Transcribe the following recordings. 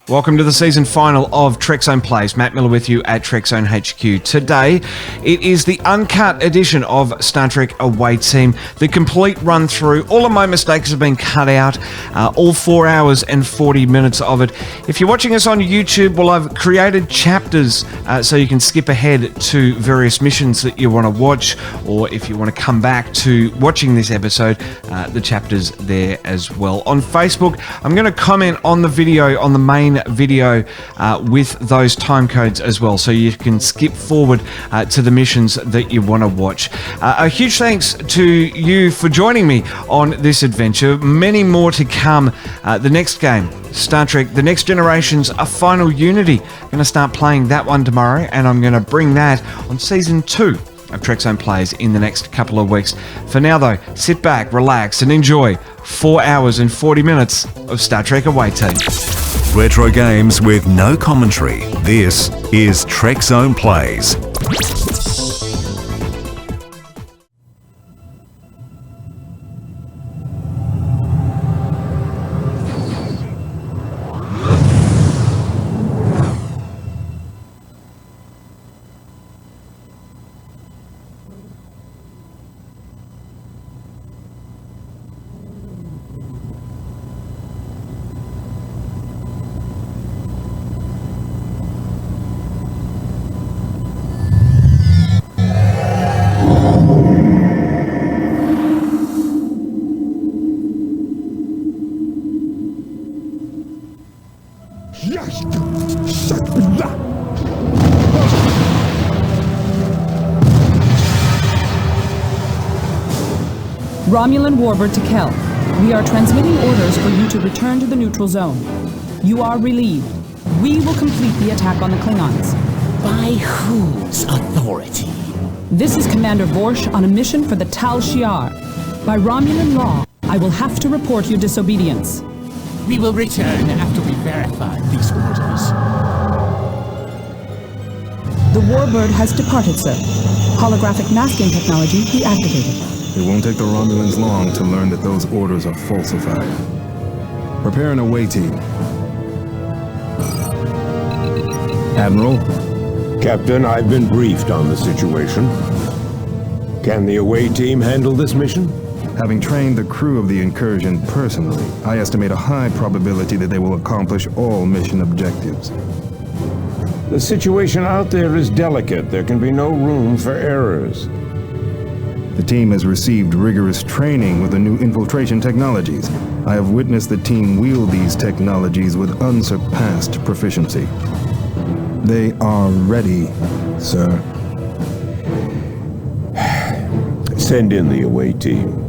Welcome to the season final of Trekzone Plays. Matt Miller with you at Trekzone HQ. Today, it is the uncut edition of Star Trek Away Team. The complete run through. All of my mistakes have been cut out. All 4 hours and 40 minutes of it. If you're watching us on YouTube, well, I've created chapters so you can skip ahead to various missions that you want to watch, or if you want to come back to watching this episode, the chapters there as well. On Facebook, I'm going to comment on the video, on the main video with those time codes as well, so you can skip forward to the missions that you want to watch. A huge thanks to you for joining me on this adventure. Many more to come. The next game, Star Trek The Next Generation's A Final Unity. I'm going to start playing that one tomorrow, and I'm going to bring that on season 2 of Trekzone Plays in the next couple of weeks. For now though, sit back, relax and enjoy 4 hours and 40 minutes of Star Trek Away Team. Retro games with no commentary. This is Trekzone Plays. Romulan Warbird to Kel. We are transmitting orders for you to return to the neutral zone. You are relieved. We will complete the attack on the Klingons. By whose authority? This is Commander Vorsh on a mission for the Tal Shiar. By Romulan law, I will have to report your disobedience. We will return after we verify these orders. The Warbird has departed, sir. Holographic masking technology deactivated. It won't take the Romulans long to learn that those orders are falsified. Prepare an away team. Admiral? Captain, I've been briefed on the situation. Can the away team handle this mission? Having trained the crew of the incursion personally, I estimate a high probability that they will accomplish all mission objectives. The situation out there is delicate. There can be no room for errors. The team has received rigorous training with the new infiltration technologies. I have witnessed the team wield these technologies with unsurpassed proficiency. They are ready, sir. Send in the away team.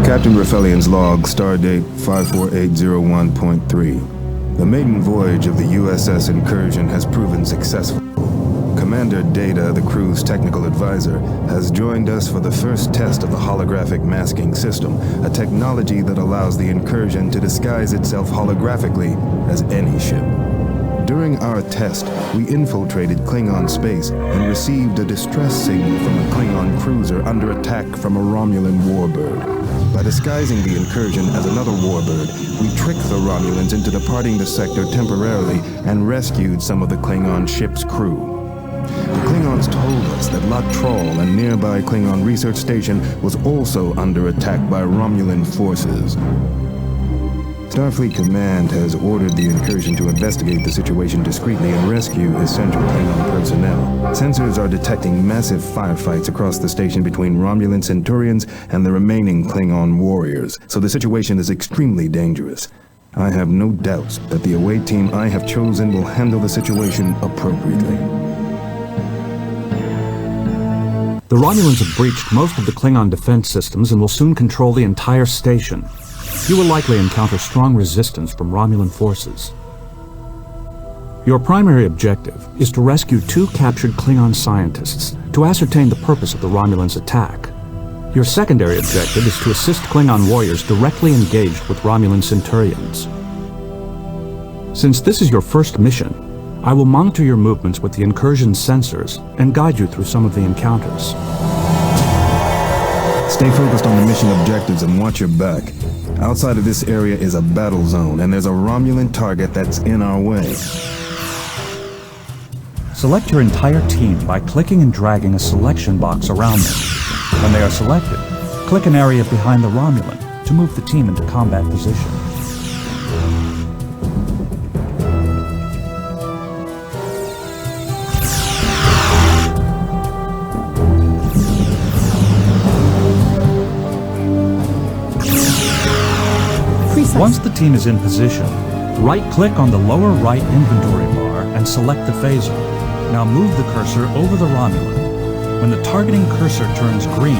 Captain Raffelian's log, stardate 54801.3. The maiden voyage of the U.S.S. incursion has proven successful. Commander Data, the crew's technical advisor, has joined us for the first test of the holographic masking system, a technology that allows the incursion to disguise itself holographically as any ship. During our test, we infiltrated Klingon space and received a distress signal from a Klingon cruiser under attack from a Romulan warbird. By disguising the incursion as another warbird, we tricked the Romulans into departing the sector temporarily and rescued some of the Klingon ship's crew. The Klingons told us that La Troll, a nearby Klingon research station, was also under attack by Romulan forces. Starfleet Command has ordered the incursion to investigate the situation discreetly and rescue essential Klingon personnel. Sensors are detecting massive firefights across the station between Romulan Centurions and the remaining Klingon warriors, so the situation is extremely dangerous. I have no doubts that the away team I have chosen will handle the situation appropriately. The Romulans have breached most of the Klingon defense systems and will soon control the entire station. You will likely encounter strong resistance from Romulan forces. Your primary objective is to rescue 2 captured Klingon scientists to ascertain the purpose of the Romulans' attack. Your secondary objective is to assist Klingon warriors directly engaged with Romulan Centurions. Since this is your first mission, I will monitor your movements with the incursion sensors and guide you through some of the encounters. Stay focused on the mission objectives and watch your back. Outside of this area is a battle zone, and there's a Romulan target that's in our way. Select your entire team by clicking and dragging a selection box around them. When they are selected, click an area behind the Romulan to move the team into combat position. Once the team is in position, right-click on the lower right inventory bar and select the phaser. Now move the cursor over the Romulan. When the targeting cursor turns green,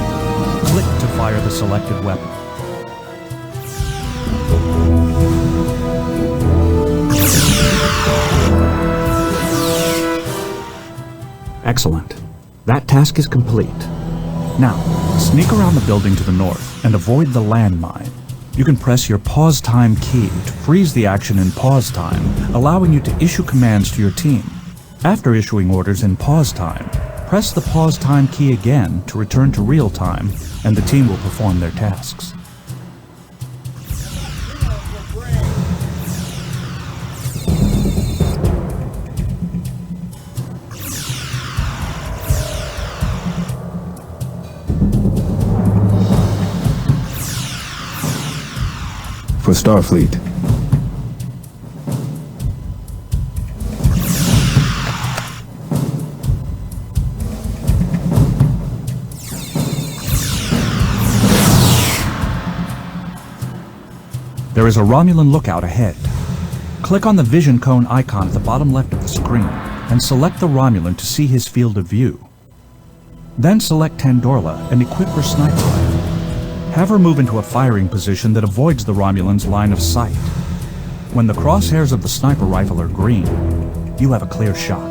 click to fire the selected weapon. Excellent. That task is complete. Now, sneak around the building to the north and avoid the landmine. You can press your pause time key to freeze the action in pause time, allowing you to issue commands to your team. After issuing orders in pause time, press the pause time key again to return to real time, and the team will perform their tasks. For Starfleet. There is a Romulan lookout ahead. Click on the vision cone icon at the bottom left of the screen and select the Romulan to see his field of view. Then select Tandorla and equip her sniper rifle. Have her move into a firing position that avoids the Romulan's line of sight. When the crosshairs of the sniper rifle are green, you have a clear shot.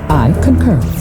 I concur.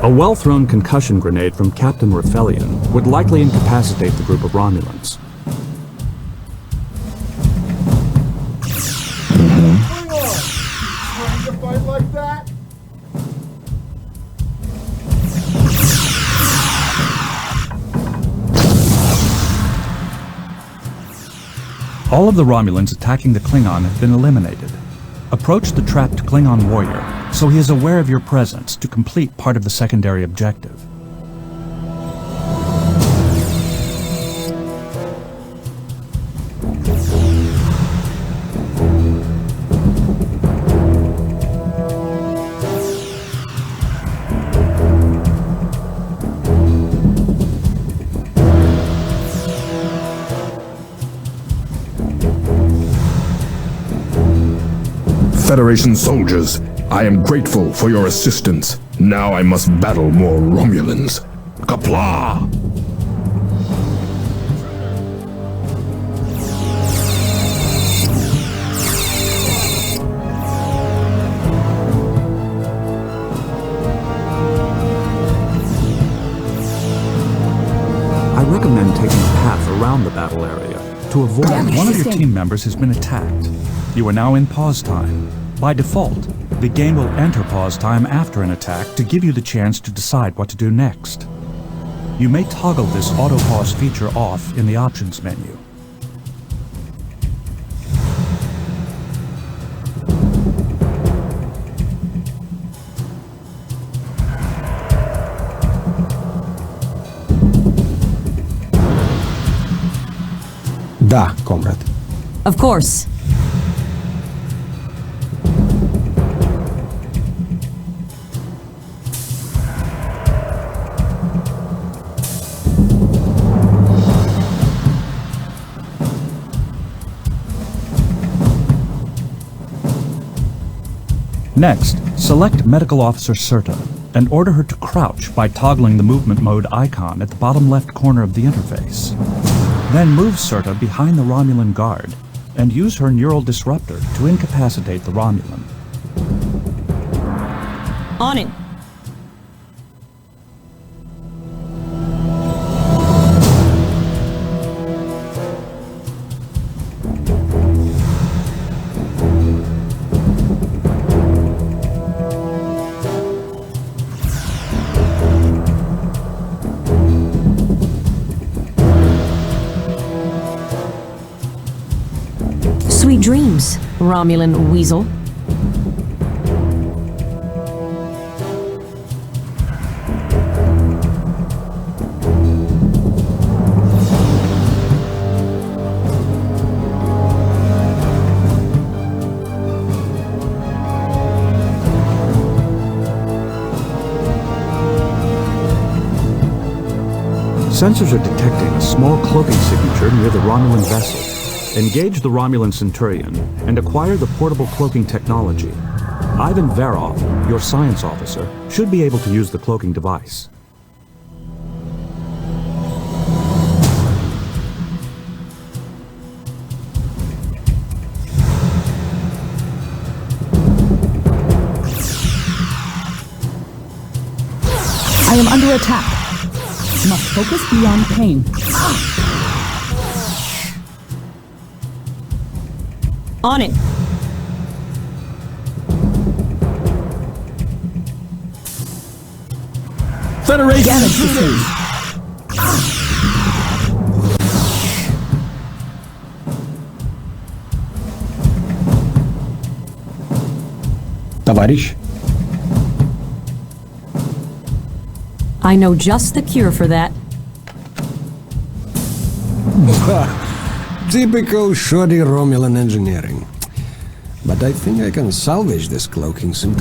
A well-thrown concussion grenade from Captain Raphelion would likely incapacitate the group of Romulans. Trying to fight like that? All of the Romulans attacking the Klingon have been eliminated. Approach the trapped Klingon warrior so he is aware of your presence to complete part of the secondary objective. Federation soldiers, I am grateful for your assistance. Now I must battle more Romulans. Kapla! To avoid, one of your team members has been attacked. You are now in pause time. By default, the game will enter pause time after an attack to give you the chance to decide what to do next. You may toggle this auto-pause feature off in the options menu. Da, comrade. Of course. Next, select Medical Officer Serta and order her to crouch by toggling the movement mode icon at the bottom left corner of the interface. Then move Serta behind the Romulan guard and use her neural disruptor to incapacitate the Romulan. On it. Sweet dreams, Romulan weasel. Sensors are detecting a small cloaking signature near the Romulan vessel. Engage the Romulan Centurion and acquire the portable cloaking technology. Ivan Verov, your science officer, should be able to use the cloaking device. I am under attack. Must focus beyond pain. On it. Federation Damage intruders! Товарищ, I know just the cure for that. typical shoddy Romulan engineering. But I think I can salvage this cloaking suit.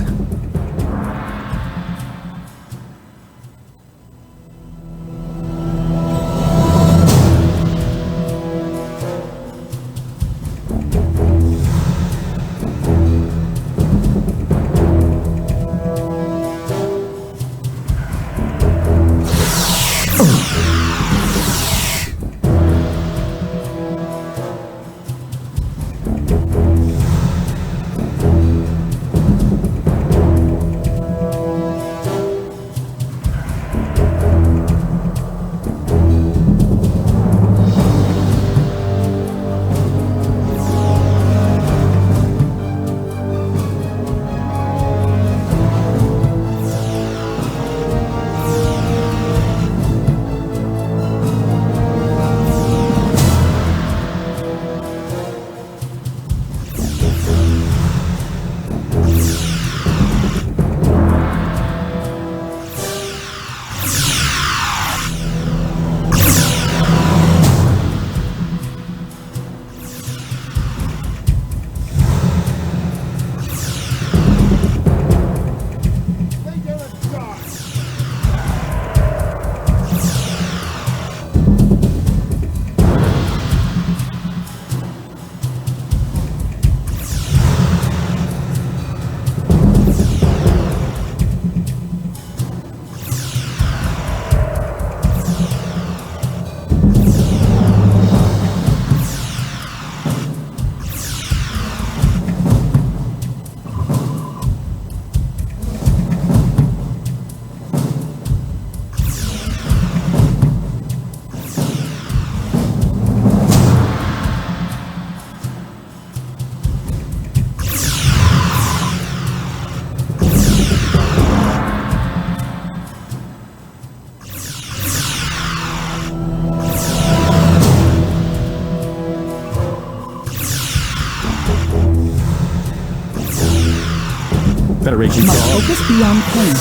Federation Must dog. focus beyond pain.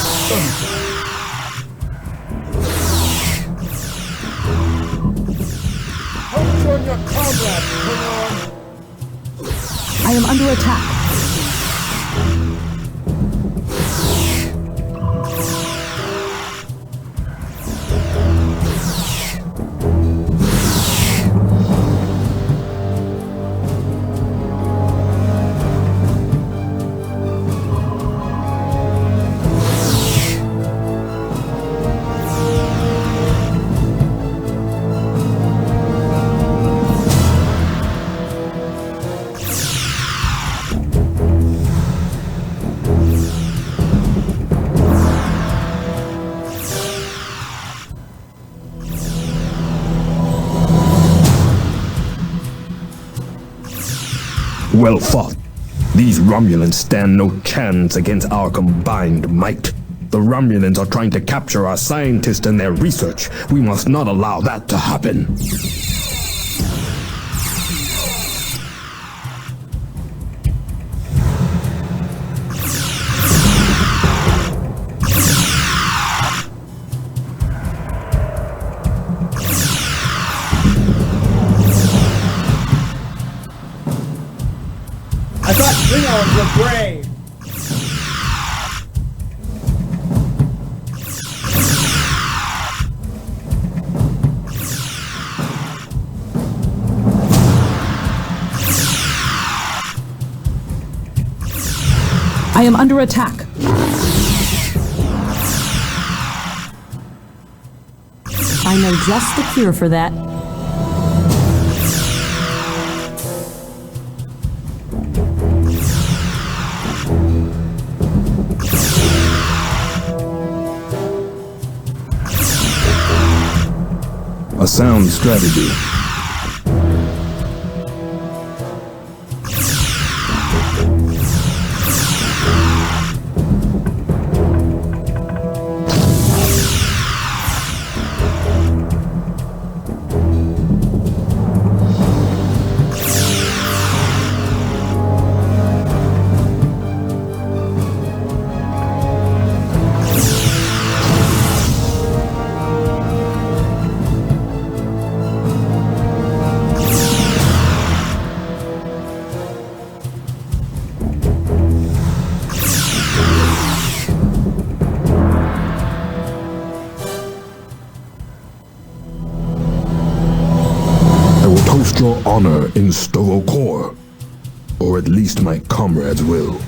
Join your comrades, Klingon! I am under attack. Well fought. These Romulans stand no chance against our combined might. The Romulans are trying to capture our scientists and their research. We must not allow that to happen. I thought Klingons were brave! I am under attack. I know just the cure for that. A sound strategy. Toast your honor in Sto-Vo-Kor, or at least my comrades will.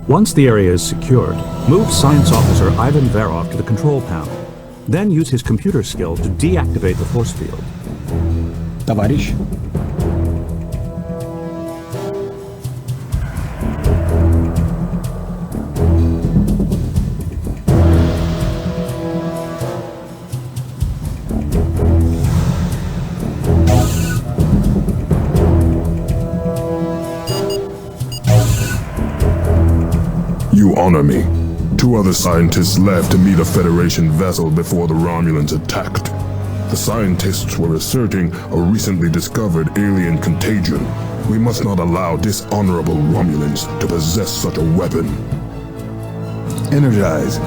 Once the area is secured, move Science Officer Ivan Verov to the control panel. Then use his computer skill to deactivate the force field. Товарищ. You honor me. 2 other scientists left to meet a Federation vessel before the Romulans attacked. The scientists were asserting a recently discovered alien contagion. We must not allow dishonorable Romulans to possess such a weapon. Energize.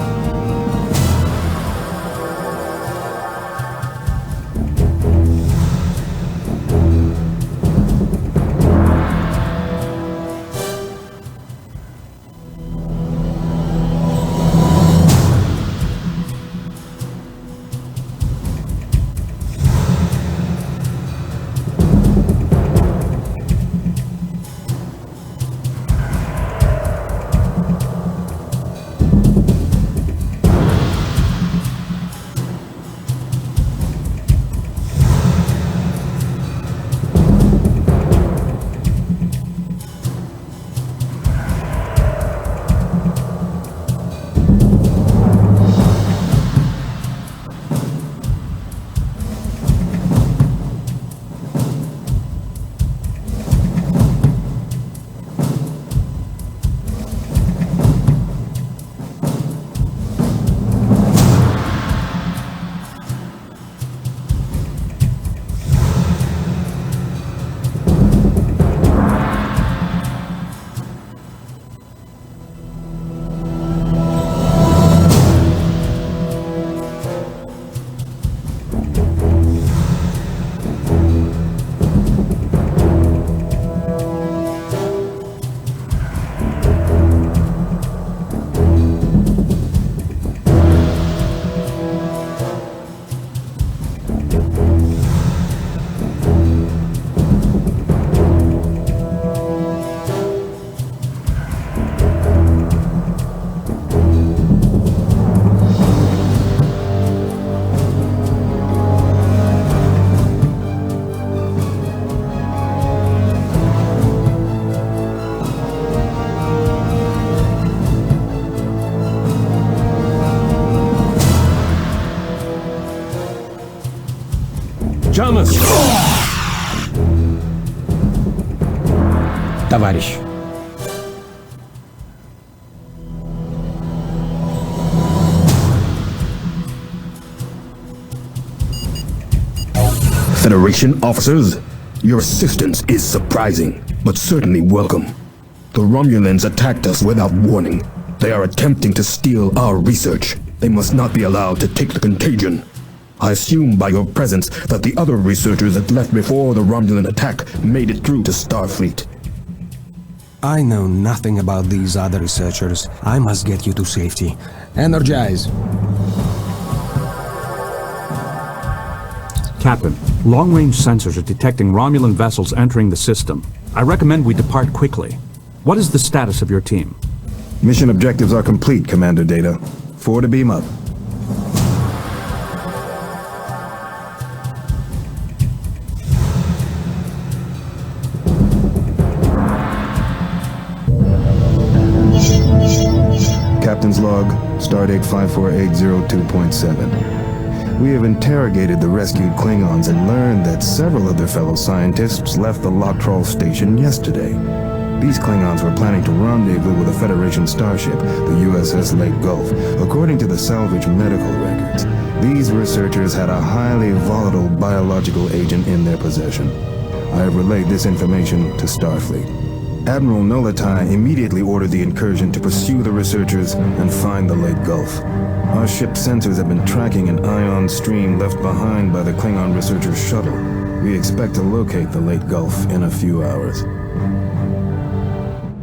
Romulus! Товарищ. Federation officers, your assistance is surprising, but certainly welcome. The Romulans attacked us without warning. They are attempting to steal our research. They must not be allowed to take the contagion. I assume by your presence that the other researchers that left before the Romulan attack made it through to Starfleet. I know nothing about these other researchers. I must get you to safety. Energize. Captain, long-range sensors are detecting Romulan vessels entering the system. I recommend we depart quickly. What is the status of your team? Mission objectives are complete, Commander Data. 4 to beam up. Captain's log, stardate 54802.7. We have interrogated the rescued Klingons and learned that several of their fellow scientists left the Locktroll station yesterday. These Klingons were planning to rendezvous with a Federation starship, the U.S.S. Leyte Gulf. According to the salvage medical records, these researchers had a highly volatile biological agent in their possession. I have relayed this information to Starfleet. Admiral Nolatai immediately ordered the incursion to pursue the researchers and find the Leyte Gulf. Our ship's sensors have been tracking an ion stream left behind by the Klingon researchers' shuttle. We expect to locate the Leyte Gulf in a few hours.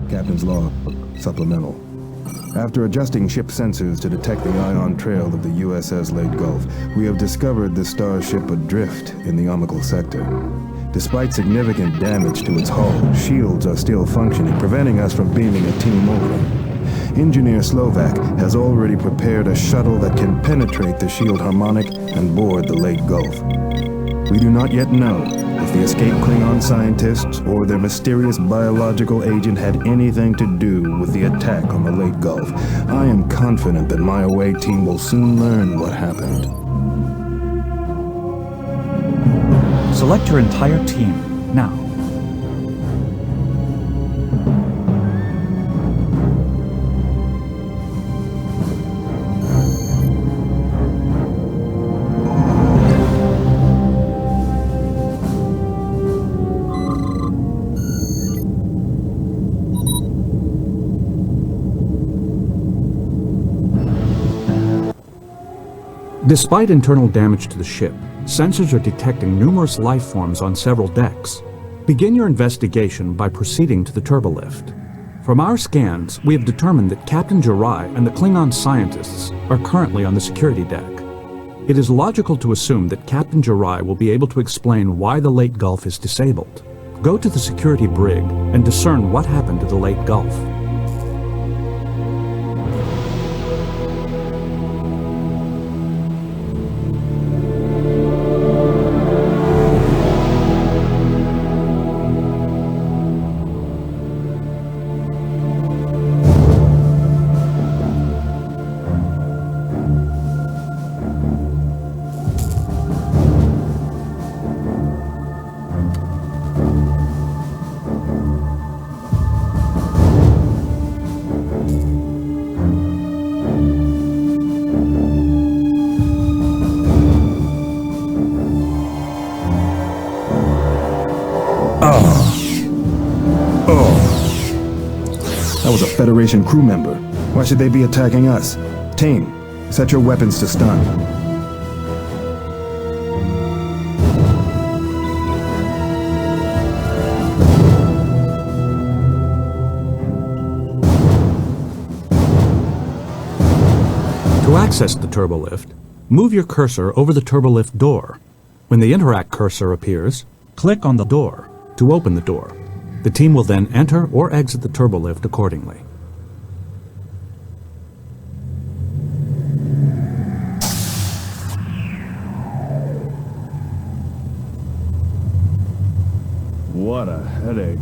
Captain's log, supplemental. After adjusting ship sensors to detect the ion trail of the U.S.S. Leyte Gulf, we have discovered the starship adrift in the Omegle sector. Despite significant damage to its hull, shields are still functioning, preventing us from beaming a team over. Engineer Slovak has already prepared a shuttle that can penetrate the shield harmonic and board the Leyte Gulf. We do not yet know if the escaped Klingon scientists or their mysterious biological agent had anything to do with the attack on the Leyte Gulf. I am confident that my away team will soon learn what happened. Select your entire team, now. Despite internal damage to the ship, sensors are detecting numerous life forms on several decks. Begin your investigation by proceeding to the turbolift. From our scans, we have determined that Captain Jirai and the Klingon scientists are currently on the security deck. It is logical to assume that Captain Jirai will be able to explain why the Leyte Gulf is disabled. Go to the security brig and discern what happened to the Leyte Gulf. That was a Federation crew member. Why should they be attacking us? Team, set your weapons to stun. To access the turbolift, move your cursor over the turbolift door. When the interact cursor appears, click on the door to open the door. The team will then enter or exit the turbolift accordingly. What a headache.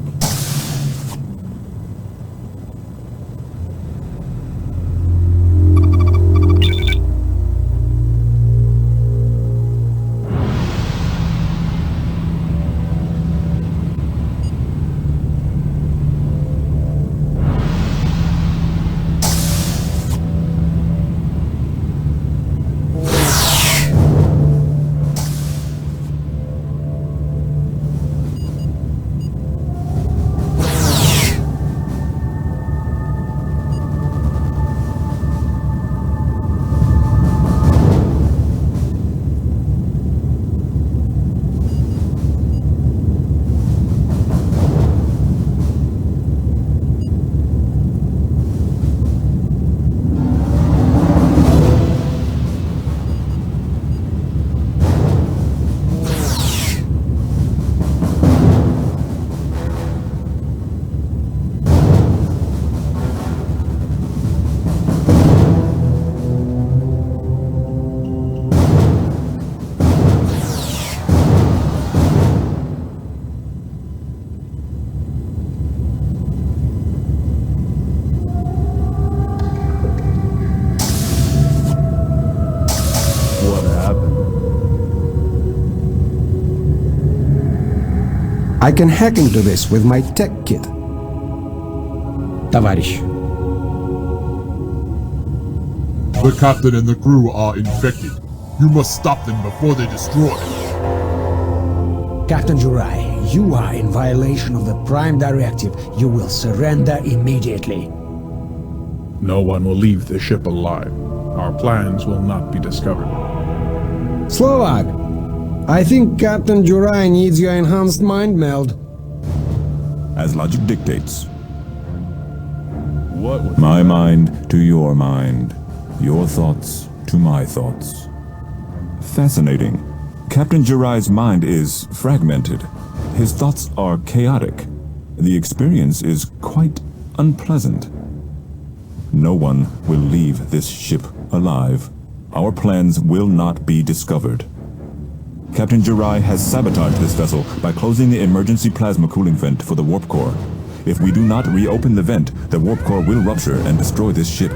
I can hack into this with my tech kit. Товарищ. The captain and the crew are infected. You must stop them before they destroy. Captain Jurai, you are in violation of the Prime Directive. You will surrender immediately. No one will leave the ship alive. Our plans will not be discovered. Slovak, I think Captain Jurai needs your enhanced mind meld. As logic dictates. My mind to your mind. Your thoughts to my thoughts. Fascinating. Captain Jurai's mind is fragmented. His thoughts are chaotic. The experience is quite unpleasant. No one will leave this ship alive. Our plans will not be discovered. Captain Jurai has sabotaged this vessel by closing the emergency plasma cooling vent for the warp core. If we do not reopen the vent, the warp core will rupture and destroy this ship.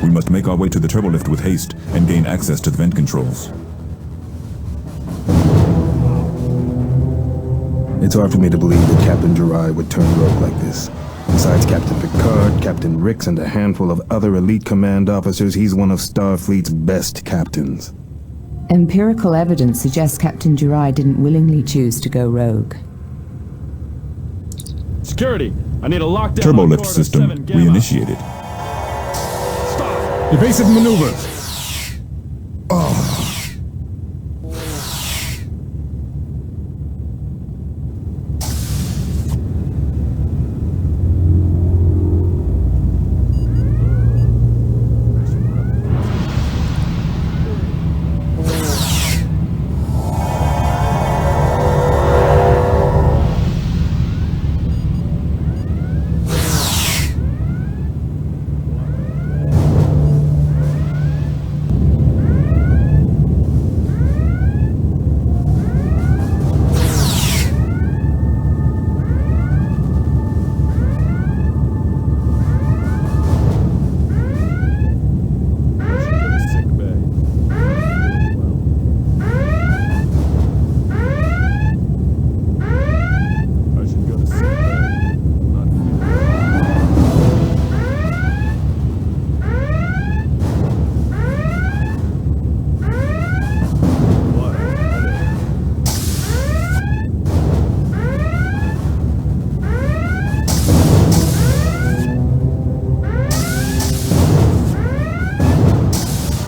We must make our way to the turbolift with haste and gain access to the vent controls. It's hard for me to believe that Captain Jurai would turn rogue like this. Besides Captain Picard, Captain Ricks, and a handful of other elite command officers, he's one of Starfleet's best captains. Empirical evidence suggests Captain Jurai didn't willingly choose to go rogue. Security, I need a lockdown. Turbolift system reinitiated. Stop! Evasive maneuvers!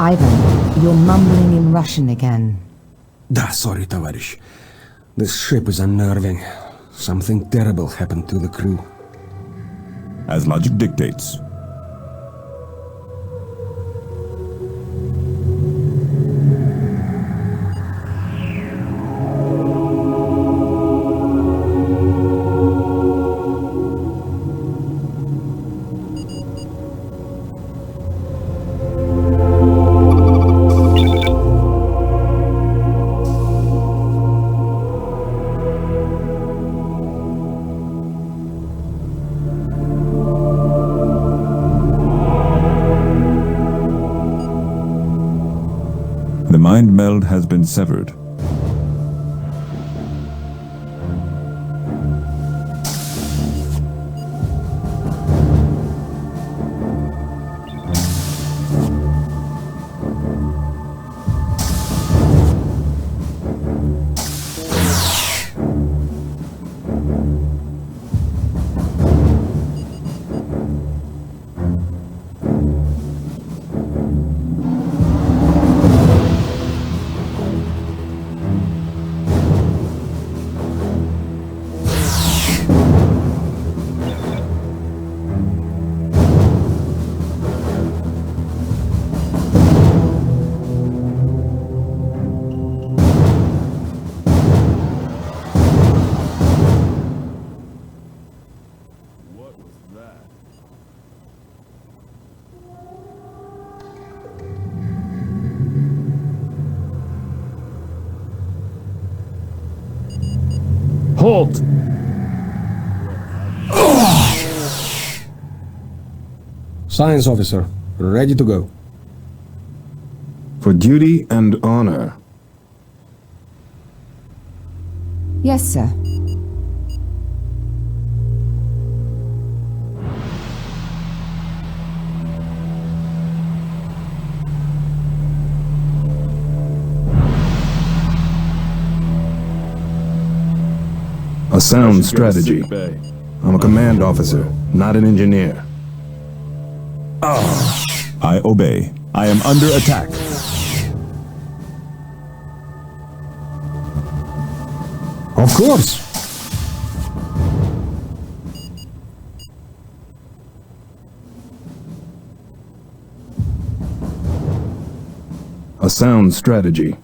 Ivan, you're mumbling in Russian again. Da, sorry, товарищ. This ship is unnerving. Something terrible happened to the crew. As logic dictates. The mind meld has been severed. Halt! Science officer, ready to go. For duty and honor. Yes, sir. A sound strategy. I'm a command officer, not an engineer. I obey. I am under attack. Of course. A sound strategy.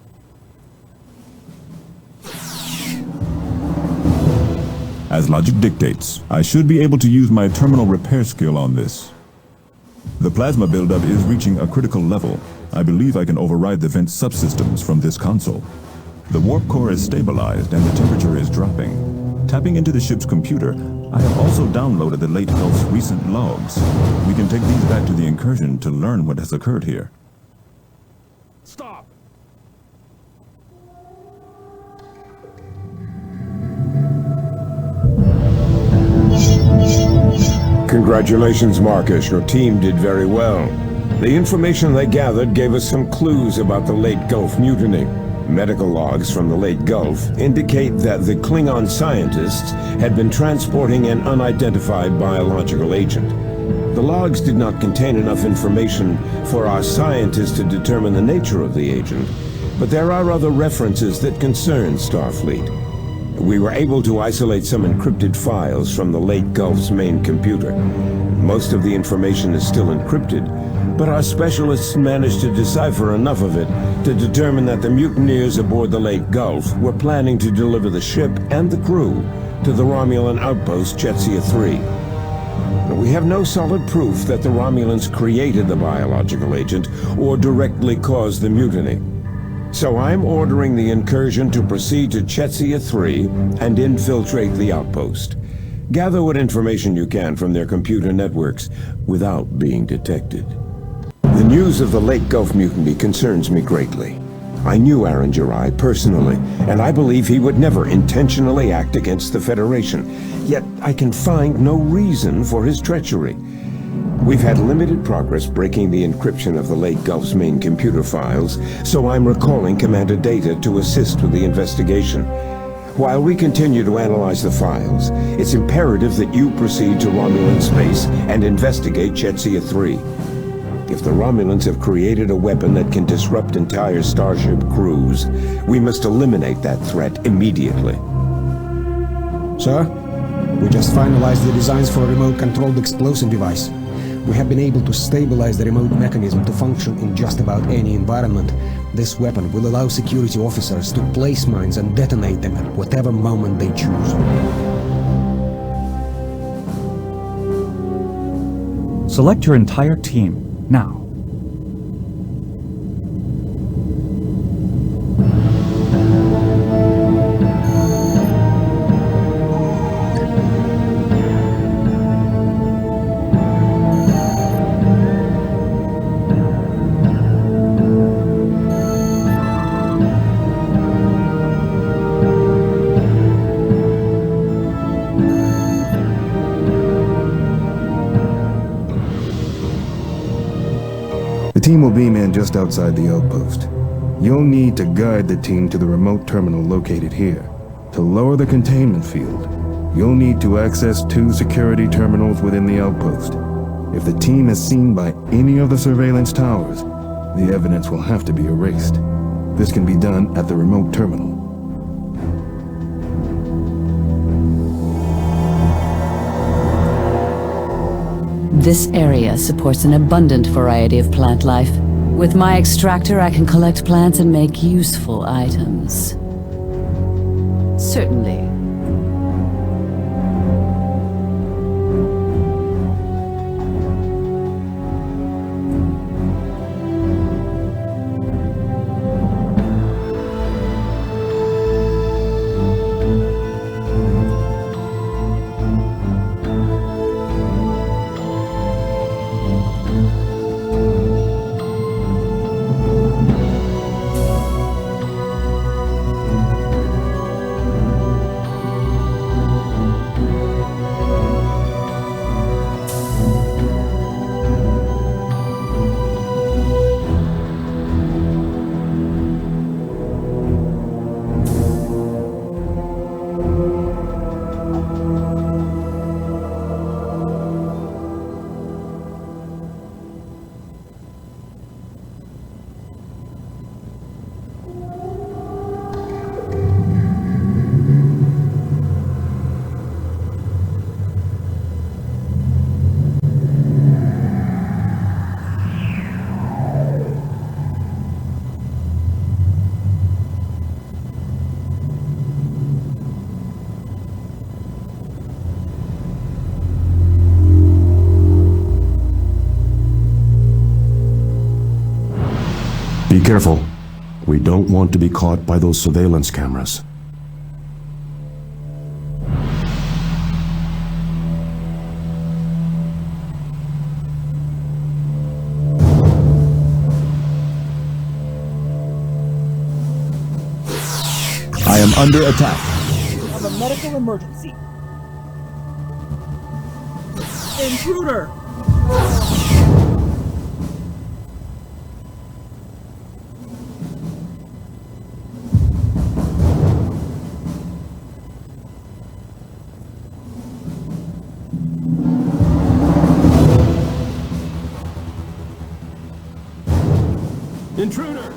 As logic dictates, I should be able to use my terminal repair skill on this. The plasma buildup is reaching a critical level. I believe I can override the vent subsystems from this console. The warp core is stabilized and the temperature is dropping. Tapping into the ship's computer, I have also downloaded the Leyte Gulf's recent logs. We can take these back to the incursion to learn what has occurred here. Stop! Congratulations, Marcus. Your team did very well. The information they gathered gave us some clues about the Leyte Gulf mutiny. Medical logs from the Leyte Gulf indicate that the Klingon scientists had been transporting an unidentified biological agent. The logs did not contain enough information for our scientists to determine the nature of the agent, but there are other references that concern Starfleet. We were able to isolate some encrypted files from the Leyte Gulf's main computer. Most of the information is still encrypted, but our specialists managed to decipher enough of it to determine that the mutineers aboard the Leyte Gulf were planning to deliver the ship and the crew to the Romulan outpost Chetzia 3. We have no solid proof that the Romulans created the biological agent or directly caused the mutiny. So I'm ordering the incursion to proceed to Chetzia 3 and infiltrate the outpost. Gather what information you can from their computer networks without being detected. The news of the Leyte Gulf mutiny concerns me greatly. I knew Jirai personally, and I believe he would never intentionally act against the Federation. Yet I can find no reason for his treachery. We've had limited progress breaking the encryption of the Leyte Gulf's main computer files, so I'm recalling Commander Data to assist with the investigation. While we continue to analyze the files, it's imperative that you proceed to Romulan space and investigate Chetzia 3. If the Romulans have created a weapon that can disrupt entire Starship crews, we must eliminate that threat immediately. Sir, we just finalized the designs for a remote-controlled explosive device. We have been able to stabilize the remote mechanism to function in just about any environment. This weapon will allow security officers to place mines and detonate them at whatever moment they choose. Select your entire team, now. The team will beam in just outside the outpost. You'll need to guide the team to the remote terminal located here. To lower the containment field, you'll need to access 2 security terminals within the outpost. If the team is seen by any of the surveillance towers, the evidence will have to be erased. This can be done at the remote terminal. This area supports an abundant variety of plant life. With my extractor, I can collect plants and make useful items. Certainly. careful. We don't want to be caught by those surveillance cameras. I am under attack. We have a medical emergency. Intruder! Intruder!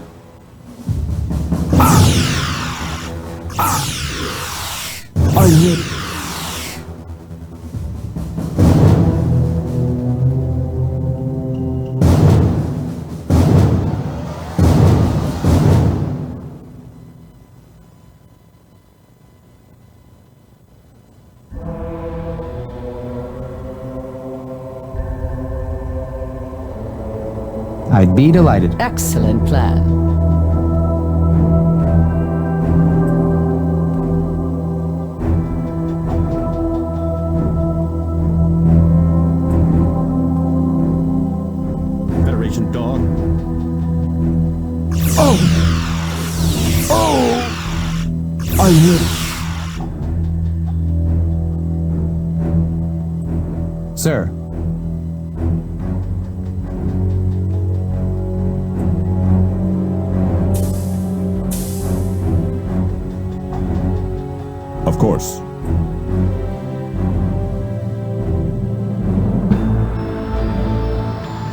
I'm hit. I'd be delighted. Excellent plan. Federation dog. I'm hit. Sir. Of course.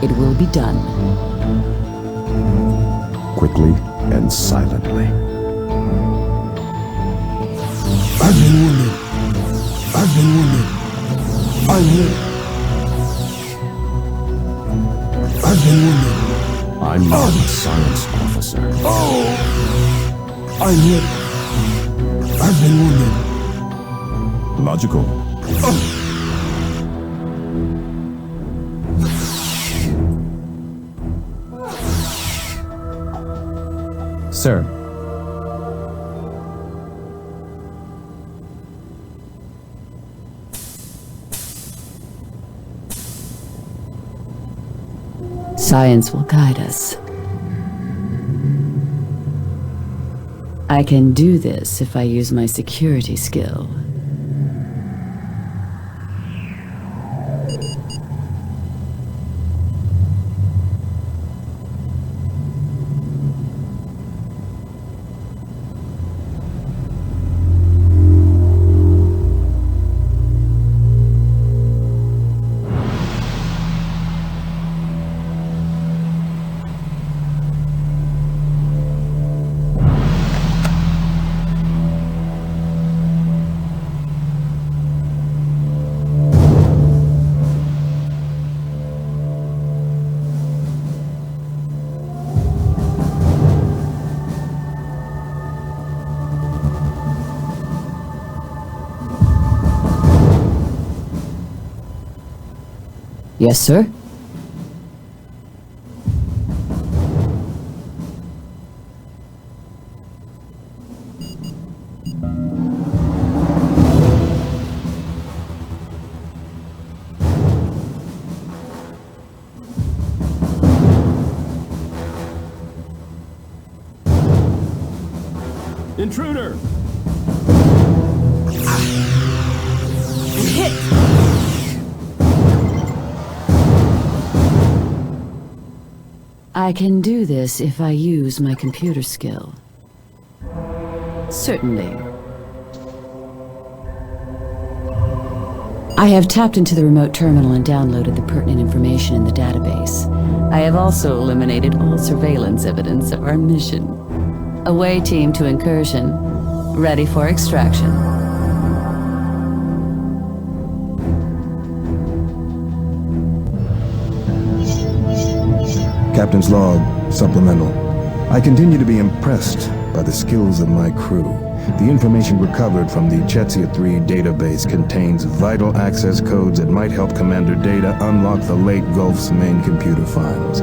It will be done. Quickly and silently. I've been wounded. I've been wounded. I'm hit. I've been wounded. I'm not a science officer. I'm hit. I've been wounded. Logical. Sir. Science will guide us. I can do this if I use my security skill. Yes, sir? Intruder! Hit! I can do this if I use my computer skill. Certainly. I have tapped into the remote terminal and downloaded the pertinent information in the database. I have also eliminated all surveillance evidence of our mission. Away team to incursion. Ready for extraction. Captain's log, supplemental. I continue to be impressed by the skills of my crew. The information recovered from the Chetzia 3 database contains vital access codes that might help Commander Data unlock the Leyte Gulf's main computer files.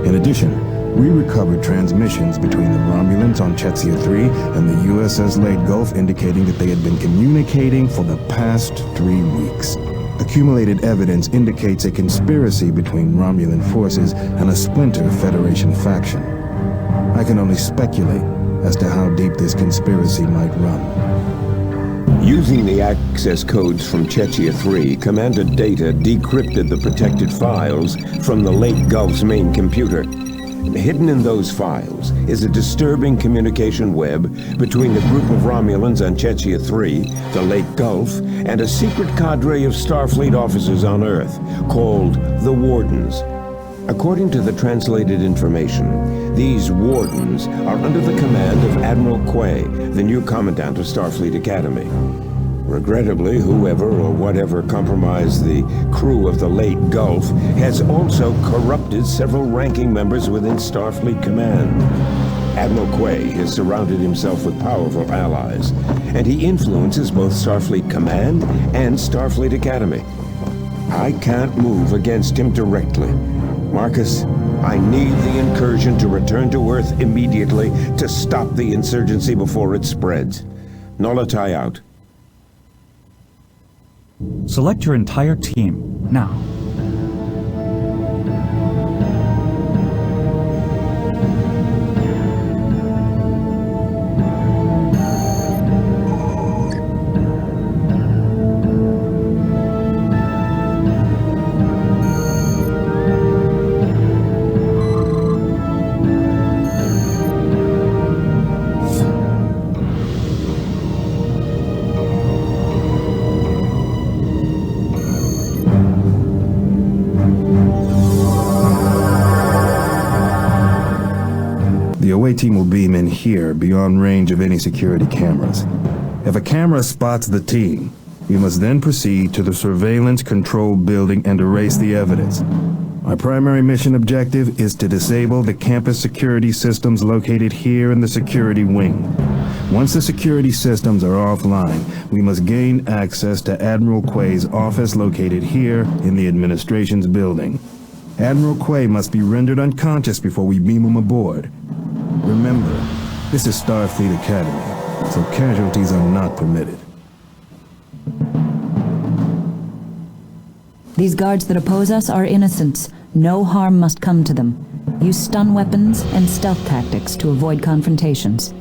In addition, We recovered transmissions between the Romulans on Chetzia 3 and the U.S.S. Leyte Gulf indicating that they had been communicating for the past 3 weeks. Accumulated evidence indicates a conspiracy between Romulan forces and a splinter Federation faction. I can only speculate as to how deep this conspiracy might run. Using the access codes from Chetzia 3, Commander Data decrypted the protected files from the Leyte Gulf's main computer. Hidden in those files is a disturbing communication web between the group of Romulans on Chetzia 3, the Leyte Gulf, and a secret cadre of Starfleet officers on Earth called the Wardens. According to the translated information, these Wardens are under the command of Admiral Quay, the new Commandant of Starfleet Academy. Regrettably, whoever or whatever compromised the crew of the Leyte Gulf has also corrupted several ranking members within Starfleet Command. Admiral Quay has surrounded himself with powerful allies, and he influences both Starfleet Command and Starfleet Academy. I can't move against him directly. Marcus, I need the incursion to return to Earth immediately to stop the insurgency before it spreads. Nullify out. Select your entire team, now. The away team will beam in here, beyond range of any security cameras. If a camera spots the team, we must then proceed to the surveillance control building and erase the evidence. My primary mission objective is to disable the campus security systems located here in the security wing. Once the security systems are offline, we must gain access to Admiral Quay's office located here in the administration's building. Admiral Quay must be rendered unconscious before we beam him aboard. Remember, this is Starfleet Academy, so casualties are not permitted. These guards that oppose us are innocents. No harm must come to them. Use stun weapons and stealth tactics to avoid confrontations.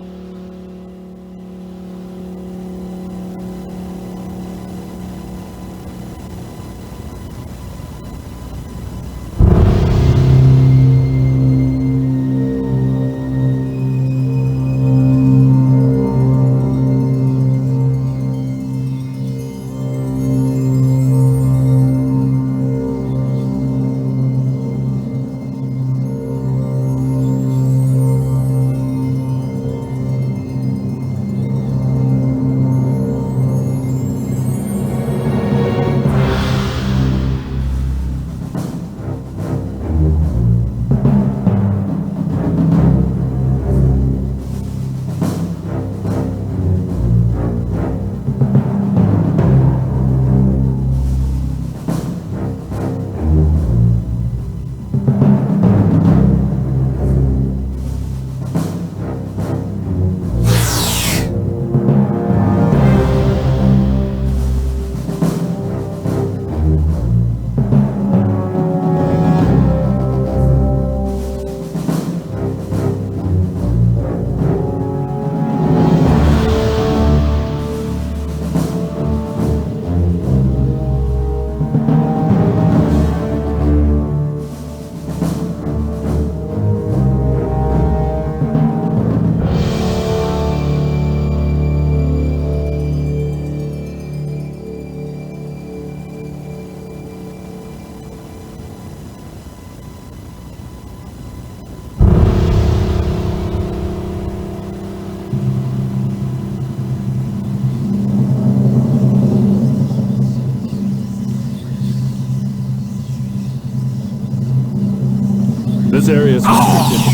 This area is restricted.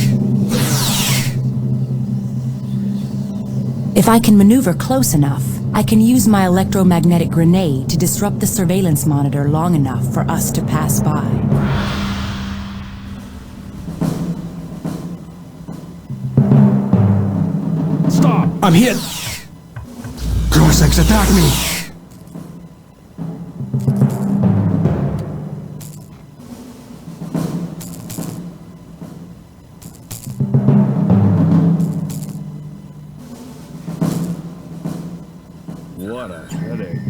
If I can maneuver close enough, I can use my electromagnetic grenade to disrupt the surveillance monitor long enough for us to pass by. I'm hit! Cross-X, attack me! What a headache.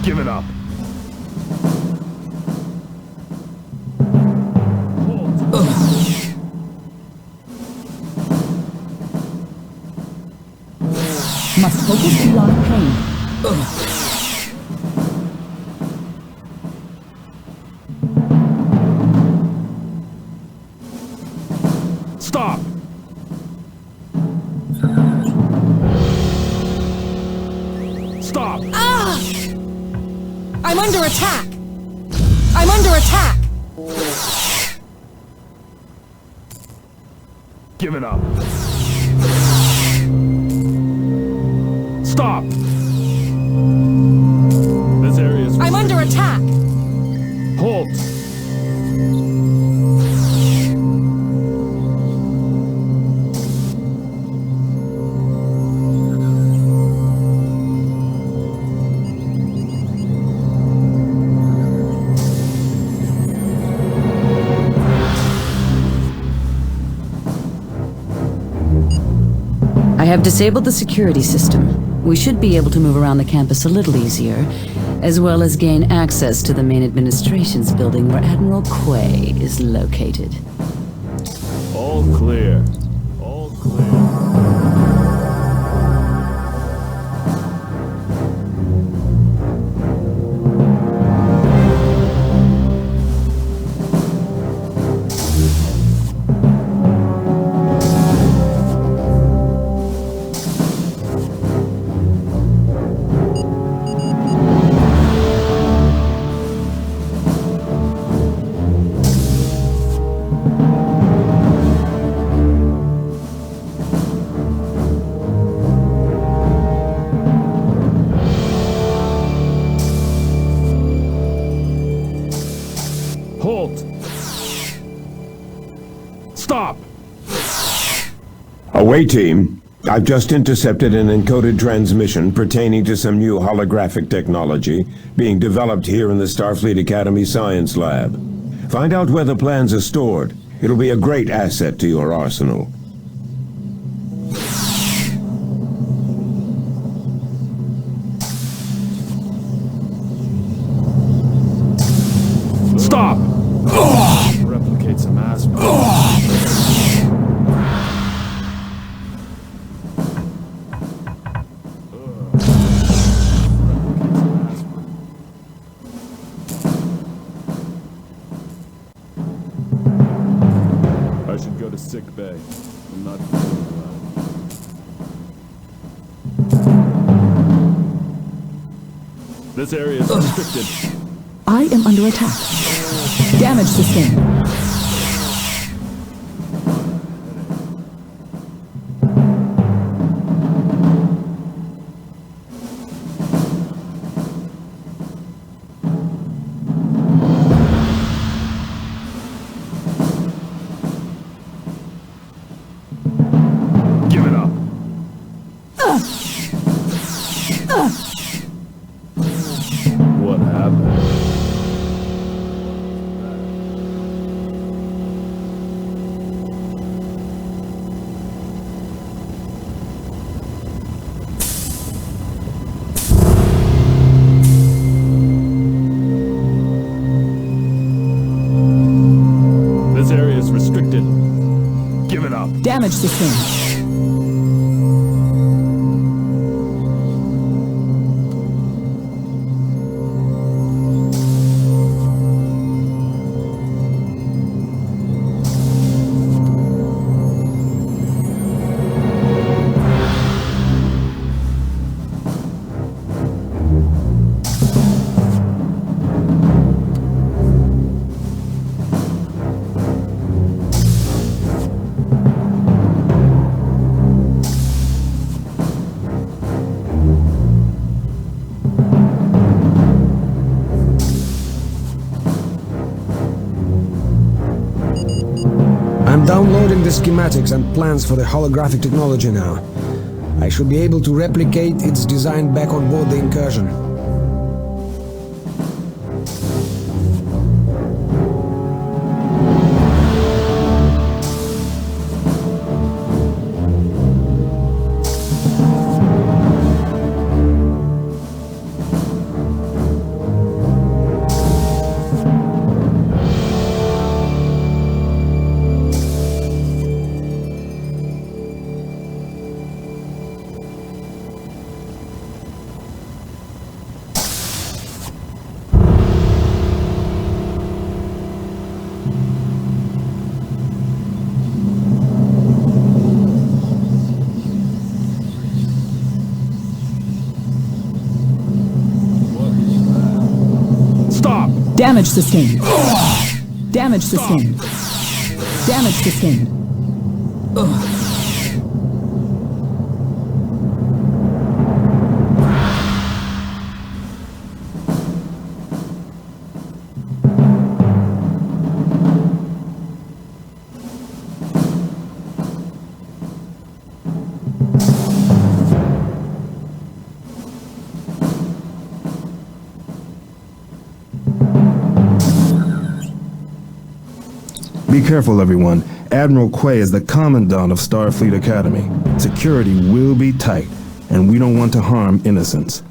Give it up. Must focus beyond pain. Stop! Stop! Ah! I'm under attack! I'm under attack! Give it up. Stop! This area is... I'm under attack! Halt! I have disabled the security system. We should be able to move around the campus a little easier, as well as gain access to the main administration's building where Admiral Quay is located. All clear. All clear. Halt! Stop! Away, team. I've just intercepted an encoded transmission pertaining to some new holographic technology being developed here in the Starfleet Academy Science Lab. Find out where the plans are stored. It'll be a great asset to your arsenal. Stop! Replicate some aspect. I should go to sick bay. I'm not feeling well. This area is restricted. I am under attack. Damage sustained. Give it up. What happened? This area is restricted. Give it up. Damage sustained. downloading the schematics and plans for the holographic technology now. I should be able to replicate its design back on board the incursion. Damage sustained. Damage sustained. Damage sustained. Be careful, everyone. Admiral Quay is the Commandant of Starfleet Academy. Security will be tight, and we don't want to harm innocents.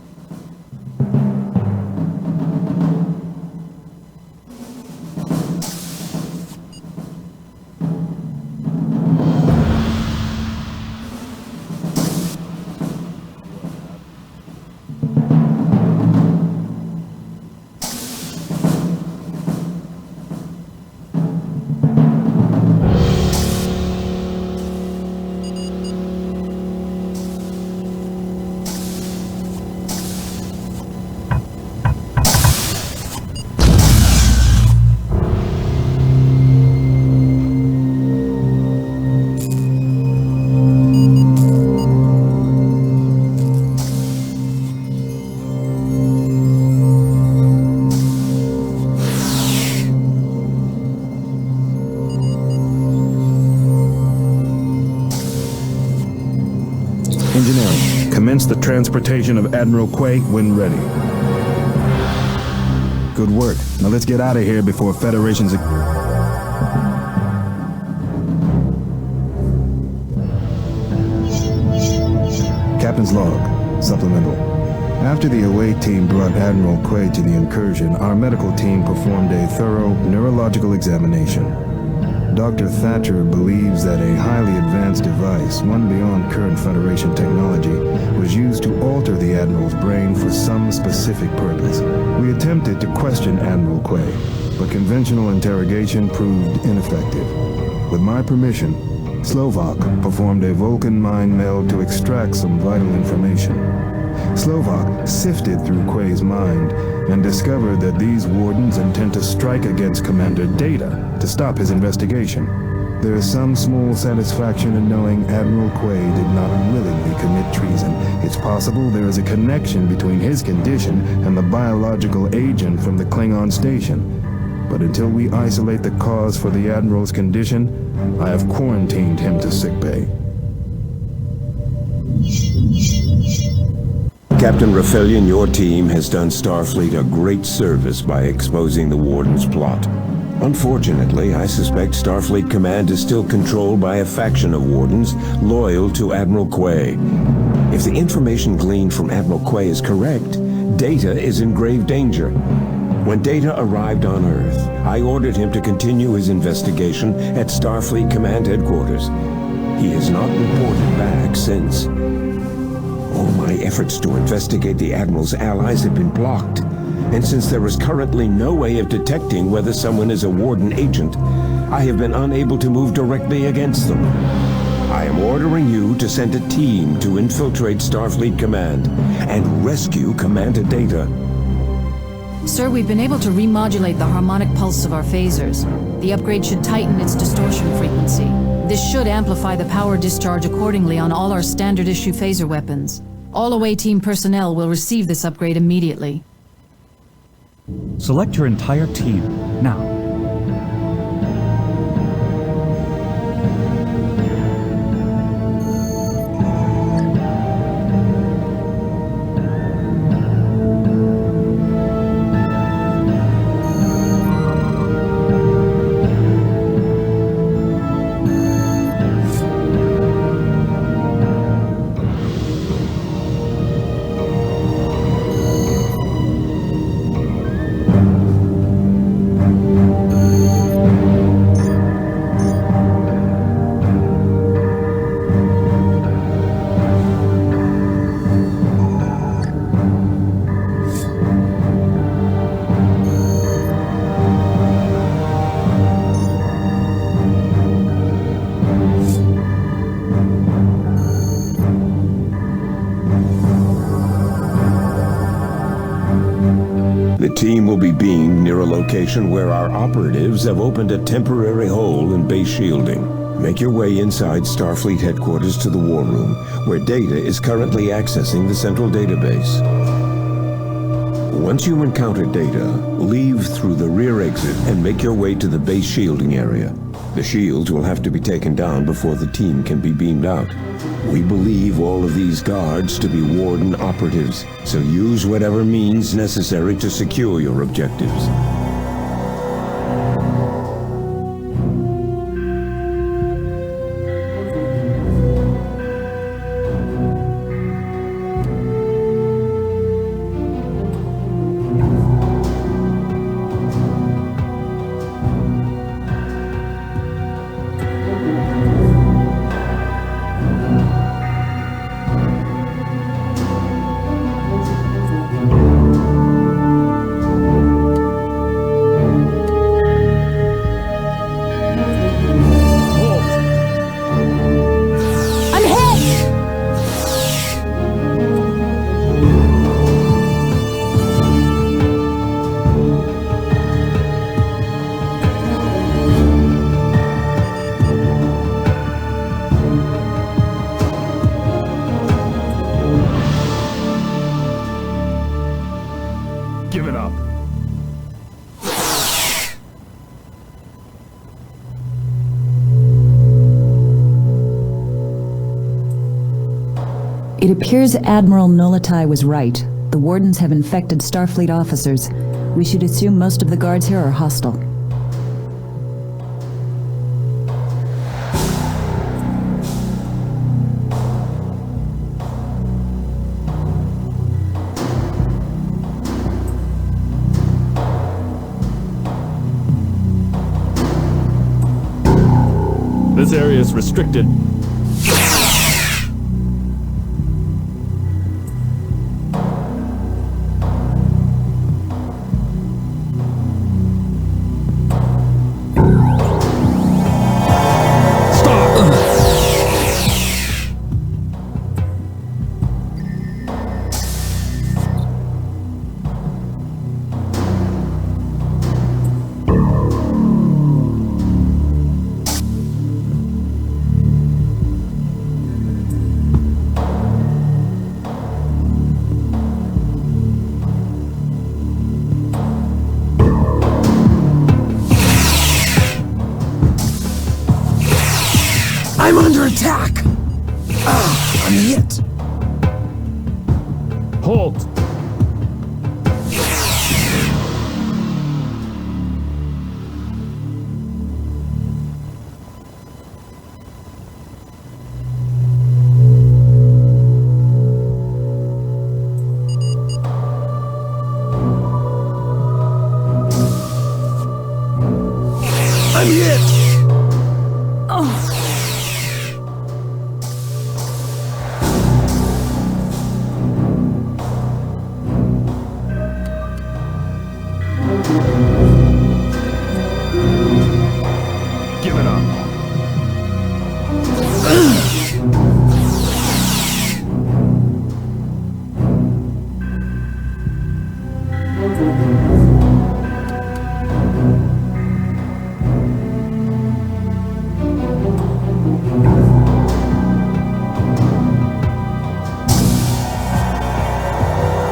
Engineering, commence the transportation of Admiral Quay when ready. Good work. Now let's get out of here before Federation's... Captain's log, supplemental. After the away team brought Admiral Quay to the incursion, our medical team performed a thorough neurological examination. Dr. Thatcher believes that a highly advanced device, one beyond current Federation technology, was used to alter the Admiral's brain for some specific purpose. We attempted to question Admiral Quay, but conventional interrogation proved ineffective. With my permission, Slovak performed a Vulcan mind meld to extract some vital information. Slovak sifted through Quay's mind and discovered that these Wardens intend to strike against Commander Data to stop his investigation. There is some small satisfaction in knowing Admiral Quay did not willingly commit treason. It's possible there is a connection between his condition and the biological agent from the Klingon station. But until we isolate the cause for the Admiral's condition, I have quarantined him to sickbay. Captain Raffelian, your team has done Starfleet a great service by exposing the Warden's plot. Unfortunately, I suspect Starfleet Command is still controlled by a faction of Wardens loyal to Admiral Quay. If the information gleaned from Admiral Quay is correct, Data is in grave danger. When Data arrived on Earth, I ordered him to continue his investigation at Starfleet Command Headquarters. He has not reported back since. All my efforts to investigate the Admiral's allies have been blocked, and since there is currently no way of detecting whether someone is a Warden agent, I have been unable to move directly against them. I am ordering you to send a team to infiltrate Starfleet Command and rescue Commander Data. Sir, we've been able to remodulate the harmonic pulse of our phasers. The upgrade should tighten its distortion frequency. This should amplify the power discharge accordingly on all our standard-issue phaser weapons. All away team personnel will receive this upgrade immediately. Select your entire team, now. The team will be beamed near a location where our operatives have opened a temporary hole in base shielding. Make your way inside Starfleet headquarters to the War Room, where Data is currently accessing the central database. Once you encounter Data, leave through the rear exit and make your way to the base shielding area. The shields will have to be taken down before the team can be beamed out. We believe all of these guards to be Warden operatives, so use whatever means necessary to secure your objectives. It appears Admiral Nolatai was right. The Wardens have infected Starfleet officers. We should assume most of the guards here are hostile. This area is restricted. I'm under attack! I'm hit! Halt! I'm hit! Give it up.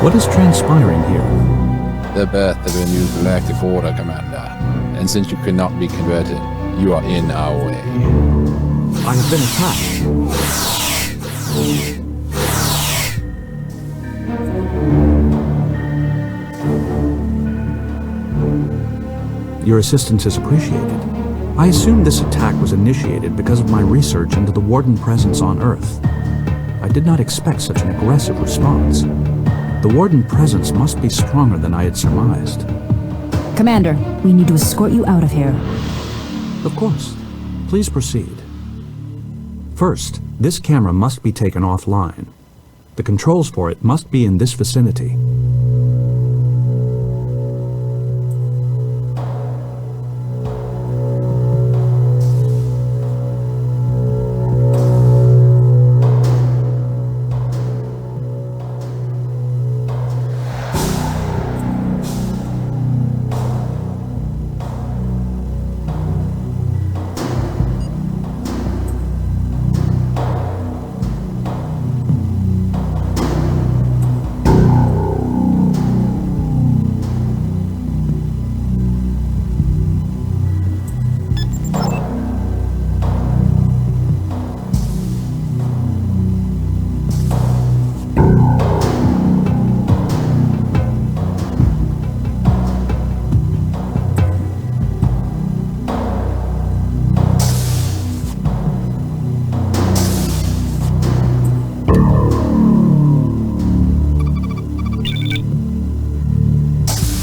What is transpiring here? The birth of a new galactic order, Commander. And since you cannot be converted, you are in our way. I have been attacked. Your assistance is appreciated. I assume this attack was initiated because of my research into the Warden presence on Earth. I did not expect such an aggressive response. The Warden presence must be stronger than I had surmised. Commander, we need to escort you out of here. Of course. Please proceed. First, this camera must be taken offline. The controls for it must be in this vicinity.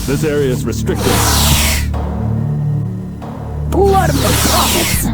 This area is restricted. Blood of the prophets!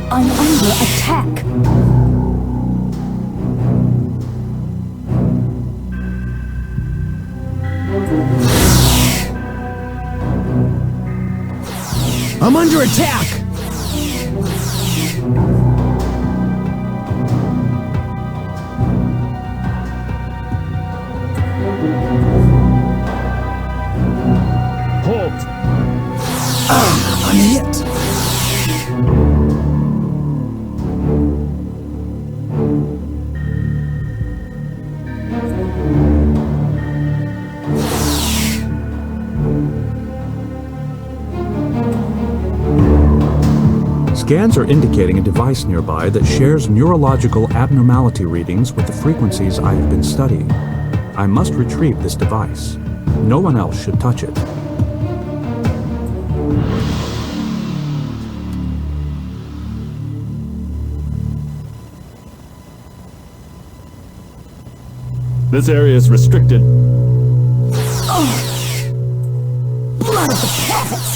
I'm under attack. I'm under attack! Halt! I'm hit! Scans are indicating a device nearby that shares neurological abnormality readings with the frequencies I have been studying. I must retrieve this device. No one else should touch it. This area is restricted. Blood of the prophets!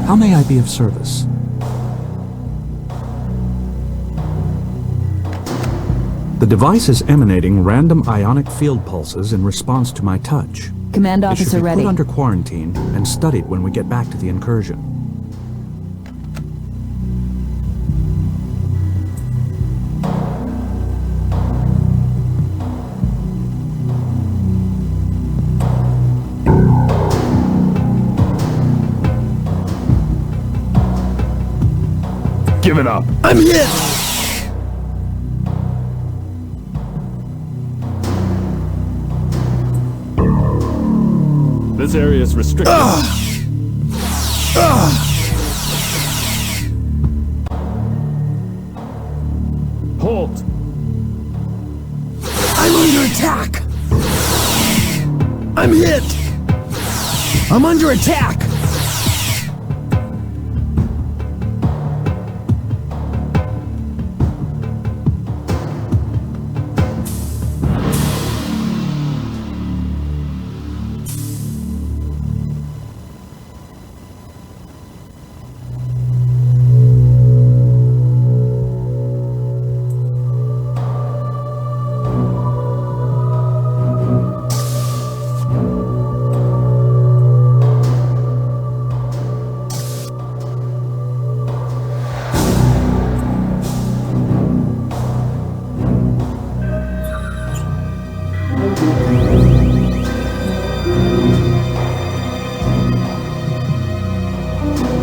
How may I be of service? The device is emanating random ionic field pulses in response to my touch. Command It officer should be ready. put under quarantine and studied when we get back to the incursion. Give it up. I'm hit! This area is restricted. Halt! I'm under attack! I'm hit! I'm under attack!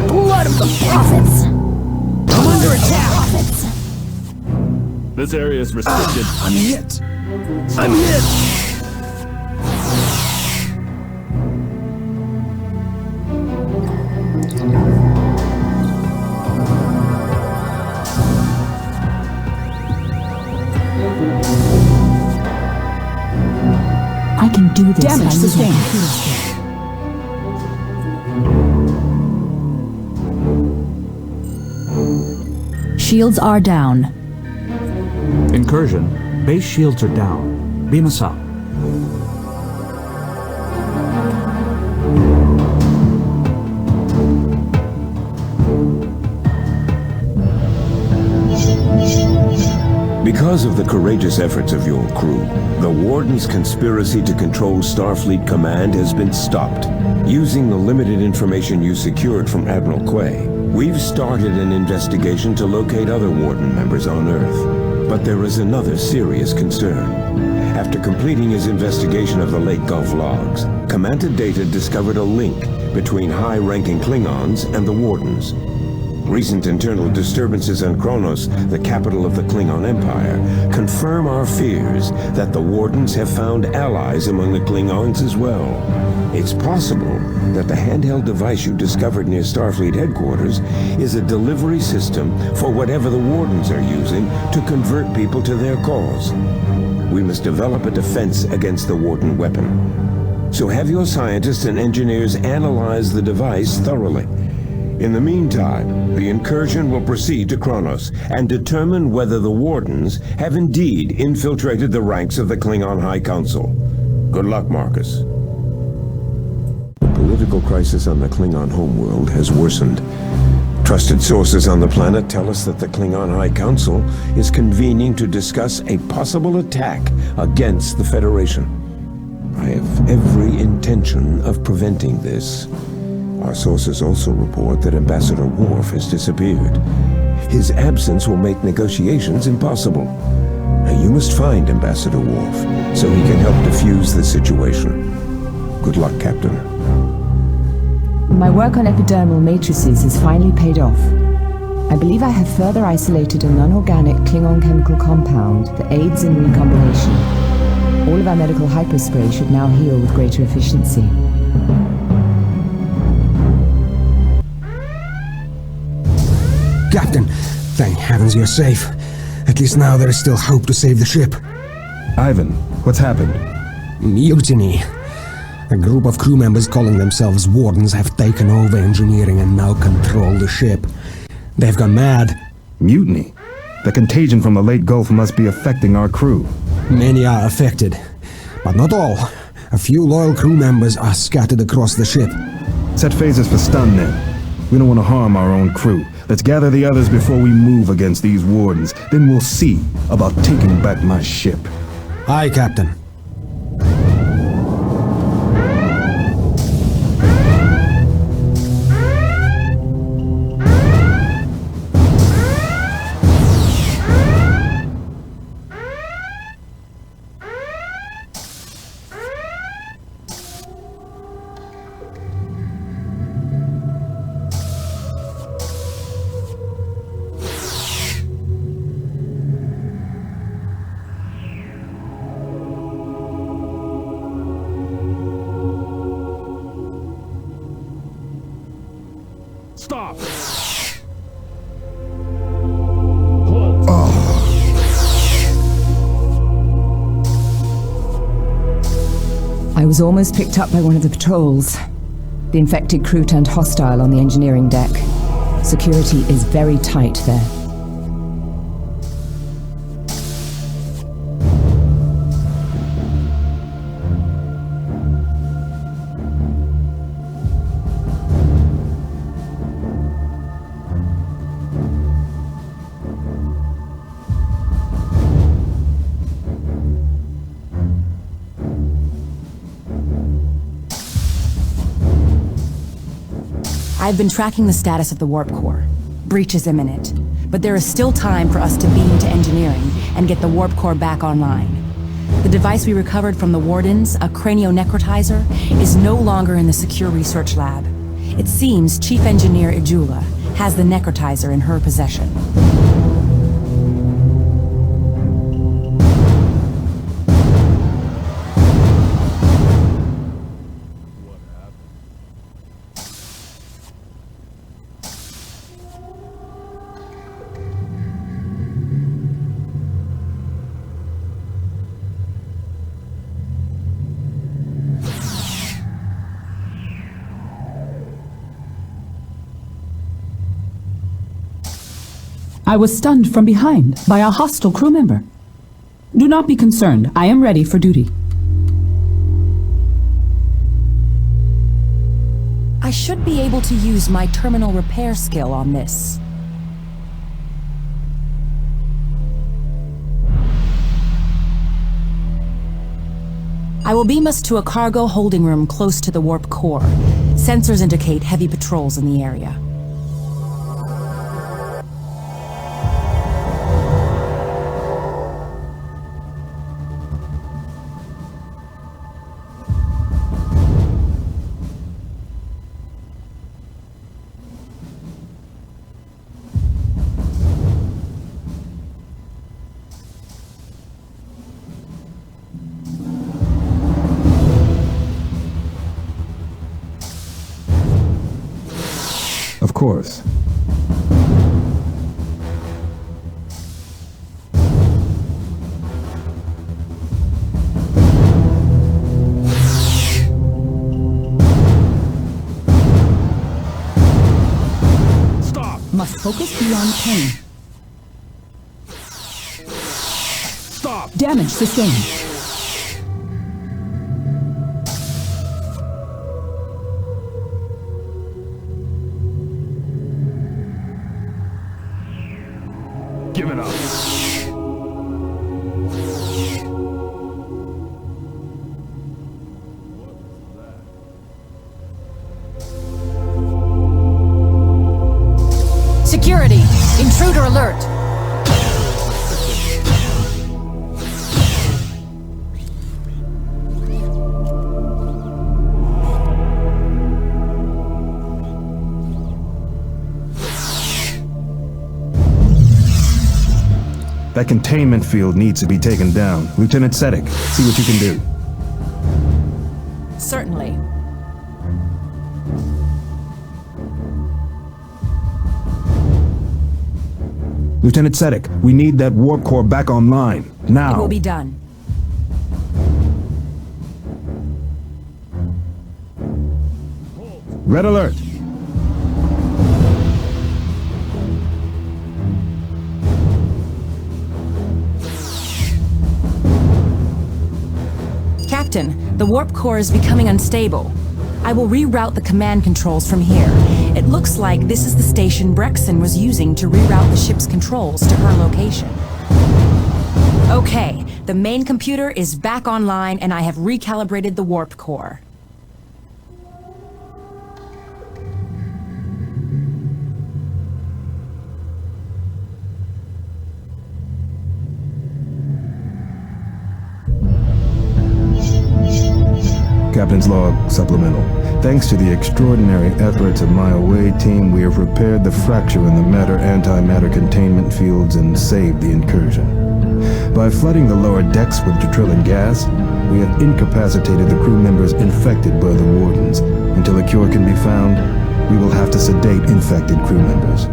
Blood of the prophets! I'm under attack! This area is restricted. I'm hit! I'm hit! I can do this. Damage sustained. Shields are down. Incursion. Base shields are down. Beam us up. The Because of the courageous efforts of your crew, the Warden's conspiracy to control Starfleet Command has been stopped. Using the limited information you secured from Admiral Quay, we've started an investigation to locate other Warden members on Earth. But there is another serious concern. After completing his investigation of the Leyte Gulf logs, Commander Data discovered a link between high-ranking Klingons and the Wardens. Recent internal disturbances on Qo'Nos, the capital of the Klingon Empire, confirm our fears that the Wardens have found allies among the Klingons as well. It's possible that the handheld device you discovered near Starfleet headquarters is a delivery system for whatever the Wardens are using to convert people to their cause. We must develop a defense against the Warden weapon. So have your scientists and engineers analyze the device thoroughly. In the meantime, the incursion will proceed to Qo'Nos and determine whether the Wardens have indeed infiltrated the ranks of the Klingon High Council. Good luck, Marcus. The political crisis on the Klingon homeworld has worsened. Trusted sources on the planet tell us that the Klingon High Council is convening to discuss a possible attack against the Federation. I have every intention of preventing this. Our sources also report that Ambassador Worf has disappeared. His absence will make negotiations impossible. Now you must find Ambassador Worf so he can help defuse the situation. Good luck, Captain. My work on epidermal matrices has finally paid off. I believe I have further isolated a non-organic Klingon chemical compound that aids in recombination. All of our medical hyperspray should now heal with greater efficiency. Captain, thank heavens you're safe. At least now there is still hope to save the ship. Ivan, what's happened? Mutiny. A group of crew members calling themselves Wardens have taken over engineering and now control the ship. They've gone mad. Mutiny? The contagion from the Leyte Gulf must be affecting our crew. Many are affected, but not all. A few loyal crew members are scattered across the ship. Set phasers for stun then. We don't want to harm our own crew. Let's gather the others before we move against these Wardens. Then we'll see about taking back my ship. Aye, Captain. Stop! I was almost picked up by one of the patrols. The infected crew turned hostile on the engineering deck. Security is very tight there. I've been tracking the status of the warp core. Breach is imminent, but there is still time for us to beam to engineering and get the warp core back online. The device we recovered from the Wardens, a cranionecrotizer, is no longer in the secure research lab. It seems Chief Engineer Ijula has the necrotizer in her possession. I was stunned from behind by a hostile crew member. Do not be concerned. I am ready for duty. I should be able to use my terminal repair skill on this. I will beam us to a cargo holding room close to the warp core. Sensors indicate heavy patrols in the area. Of course. Stop! Must focus beyond pain. Stop! Damage sustained. Give it up. Security! Intruder alert! That containment field needs to be taken down. Lieutenant Sedek, see what you can do. Certainly. Lieutenant Sedek, we need that warp core back online. Now. It will be done. Red alert! Captain, the warp core is becoming unstable. I will reroute the command controls from here. It looks like this is the station Brexon was using to reroute the ship's controls to her location. Okay, the main computer is back online and I have recalibrated the warp core. Captain's log supplemental. Thanks to the extraordinary efforts of my away team, we have repaired the fracture in the matter-antimatter containment fields and saved the incursion. By flooding the lower decks with Jutrillan gas, we have incapacitated the crew members infected by the Wardens. Until a cure can be found, we will have to sedate infected crew members.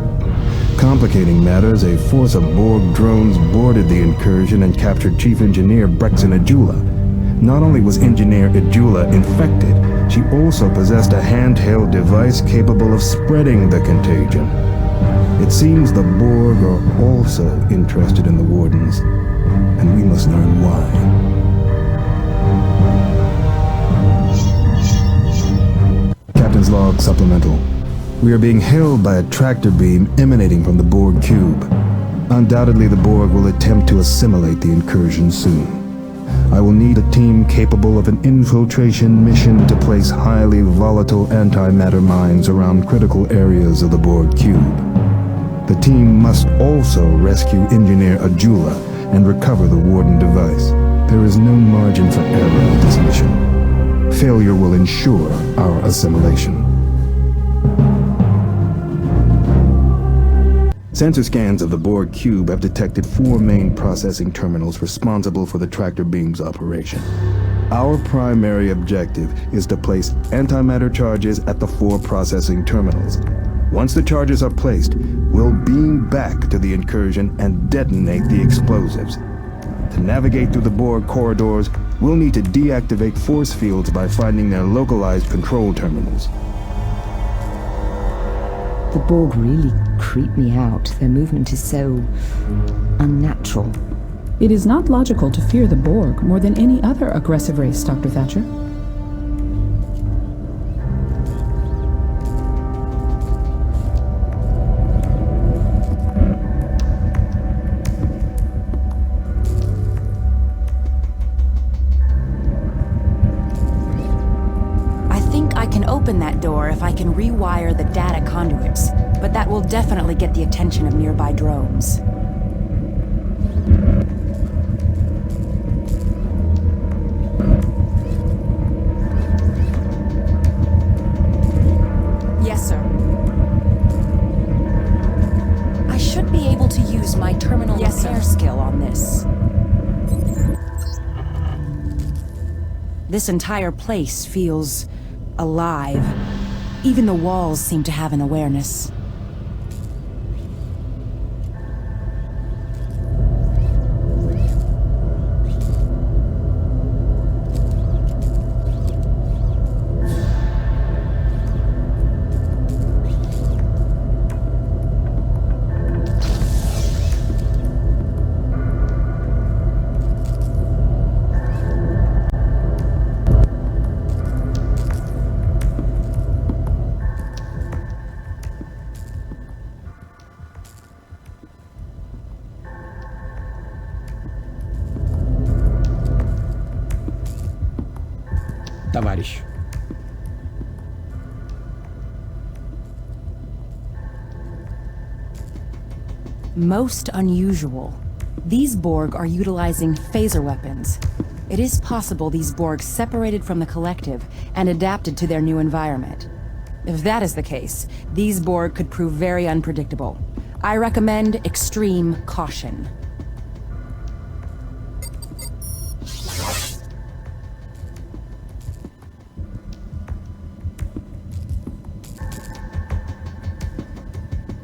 Complicating matters, a force of Borg drones boarded the incursion and captured Chief Engineer Brexon Ajula. Not only was Engineer Ajula infected, she also possessed a handheld device capable of spreading the contagion. It seems the Borg are also interested in the Wardens, and we must learn why. Captain's log supplemental. We are being held by a tractor beam emanating from the Borg cube. Undoubtedly, the Borg will attempt to assimilate the incursion soon. I will need a team capable of an infiltration mission to place highly volatile antimatter mines around critical areas of the Borg cube. The team must also rescue Engineer Ajula and recover the Warden device. There is no margin for error with this mission. Failure will ensure our assimilation. Sensor scans of the Borg cube have detected 4 main processing terminals responsible for the tractor beam's operation. Our primary objective is to place antimatter charges at the 4 processing terminals. Once the charges are placed, we'll beam back to the incursion and detonate the explosives. To navigate through the Borg corridors, we'll need to deactivate force fields by finding their localized control terminals. The Borg really creep me out. Their movement is so unnatural. It is not logical to fear the Borg more than any other aggressive race, Dr. Thatcher. open that door if I can rewire the data conduits, but that will definitely get the attention of nearby drones. Yes, sir. I should be able to use my terminal repair skill on this. This entire place feels alive. Even the walls seem to have an awareness. Товарищ. Most unusual. These Borg are utilizing phaser weapons. It is possible these Borg separated from the collective and adapted to their new environment. If that is the case, these Borg could prove very unpredictable. I recommend extreme caution.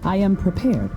I am prepared.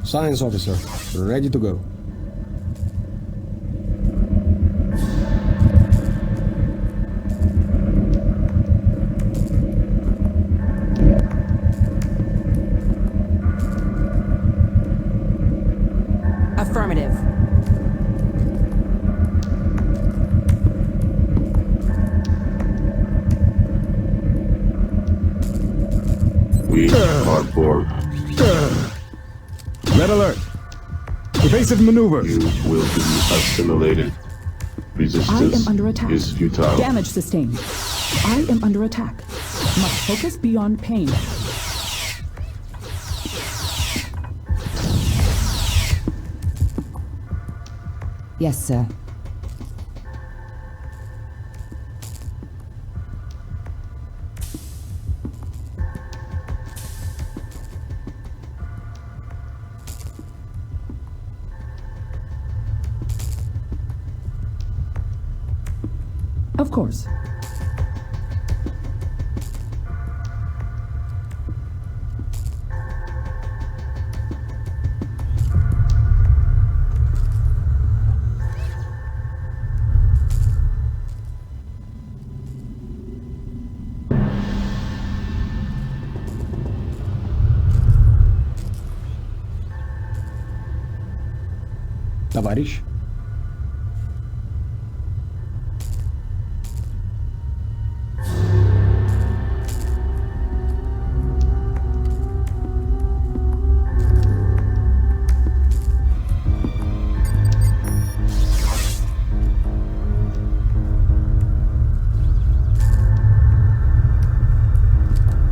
Science officer, ready to go. Affirmative. We are Borg. Red alert! Evasive maneuver! You will be assimilated. Resistance I am under attack. is futile. Damage sustained. I am under attack. Must focus beyond pain. Yes, sir. Of course. Товарищ?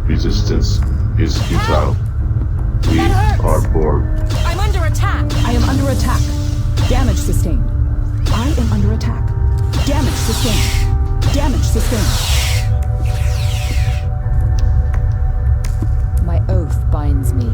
Resistance is futile. We are Borg. I'm under attack! I am under attack. Damage sustained. I am under attack. Damage sustained. Damage sustained. My oath binds me.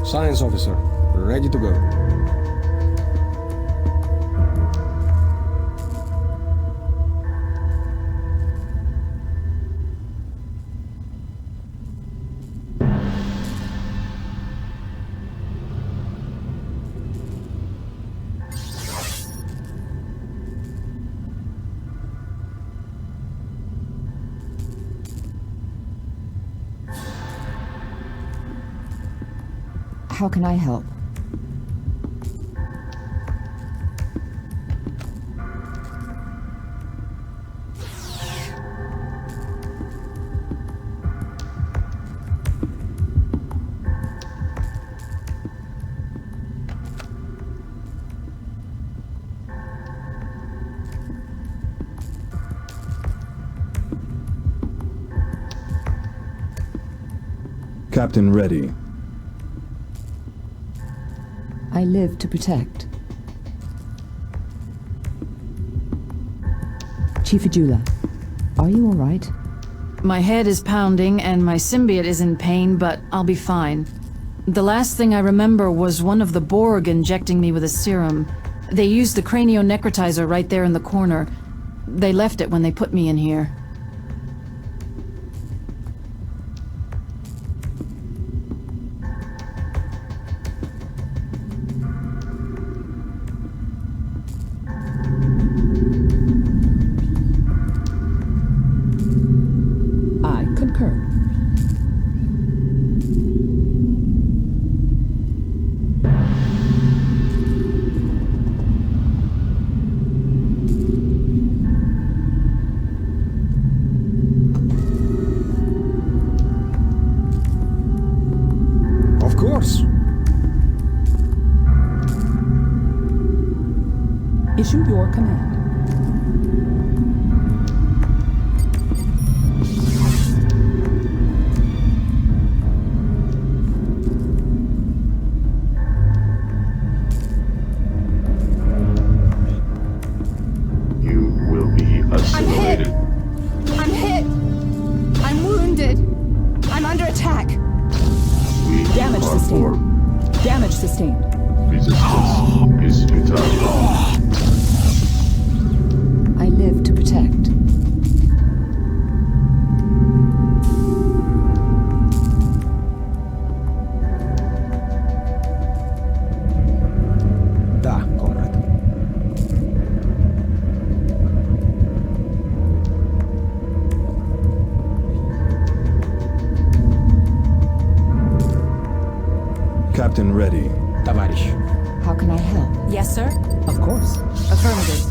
Science officer, ready to go. How can I help? Captain ready. I live to protect. Chief Ajula, are you all right? My head is pounding and my symbiote is in pain, but I'll be fine. The last thing I remember was one of the Borg injecting me with a serum. They used the cranio-necrotizer right there in the corner. They left it when they put me in here. Issue your command. You will be assimilated. I'm hit! I'm wounded! I'm under attack! Damage sustained. Damage sustained. Resistance is futile. I live to protect. Да, comrade. Captain ready. Товарищ. How can I help? Yes, sir? Of course. Affirmative.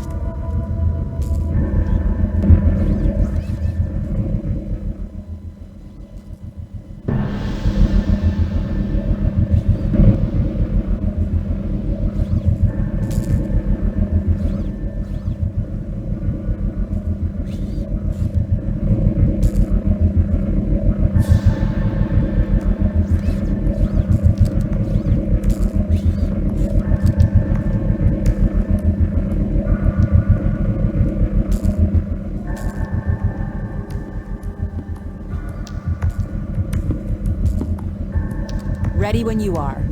Ready when you are.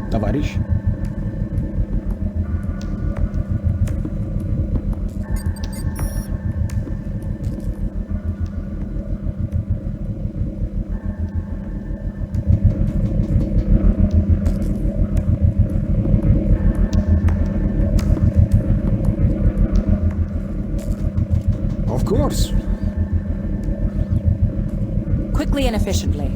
Товарищ. course. Quickly and efficiently.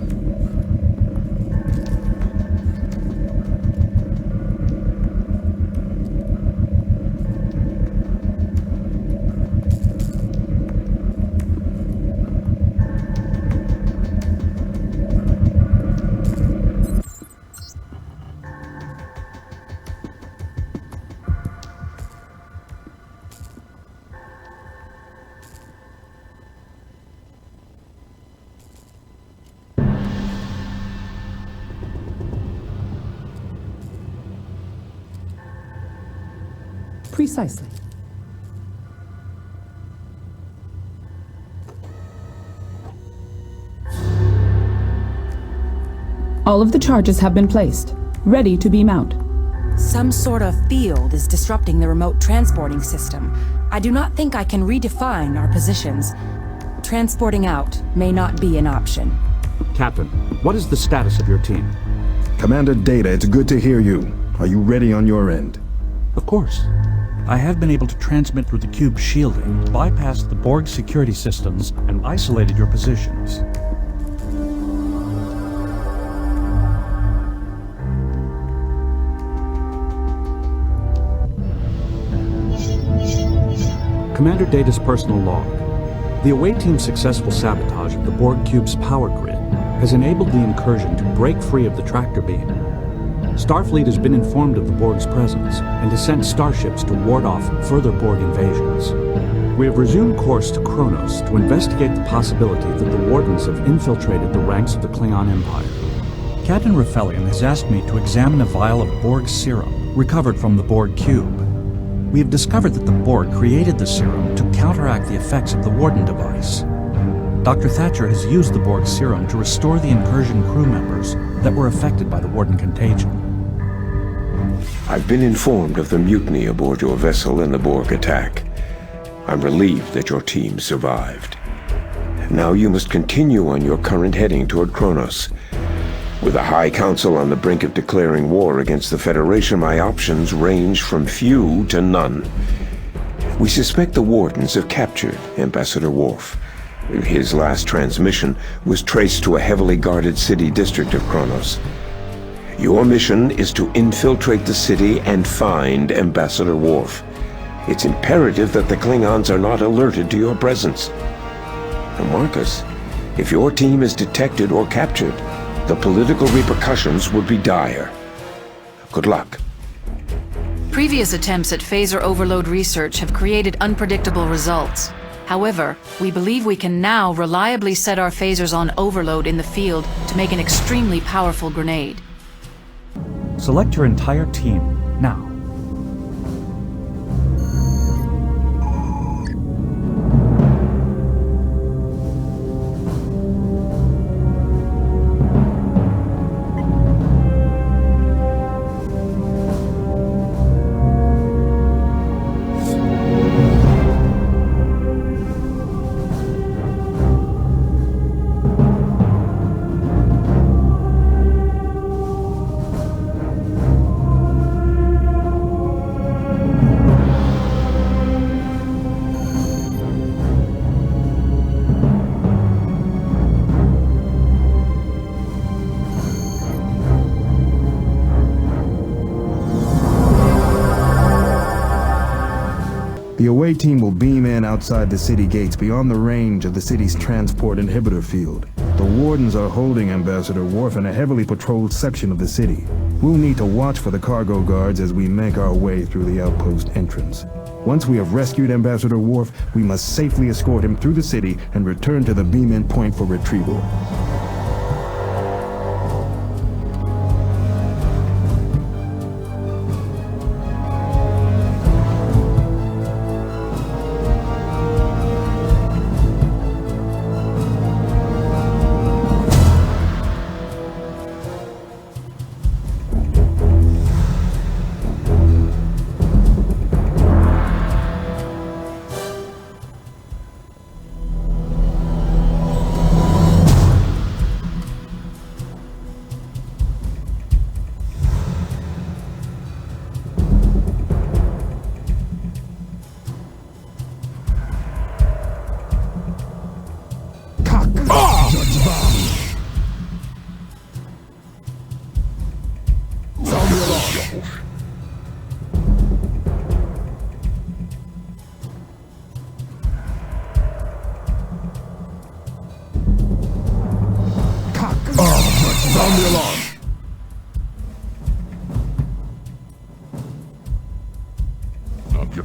Precisely. All of the charges have been placed, ready to beam out. Some sort of field is disrupting the remote transporting system. I do not think I can redefine our positions. Transporting out may not be an option. Captain, what is the status of your team? Commander Data, it's good to hear you. Are you ready on your end? Of course. I have been able to transmit through the cube's shielding, bypassed the Borg security systems, and isolated your positions. Commander Data's personal log. The away team's successful sabotage of the Borg cube's power grid has enabled the incursion to break free of the tractor beam. Starfleet has been informed of the Borg's presence and has sent starships to ward off further Borg invasions. We have resumed course to Qo'Nos to investigate the possibility that the Wardens have infiltrated the ranks of the Klingon Empire. Captain Raffelian has asked me to examine a vial of Borg serum recovered from the Borg cube. We have discovered that the Borg created the serum to counteract the effects of the Warden device. Dr. Thatcher has used the Borg serum to restore the incursion crew members that were affected by the Warden contagion. I've been informed of the mutiny aboard your vessel in the Borg attack. I'm relieved that your team survived. Now you must continue on your current heading toward Qo'Nos. With the High Council on the brink of declaring war against the Federation, my options range from few to none. We suspect the Wardens have captured Ambassador Worf. His last transmission was traced to a heavily guarded city district of Qo'Nos. Your mission is to infiltrate the city and find Ambassador Worf. It's imperative that the Klingons are not alerted to your presence. Now, Marcus, if your team is detected or captured, the political repercussions would be dire. Good luck. Previous attempts at phaser overload research have created unpredictable results. However, we believe we can now reliably set our phasers on overload in the field to make an extremely powerful grenade. Select your entire team, now. The away team will beam in outside the city gates beyond the range of the city's transport inhibitor field. The Wardens are holding Ambassador Worf in a heavily patrolled section of the city. We'll need to watch for the cargo guards as we make our way through the outpost entrance. Once we have rescued Ambassador Worf, we must safely escort him through the city and return to the beam-in point for retrieval. Sound the alarm.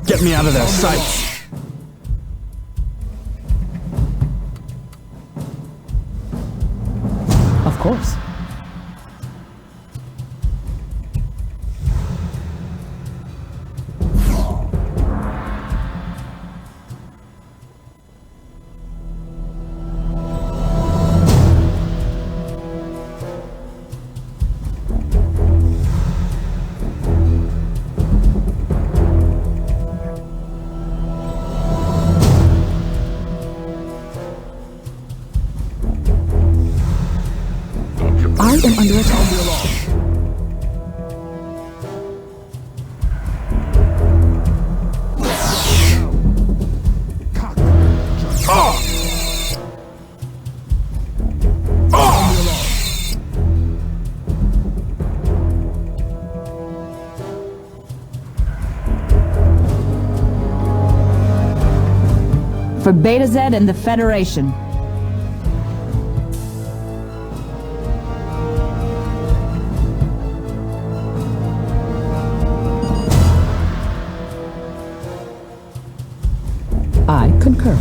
Get me out of their sights! Of course. I am under attack. For Beta Z and the Federation. I concur.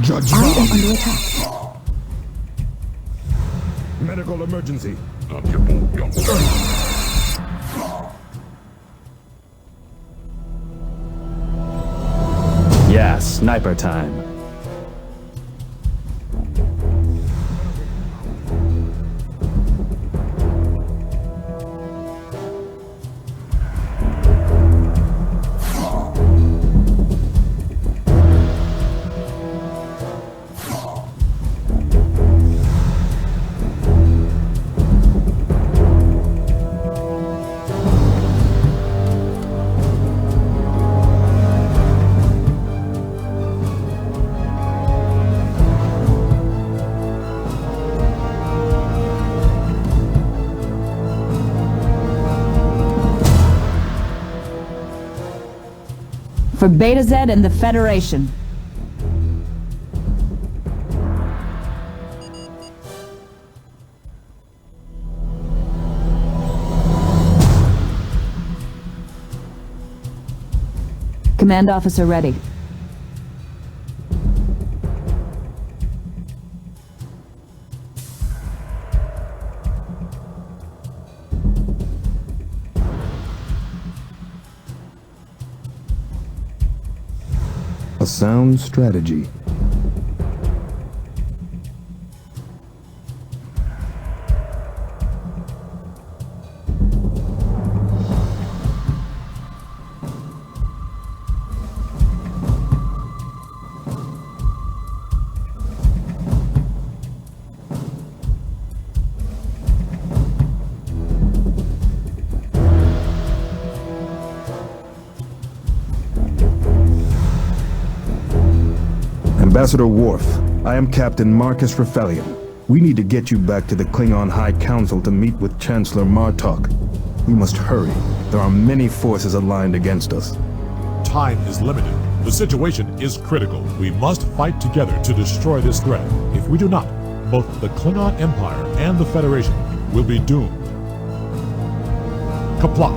Judge I am under attack. Medical emergency. Yeah, sniper time. For Beta Z and the Federation. Command officer ready. A sound strategy. Ambassador Worf, I am Captain Marcus Raffelian. We need to get you back to the Klingon High Council to meet with Chancellor Martok. We must hurry. There are many forces aligned against us. Time is limited. The situation is critical. We must fight together to destroy this threat. If we do not, both the Klingon Empire and the Federation will be doomed. Kapla.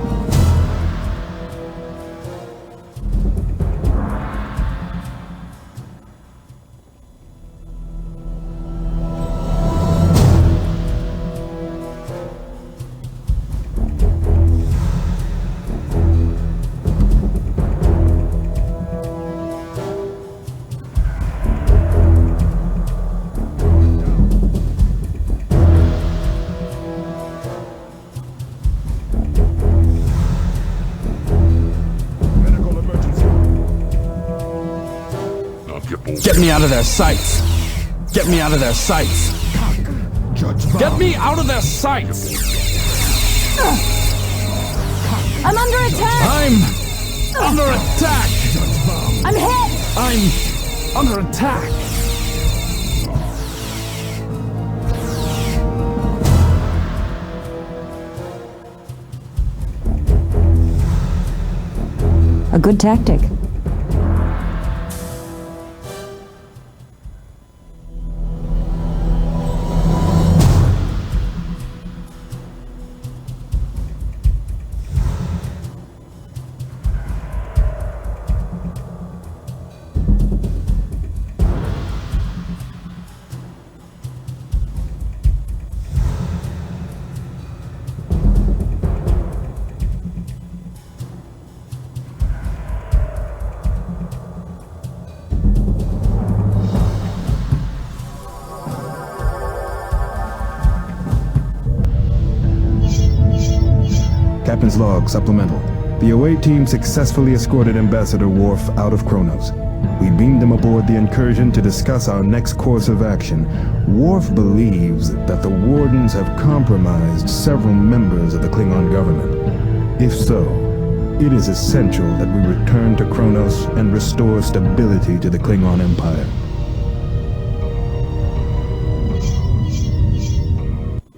Get me out of their sights! Get me out of their sights! Get me out of their sights! I'm under attack! I'm under attack! I'm hit! I'm under attack! A good tactic. Captain's log, supplemental. The away team successfully escorted Ambassador Worf out of Qo'Nos. We beamed him aboard the incursion to discuss our next course of action. Worf believes that the Wardens have compromised several members of the Klingon government. If so, it is essential that we return to Qo'Nos and restore stability to the Klingon Empire.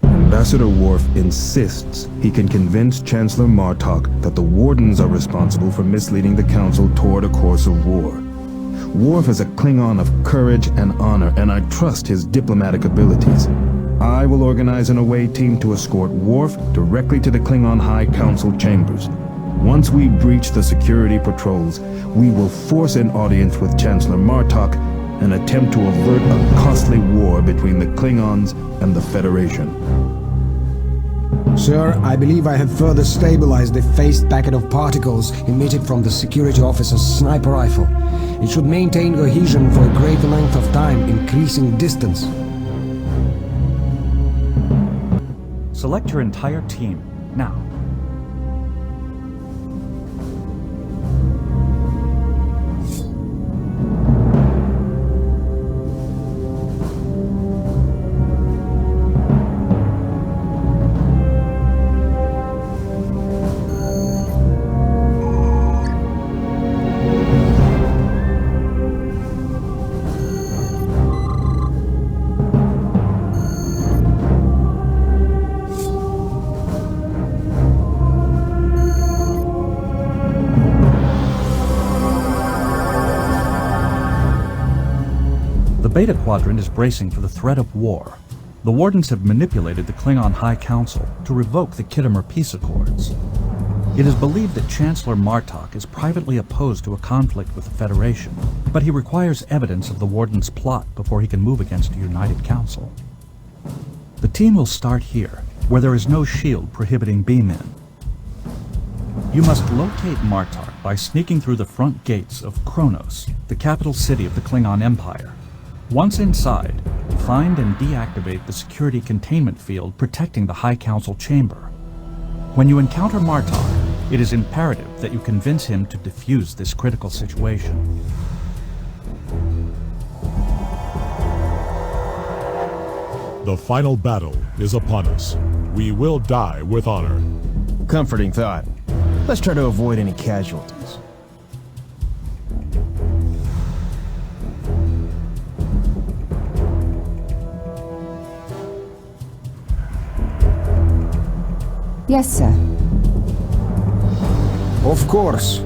Ambassador Worf insists he can convince Chancellor Martok that the Wardens are responsible for misleading the Council toward a course of war. Worf is a Klingon of courage and honor, and I trust his diplomatic abilities. I will organize an away team to escort Worf directly to the Klingon High Council chambers. Once we breach the security patrols, we will force an audience with Chancellor Martok and attempt to avert a costly war between the Klingons and the Federation. Sir, I believe I have further stabilized the phased packet of particles emitted from the security officer's sniper rifle. It should maintain cohesion for a greater length of time, increasing distance. Select your entire team, now. The Beta Quadrant is bracing for the threat of war. The Wardens have manipulated the Klingon High Council to revoke the Khitomer Peace Accords. It is believed that Chancellor Martok is privately opposed to a conflict with the Federation, but he requires evidence of the Warden's plot before he can move against a united council. The team will start here, where there is no shield prohibiting beam-in. You must locate Martok by sneaking through the front gates of Qo'Nos, the capital city of the Klingon Empire. Once inside, find and deactivate the security containment field protecting the High Council chamber. When you encounter Martok, it is imperative that you convince him to defuse this critical situation. The final battle is upon us. We will die with honor. Comforting thought. Let's try to avoid any casualties. Yes, sir. Of course.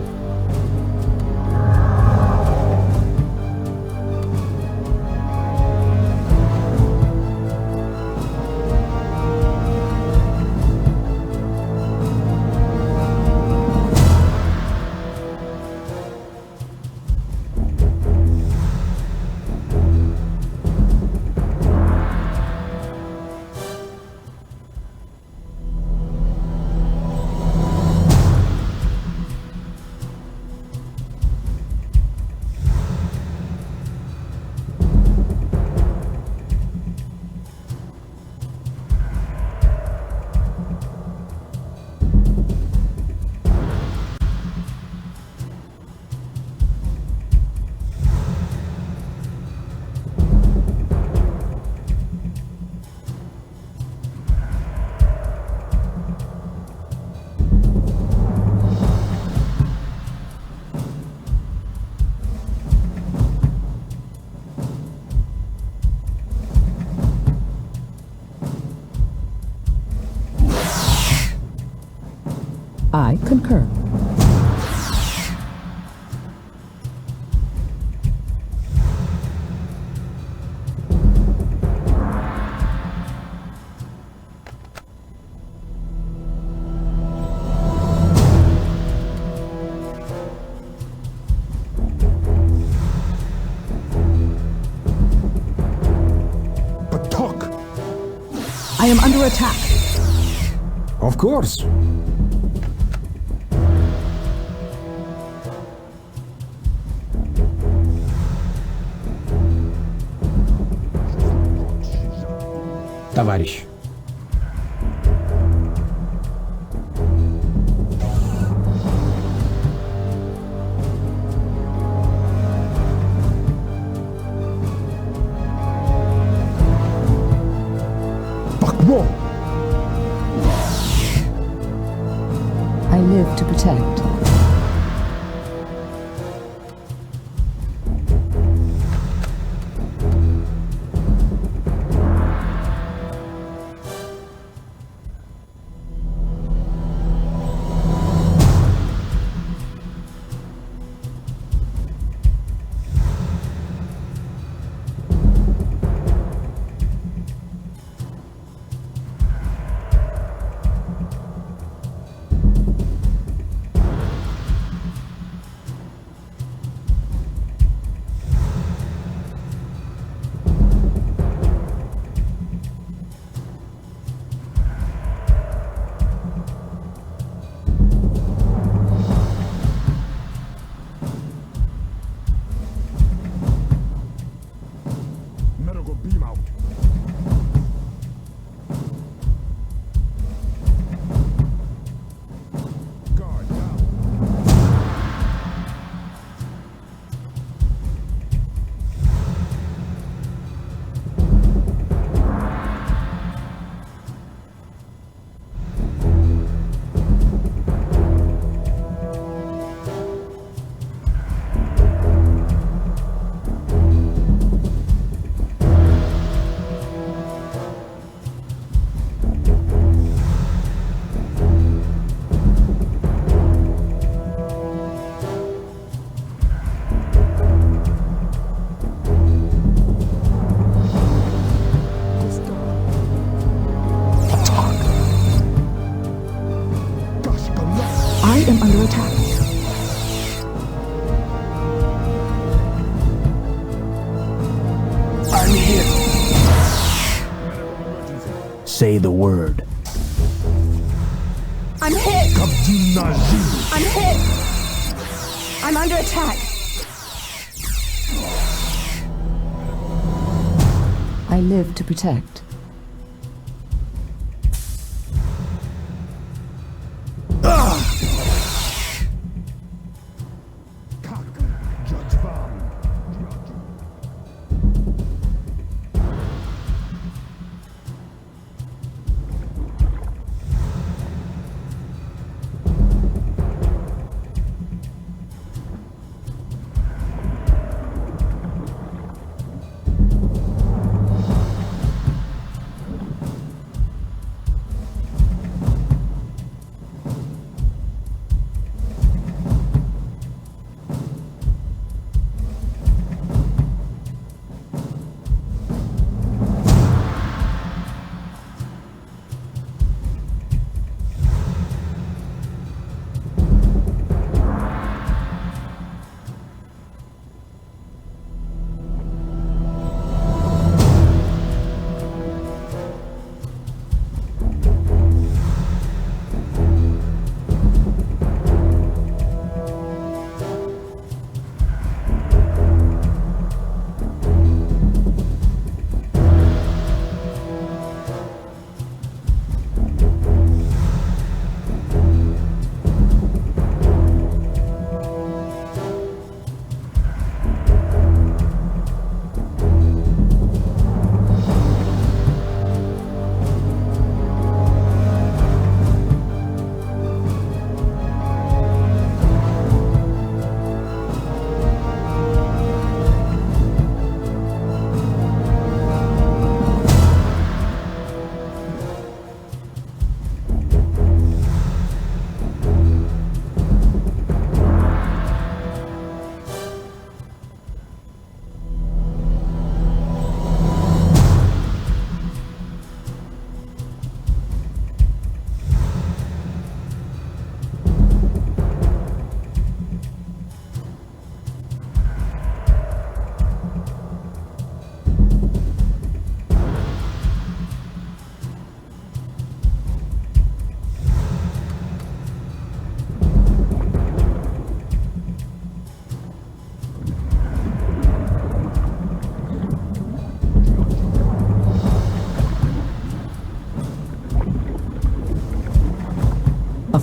I concur. I am under attack. Of course. Товарищ. I live to protect. I am under attack. I'm here. Say the word. I'm hit! I'm hit! I'm under attack. I live to protect.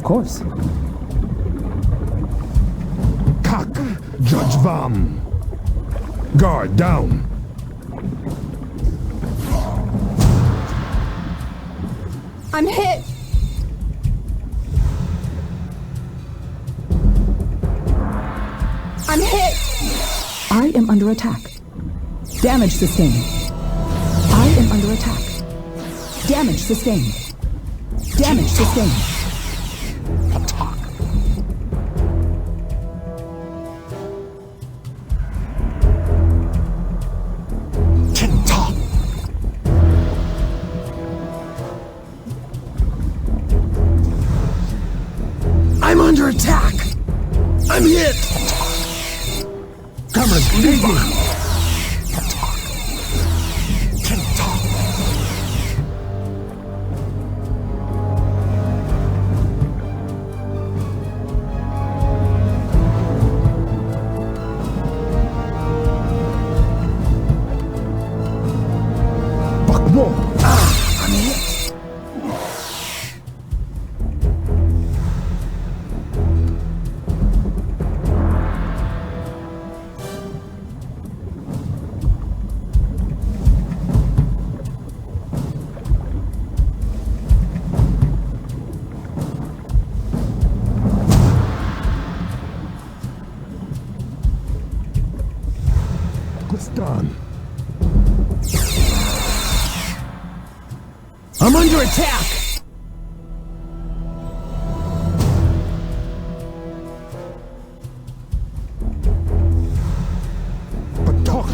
Of course. Kak, Judge Vam. Guard down. I'm hit! I'm hit! I am under attack. Damage sustained. I am under attack. Damage sustained. Damage sustained. Attack. I'm under attack! I'm hit! Comrades, leave me! I'm hit! Done. I'm under attack! But talk!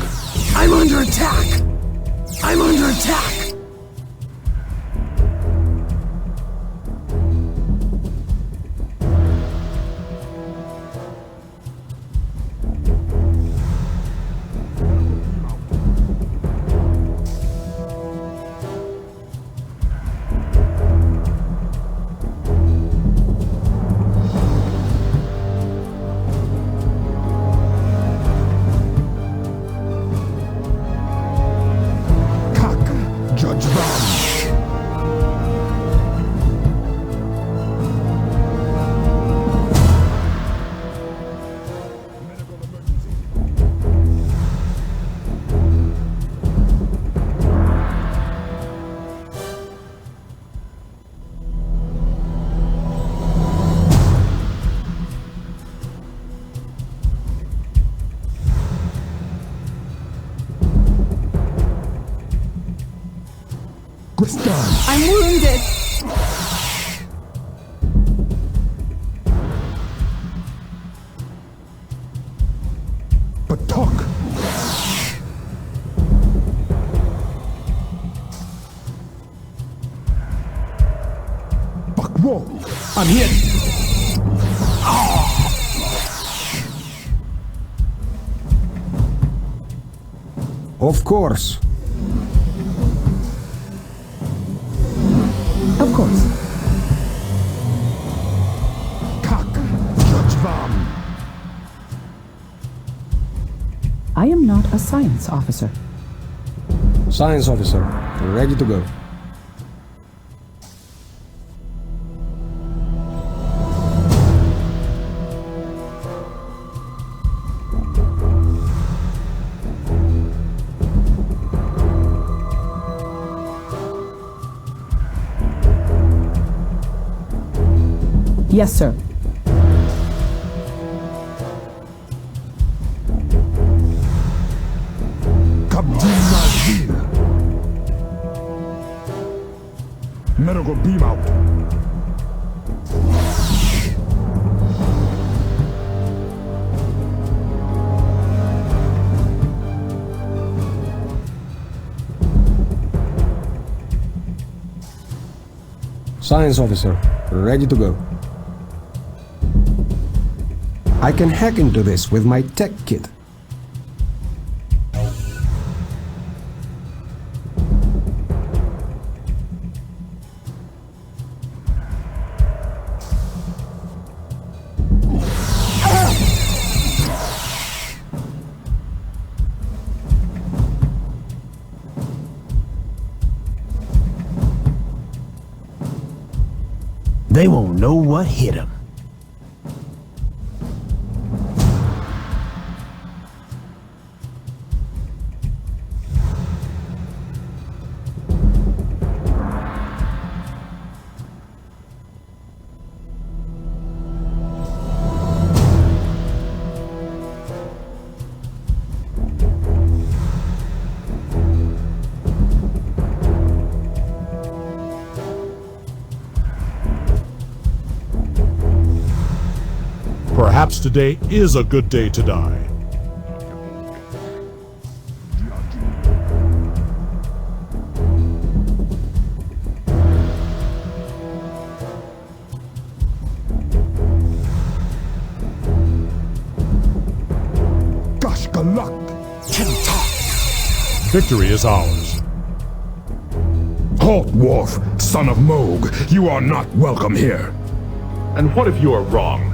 I'm under attack! I'm under attack! I'm wounded! But talk! Bakwo! I'm hit! Of course. Of course. Kak, Judge Vam. I am not a science officer. Science officer, ready to go. Yes, sir. Medical beam out. Science officer, ready to go. I can hack into this with my tech kit. They won't know what hit them. Perhaps today is a good day to die. Victory is ours. Halt, Worf, son of Moog. You are not welcome here. And what if you are wrong?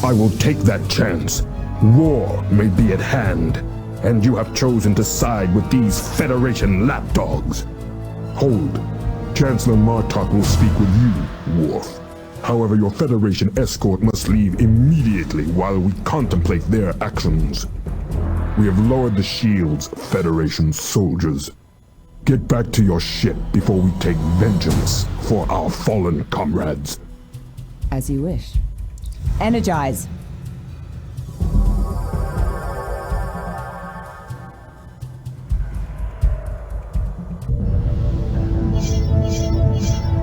I will take that chance. War may be at hand, and you have chosen to side with these Federation lapdogs. Hold. Chancellor Martok will speak with you, Worf. However, your Federation escort must leave immediately while we contemplate their actions. We have lowered the shields, Federation soldiers. Get back to your ship before we take vengeance for our fallen comrades. As you wish. Energize!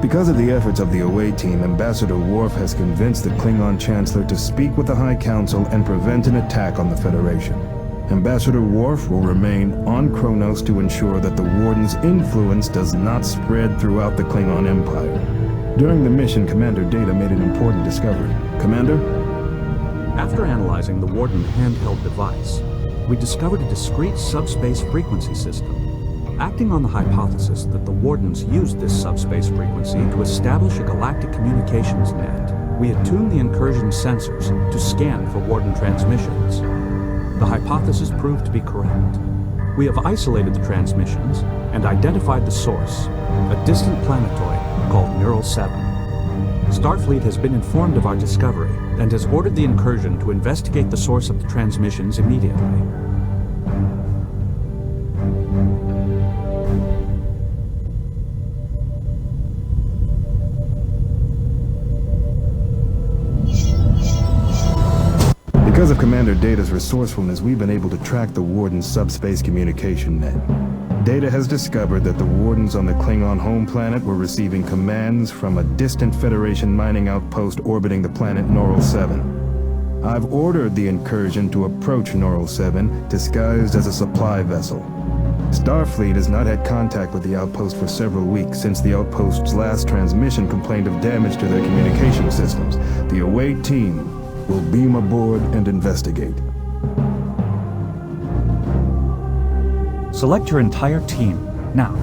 Because of the efforts of the away team, Ambassador Worf has convinced the Klingon Chancellor to speak with the High Council and prevent an attack on the Federation. Ambassador Worf will remain on Qo'Nos to ensure that the Warden's influence does not spread throughout the Klingon Empire. During the mission, Commander Data made an important discovery. Commander? After analyzing the Warden handheld device, we discovered a discrete subspace frequency system. Acting on the hypothesis that the Wardens used this subspace frequency to establish a galactic communications net, we had tuned the incursion sensors to scan for Warden transmissions. The hypothesis proved to be correct. We have isolated the transmissions and identified the source, a distant planetoid called Neural 7. Starfleet has been informed of our discovery and has ordered the incursion to investigate the source of the transmissions immediately. Because of Commander Data's resourcefulness, we've been able to track the Warden's subspace communication net. Data has discovered that the Wardens on the Klingon home planet were receiving commands from a distant Federation mining outpost orbiting the planet Neural 7. I've ordered the incursion to approach Neural 7, disguised as a supply vessel. Starfleet has not had contact with the outpost for several weeks since the outpost's last transmission complained of damage to their communication systems. The away team will beam aboard and investigate. Select your entire team, now.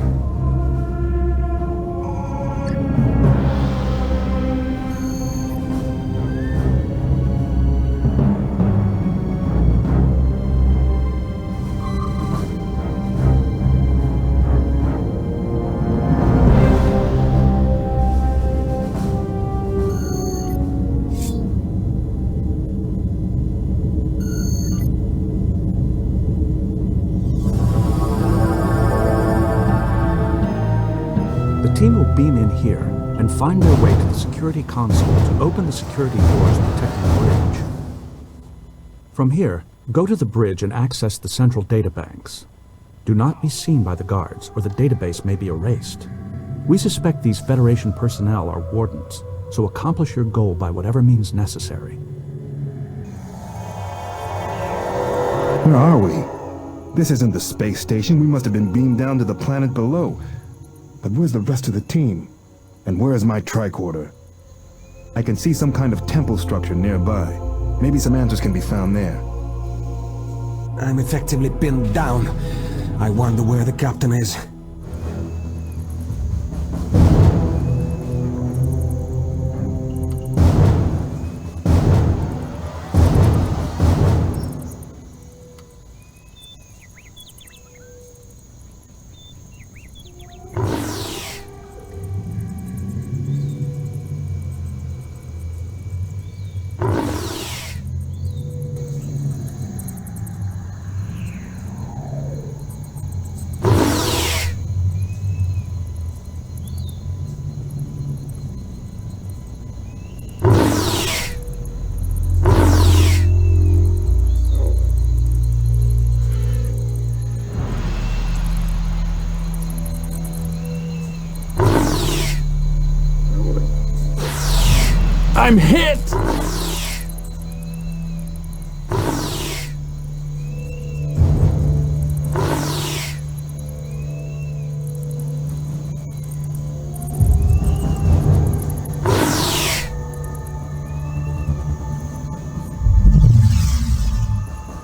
The team will beam in here and find their way to the security console to open the security doors protecting the bridge. From here, go to the bridge and access the central databanks. Do not be seen by the guards, or the database may be erased. We suspect these Federation personnel are Wardens, so accomplish your goal by whatever means necessary. Where are we? This isn't the space station. We must have been beamed down to the planet below. But where's the rest of the team? And where is my tricorder? I can see some kind of temple structure nearby. Maybe some answers can be found there. I'm effectively pinned down. I wonder where the captain is.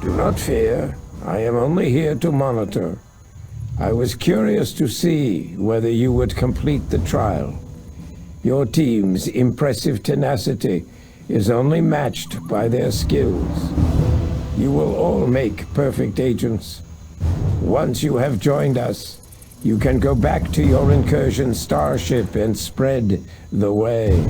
Do not fear. I am only here to monitor. I was curious to see whether you would complete the trial. Your team's impressive tenacity is only matched by their skills. You will all make perfect agents. Once you have joined us, you can go back to your incursion starship and spread the way.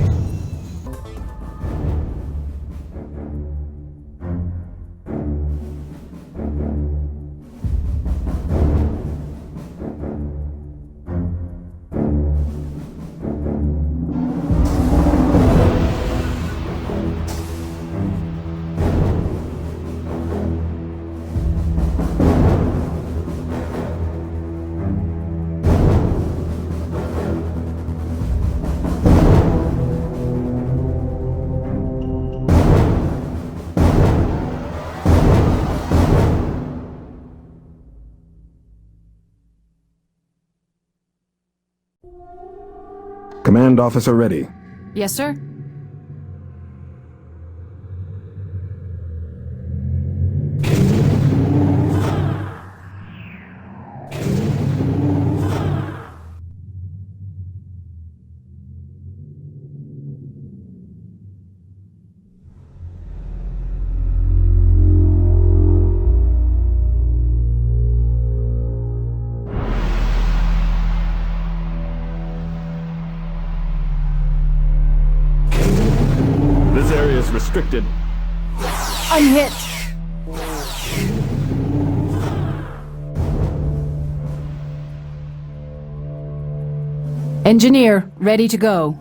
Command officer ready. Yes, sir? Restricted. I'm hit. Engineer, ready to go.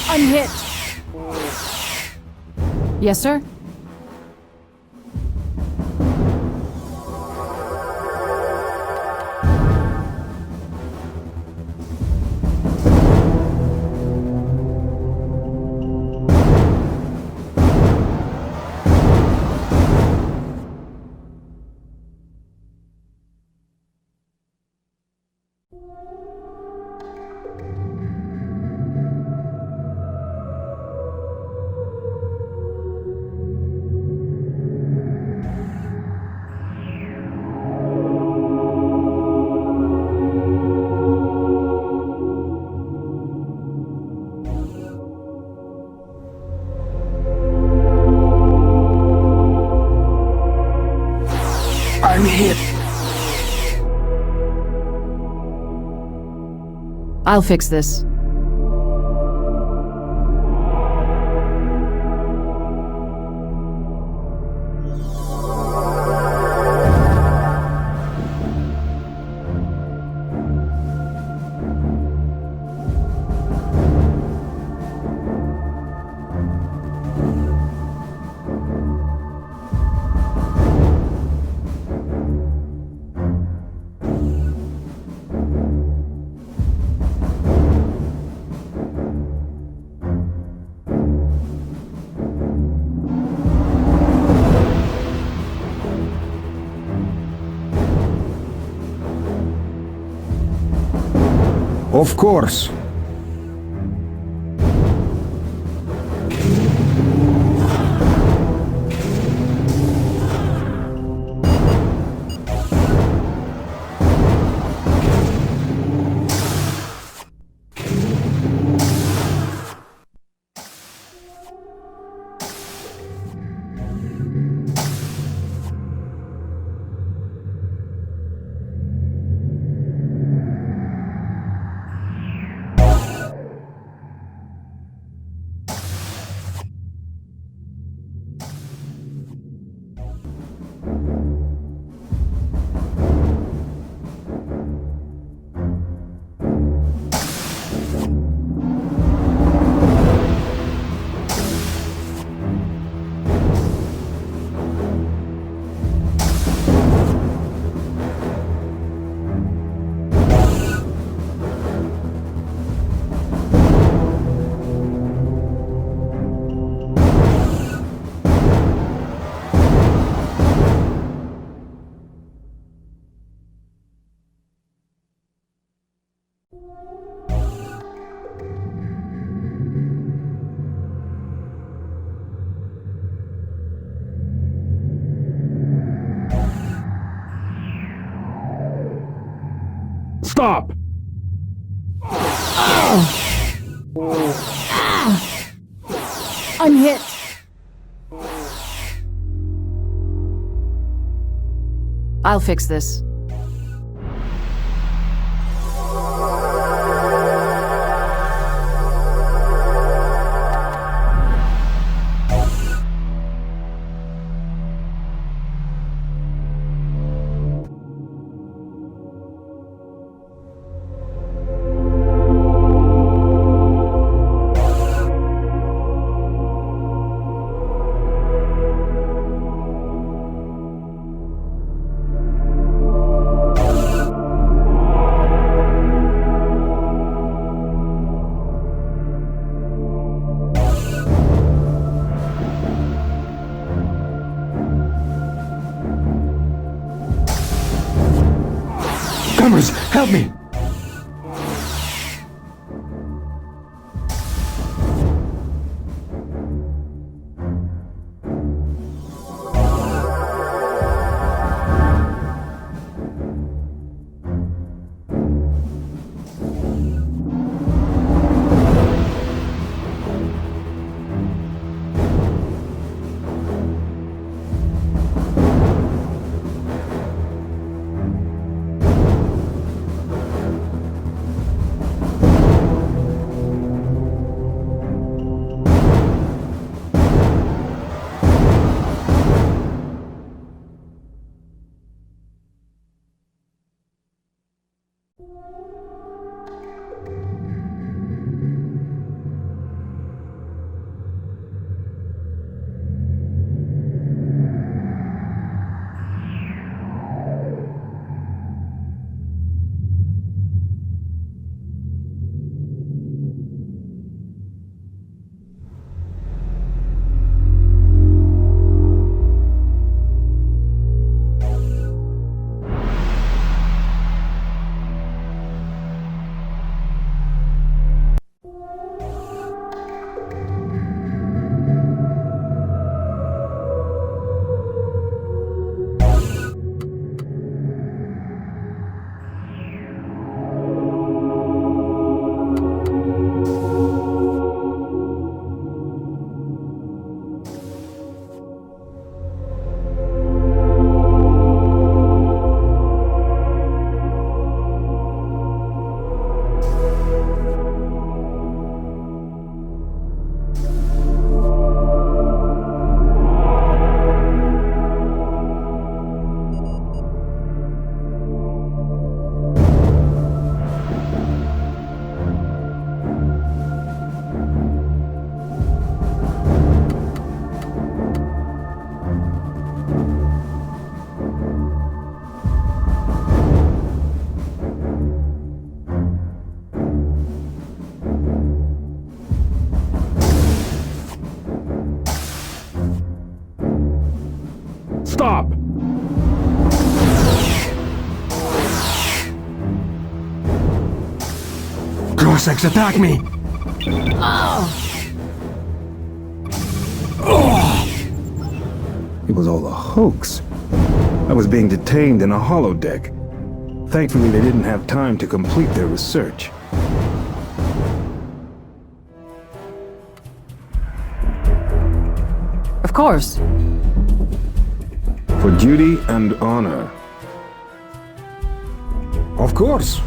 I'm hit. Yes, sir? I'm hit. I'll fix this. Of course. Stop! I'm hit. I'll fix this. Help me! Stop! Cross-X, attack me! It was all a hoax. I was being detained in a holodeck. Thankfully, they didn't have time to complete their research. Of course. For duty and honor. Of course.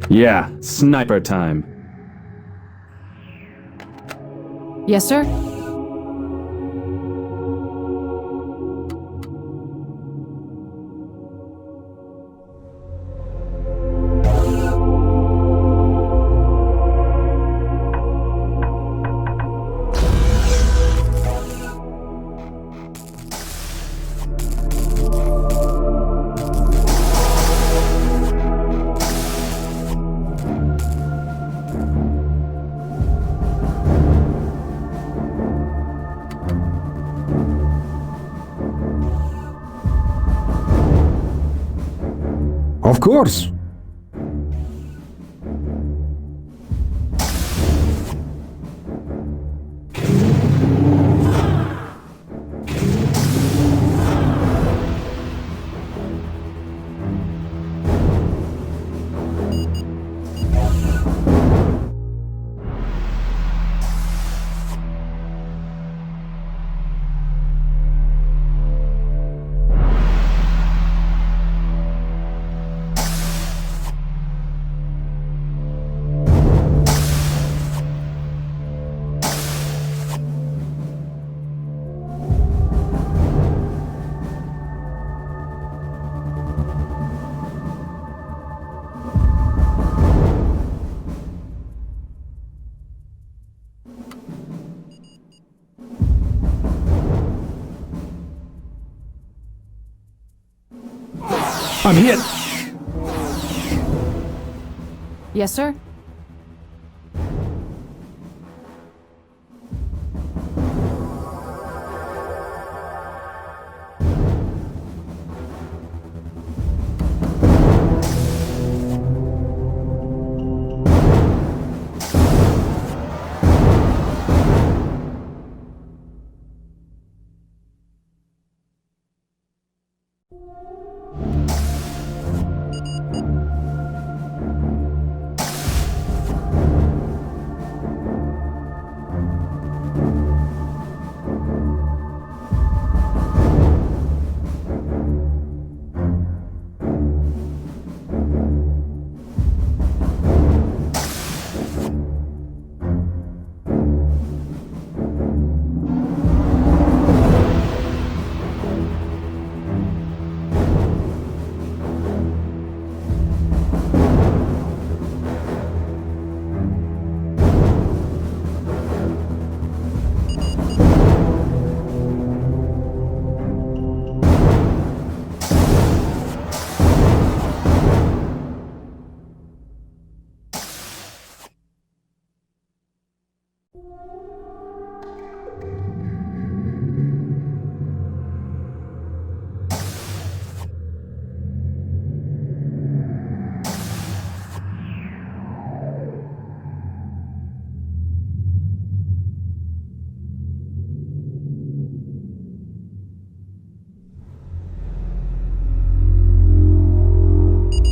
Yeah, sniper time. Yes, sir? Of course. I'm hit! Yes, sir?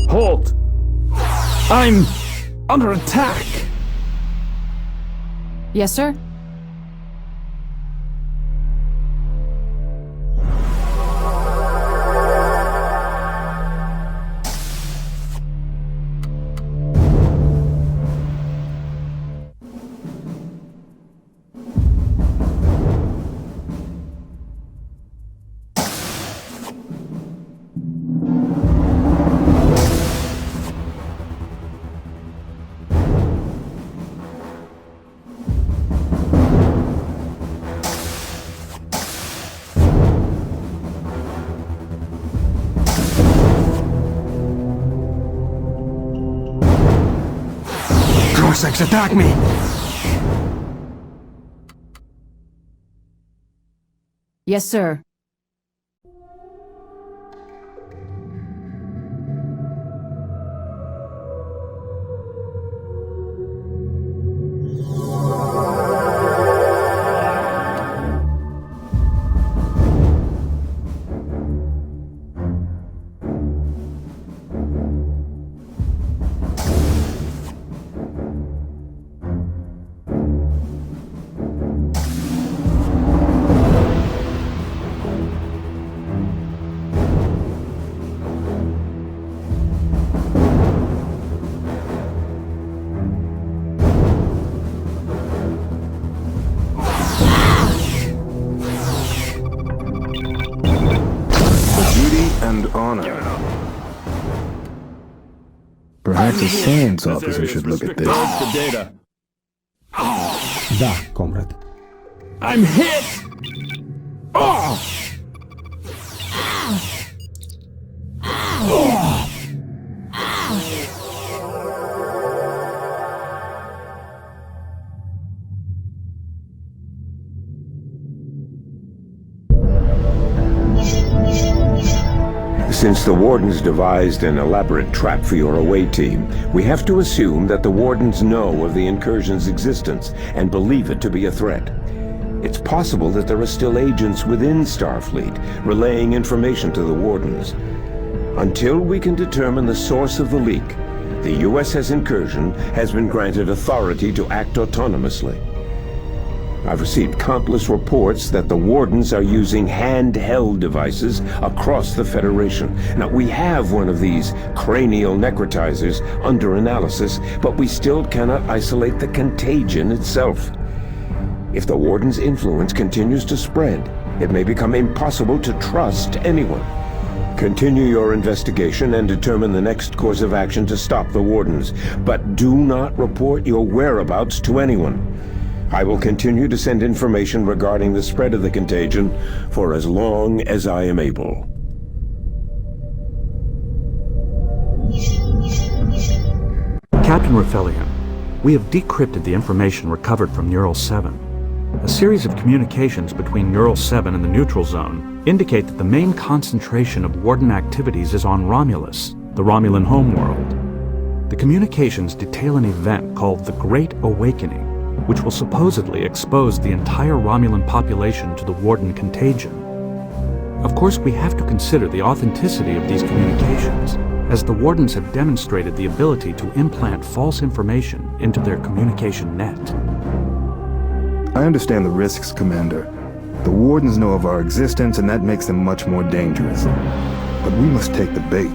Halt! I'm under attack! Yes, sir? Cossacks, attack me! Yes, sir. And honor. Perhaps a science officer should look at this. The data. Da, comrade. I'm hit! Oh! Oh! Since the Wardens devised an elaborate trap for your away team, we have to assume that the Wardens know of the incursion's existence and believe it to be a threat. It's possible that there are still agents within Starfleet relaying information to the Wardens. Until we can determine the source of the leak, the U.S.S. incursion has been granted authority to act autonomously. I've received countless reports that the Wardens are using handheld devices across the Federation. Now, we have one of these cranial necrotizers under analysis, but we still cannot isolate the contagion itself. If the Warden's influence continues to spread, it may become impossible to trust anyone. Continue your investigation and determine the next course of action to stop the Wardens, but do not report your whereabouts to anyone. I will continue to send information regarding the spread of the contagion for as long as I am able. Captain Raffelian, we have decrypted the information recovered from Neural 7. A series of communications between Neural 7 and the neutral zone indicate that the main concentration of Warden activities is on Romulus, the Romulan homeworld. The communications detail an event called the Great Awakening, which will supposedly expose the entire Romulan population to the Warden contagion. Of course, we have to consider the authenticity of these communications, as the Wardens have demonstrated the ability to implant false information into their communication net. I understand the risks, Commander. The Wardens know of our existence, and that makes them much more dangerous. But we must take the bait.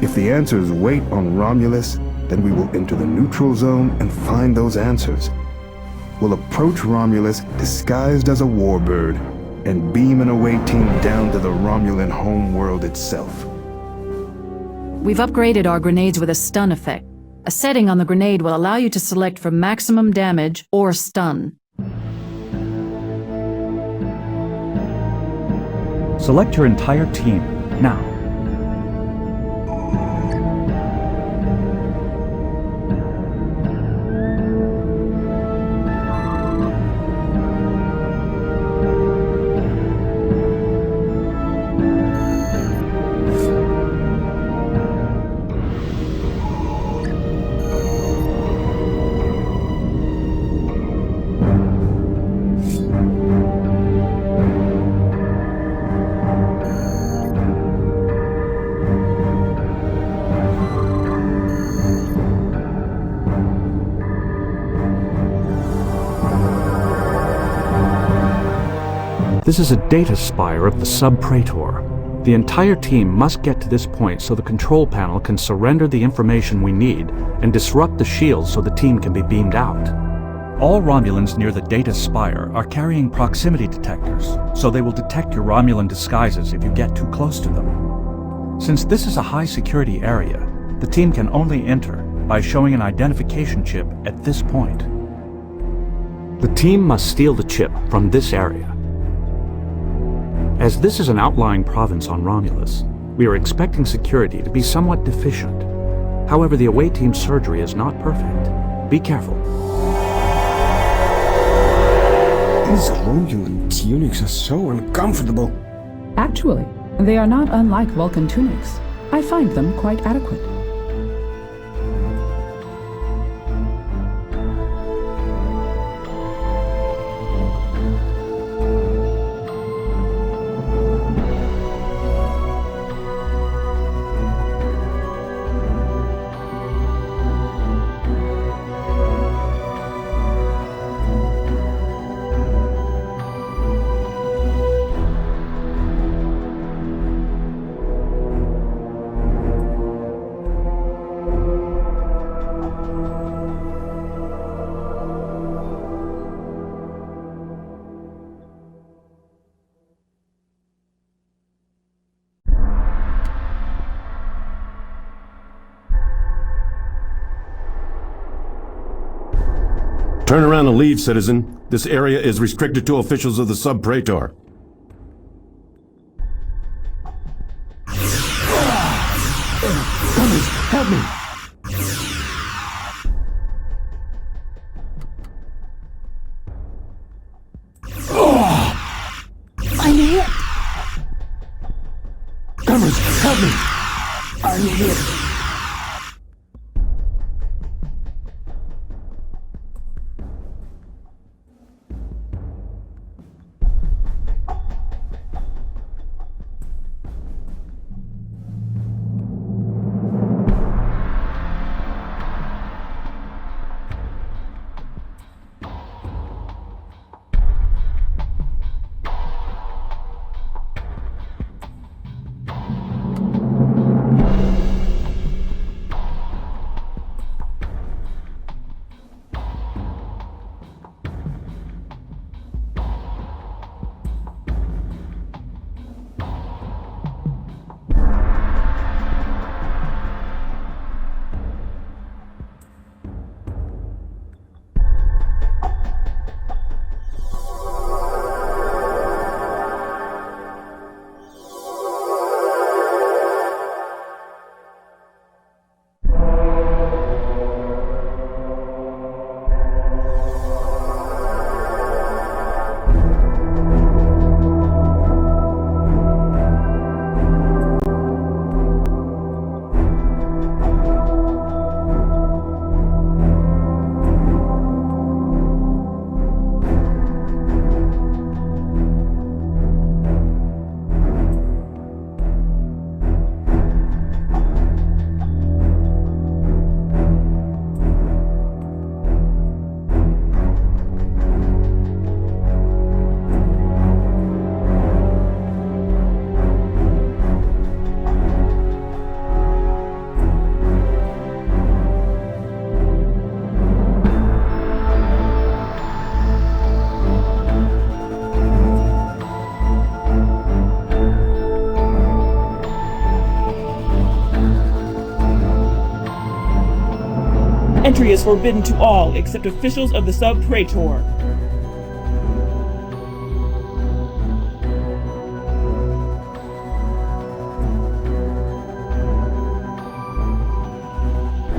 If the answer is wait on Romulus, then we will enter the neutral zone and find those answers. We'll approach Romulus disguised as a warbird and beam an away team down to the Romulan homeworld itself. We've upgraded our grenades with a stun effect. A setting on the grenade will allow you to select for maximum damage or stun. Select your entire team, now. This is a data spire of the Sub-Praetor. The entire team must get to this point so the control panel can surrender the information we need and disrupt the shields so the team can be beamed out. All Romulans near the data spire are carrying proximity detectors, so they will detect your Romulan disguises if you get too close to them. Since this is a high-security area, the team can only enter by showing an identification chip at this point. The team must steal the chip from this area. As this is an outlying province on Romulus, we are expecting security to be somewhat deficient. However, the away team's surgery is not perfect. Be careful. These Romulan tunics are so uncomfortable. Actually, they are not unlike Vulcan tunics. I find them quite adequate. Turn around and leave, citizen. This area is restricted to officials of the Sub-Praetor. Help me! I'm hit! Gunners, help me! Entry is forbidden to all except officials of the Sub-Praetor.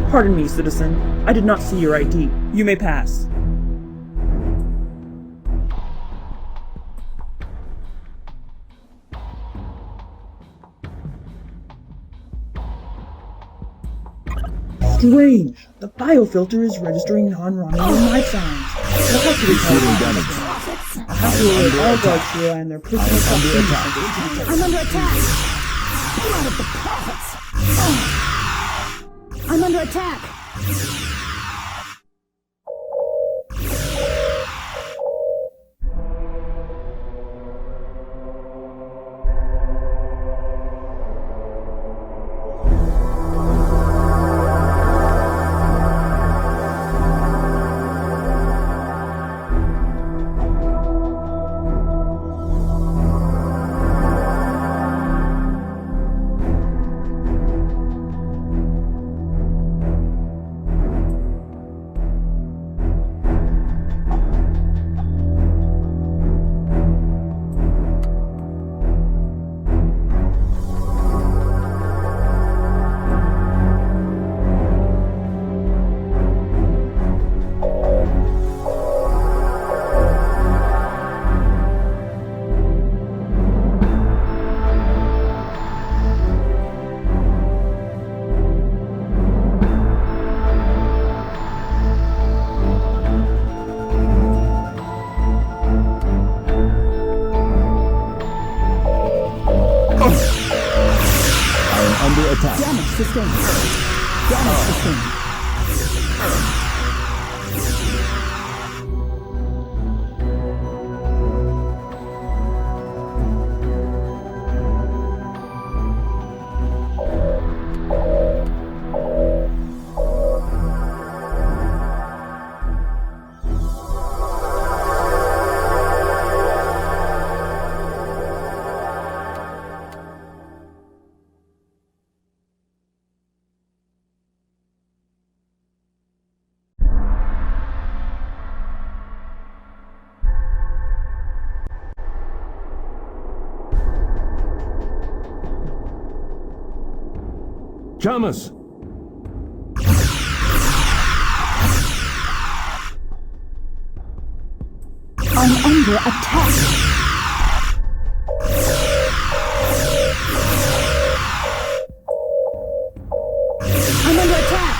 Pardon me, citizen. I did not see your ID. You may pass. Strange. The biofilter is registering non-Romulan life signs. I'll have to report I'll have to alert all guards to rely on their personal proximity. I'm under attack! Blood of the prophets! I'm under attack! Sustained. Damage sustained. Thomas! I'm under attack! I'm under attack!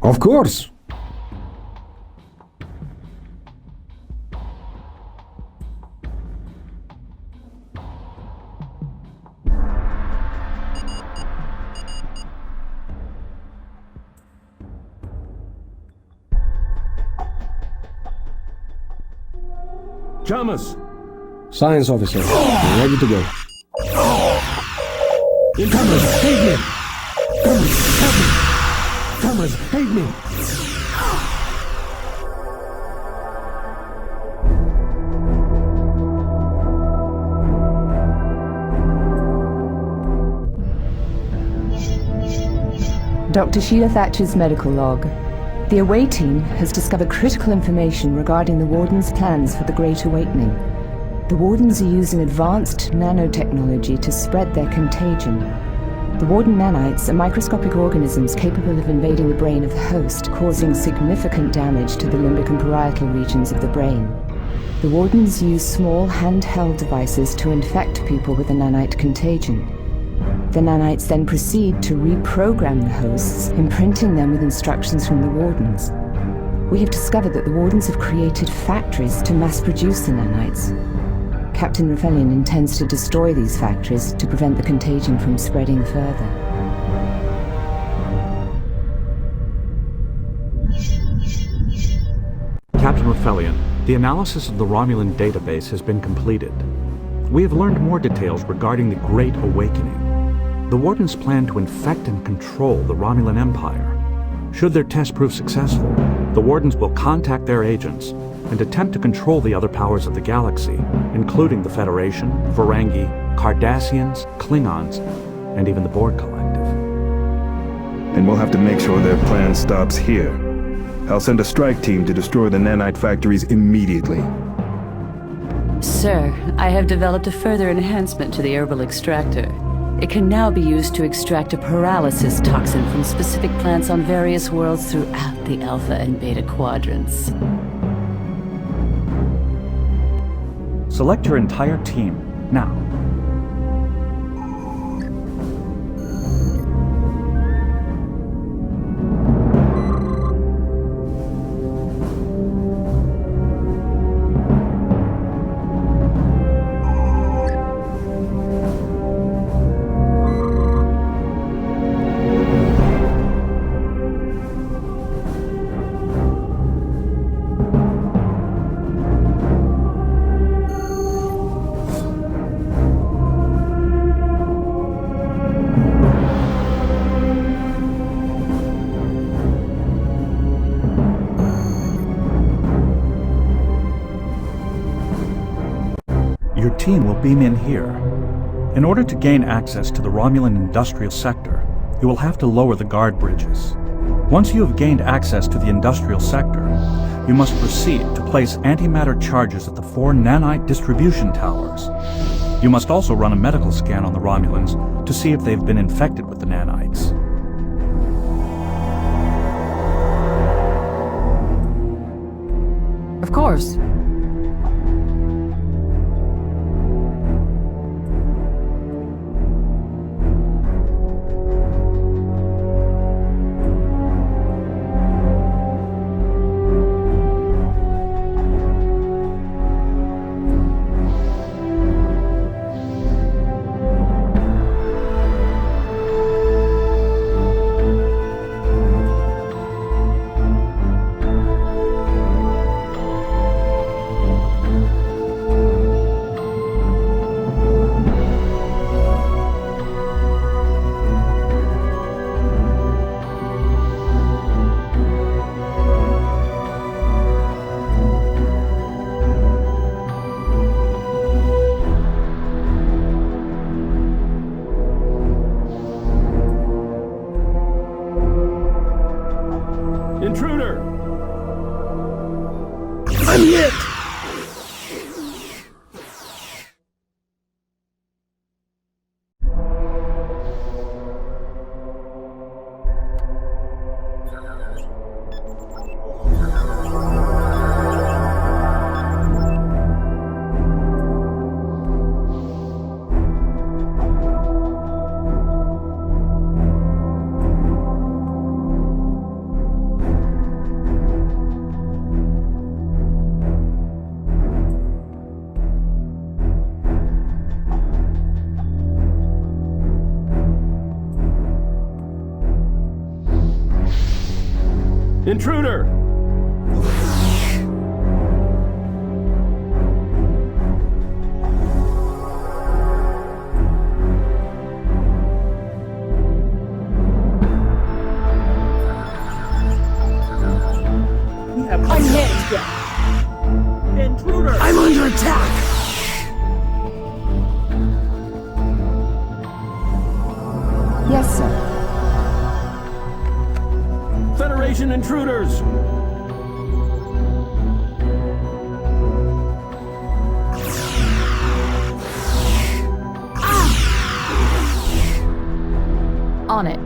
Of course. Thomas! Science officer, we're ready to go. Comrades, aid me! Comrades, help me! Comrades, aid me! Dr. Sheila Thatcher's medical log. The Away team has discovered critical information regarding the Warden's plans for the Great Awakening. The Wardens are using advanced nanotechnology to spread their contagion. The Warden nanites are microscopic organisms capable of invading the brain of the host, causing significant damage to the limbic and parietal regions of the brain. The Wardens use small handheld devices to infect people with the nanite contagion. The nanites then proceed to reprogram the hosts, imprinting them with instructions from the Wardens. We have discovered that the Wardens have created factories to mass produce the nanites. Captain Rafellian intends to destroy these factories to prevent the contagion from spreading further. Captain Rafellian, the analysis of the Romulan database has been completed. We have learned more details regarding the Great Awakening. The Wardens plan to infect and control the Romulan Empire. Should their test prove successful, the Wardens will contact their agents and attempt to control the other powers of the galaxy, including the Federation, Ferengi, Cardassians, Klingons, and even the Borg Collective. And we'll have to make sure their plan stops here. I'll send a strike team to destroy the nanite factories immediately. Sir, I have developed a further enhancement to the herbal extractor. It can now be used to extract a paralysis toxin from specific plants on various worlds throughout the Alpha and Beta quadrants. Select your entire team, now. Team will beam in here. In order to gain access to the Romulan industrial sector, you will have to lower the guard bridges. Once you have gained access to the industrial sector, you must proceed to place antimatter charges at the 4 nanite distribution towers. You must also run a medical scan on the Romulans to see if they've been infected with the nanites. Of course. Intruder! I'm hit! Intruder! I'm hit! Intruder! I'm under attack! Yes, sir. Federation intruders! On it.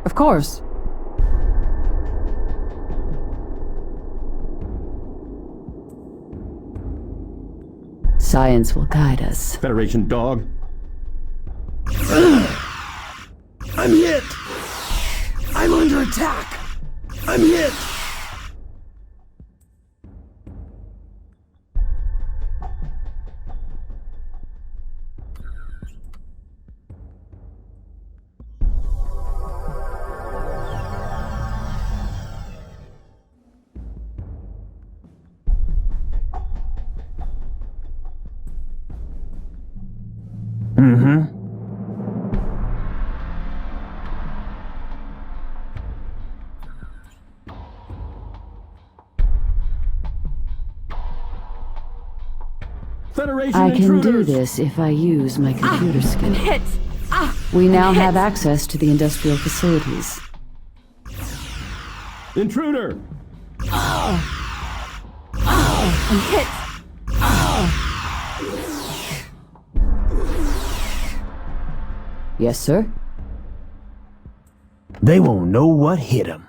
Of course. Science will guide us. Federation dog. I'm hit! I'm under attack! I'm hit! Mm-hmm. I can do this if I use my computer skill. Hit! We now have access to the industrial facilities. Intruder! I'm hit! Yes, sir? They won't know what hit them.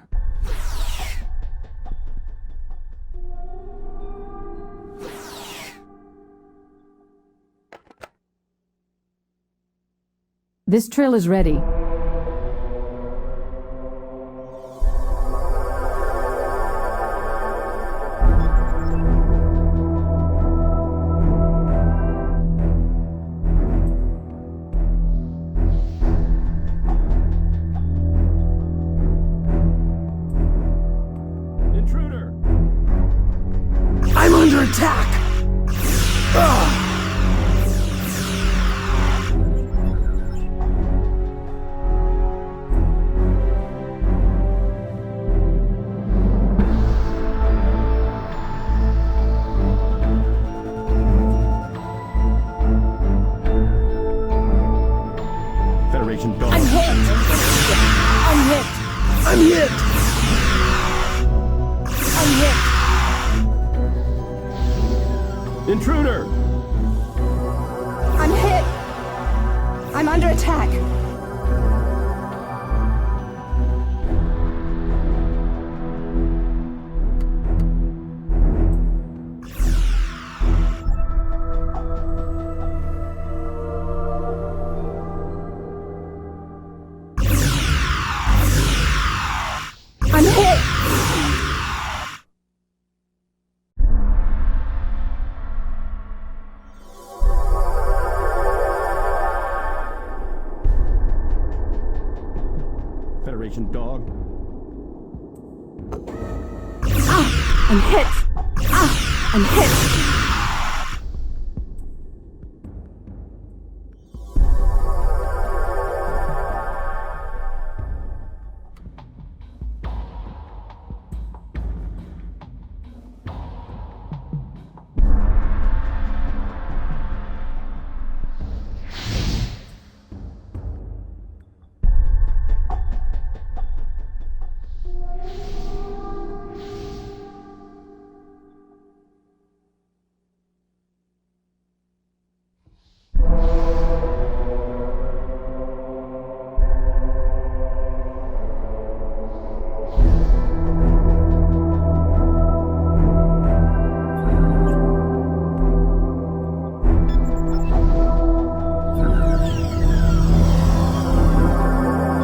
This trail is ready. Intruder! I'm under attack! Federation dog. I'm hit! I'm hit! I'm hit! I'm hit! Intruder! I'm hit! I'm under attack! I'm hit! Federation dog. I'm hit! I'm hit!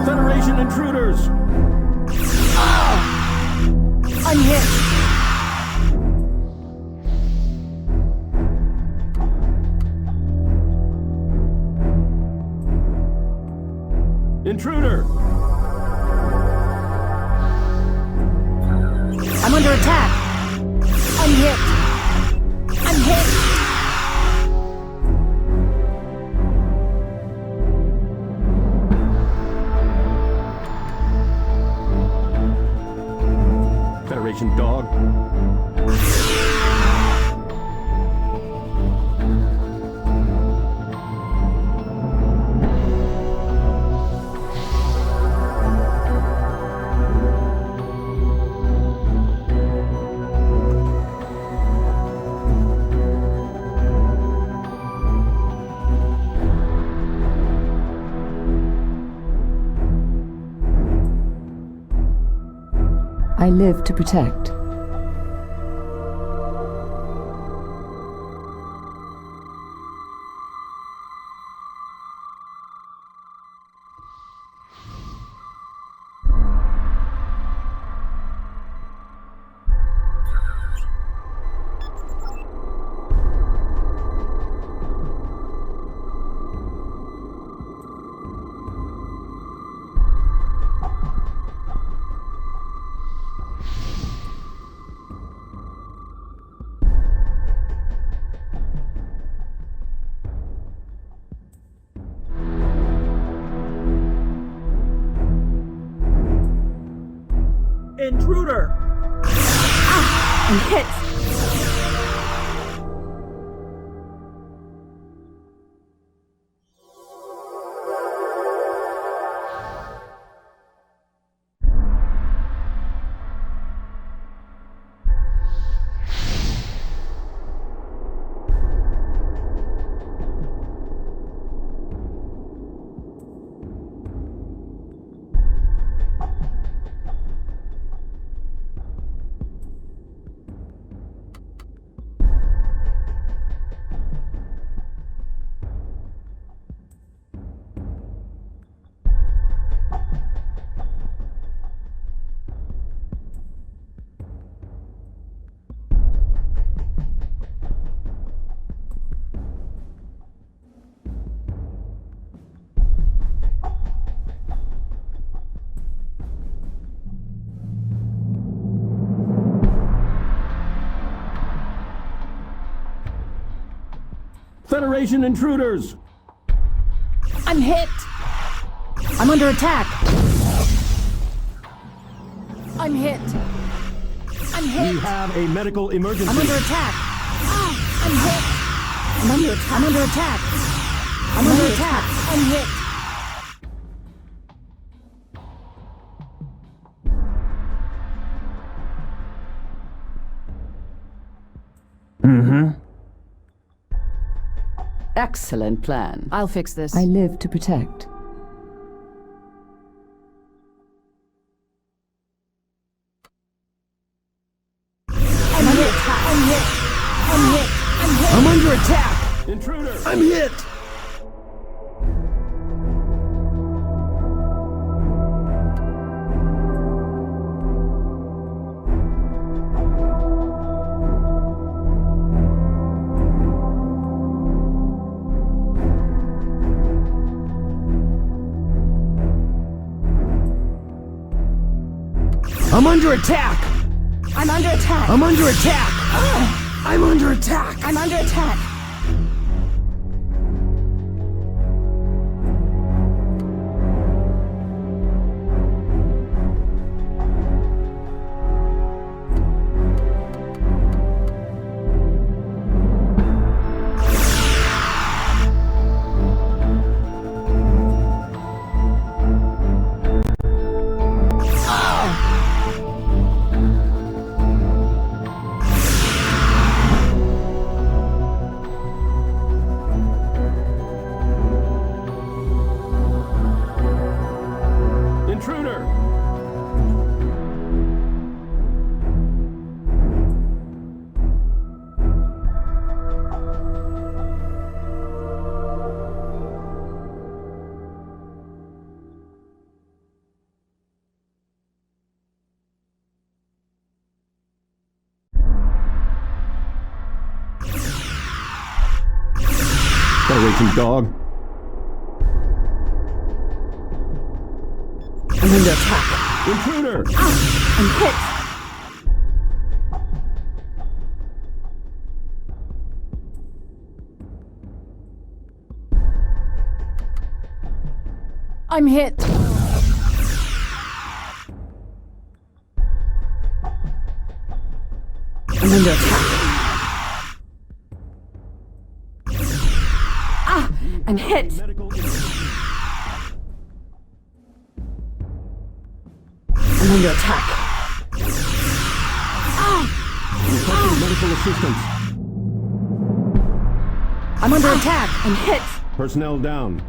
Federation intruders! I'm hit! Intruder! I'm under attack! I'm hit! I'm hit! Federation dog. I live to protect. Intruder! I'm hit! Federation intruders! I'm hit! I'm under attack! I'm hit! I'm hit! We have a medical emergency. I'm under attack! I'm hit! I'm under attack! I'm under attack! I'm under attack! I'm hit! Mm-hmm. Excellent plan. I'll fix this. I live to protect. I'm hit! I'm hit! I'm hit! I'm hit! I'm under attack! Intruder! I'm hit! I'm under attack! I'm under attack! I'm under attack! I'm under attack! I'm under attack! Federation dog. I'm under attack. Intruder! I'm hit. I'm hit. I'm under attack. I'm hit. I'm under attack. Requesting medical assistance. I'm under attack. I'm hit. Personnel down.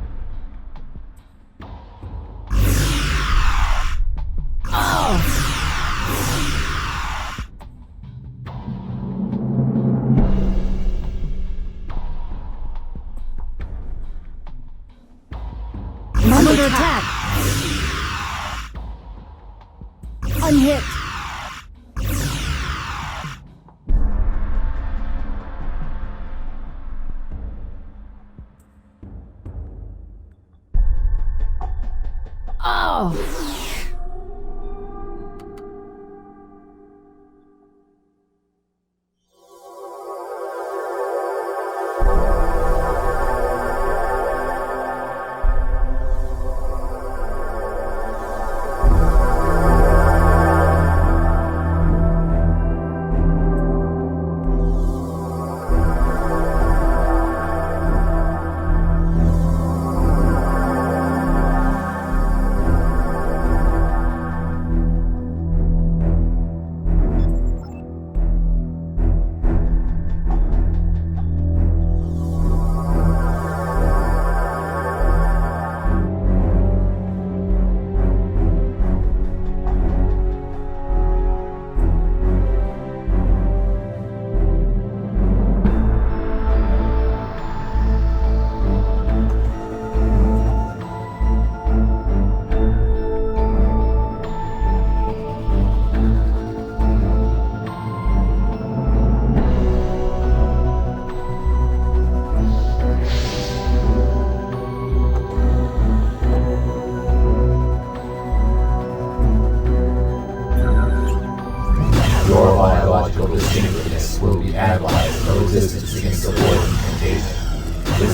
I'm under attack. I'm hit.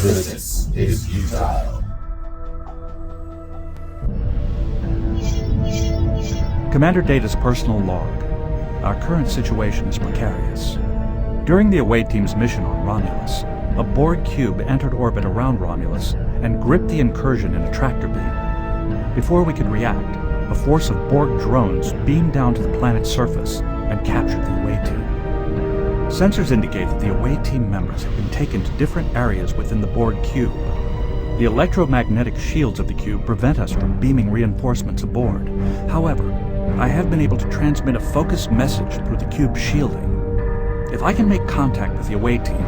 Resistance is futile. Commander Data's personal log. Our current situation is precarious. During the away team's mission on Romulus, a Borg cube entered orbit around Romulus and gripped the incursion in a tractor beam. Before we could react, a force of Borg drones beamed down to the planet's surface and captured the away team. Sensors indicate that the away team members have been taken to different areas within the Borg cube. The electromagnetic shields of the cube prevent us from beaming reinforcements aboard. However, I have been able to transmit a focused message through the cube's shielding. If I can make contact with the away team,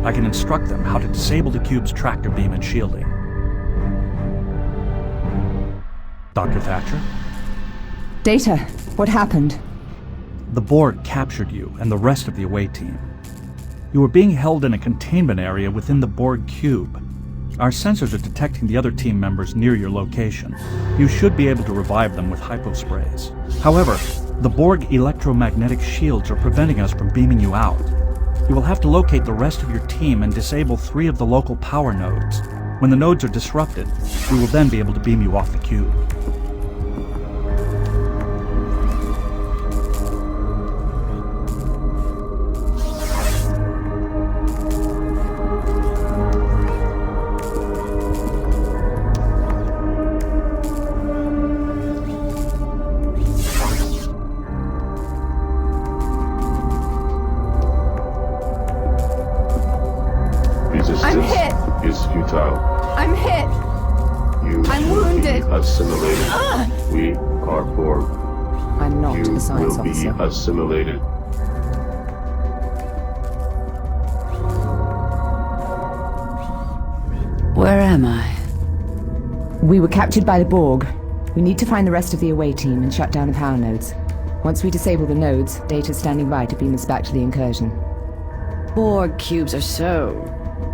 I can instruct them how to disable the cube's tractor beam and shielding. Dr. Thatcher? Data, what happened? The Borg captured you and the rest of the away team. You were being held in a containment area within the Borg cube. Our sensors are detecting the other team members near your location. You should be able to revive them with hyposprays. However, the Borg electromagnetic shields are preventing us from beaming you out. You will have to locate the rest of your team and disable 3 of the local power nodes. When the nodes are disrupted, we will then be able to beam you off the cube. Assimilated. Where am I? We were captured by the Borg. We need to find the rest of the away team and shut down the power nodes. Once we disable the nodes, Data's standing by to beam us back to the incursion. Borg cubes are so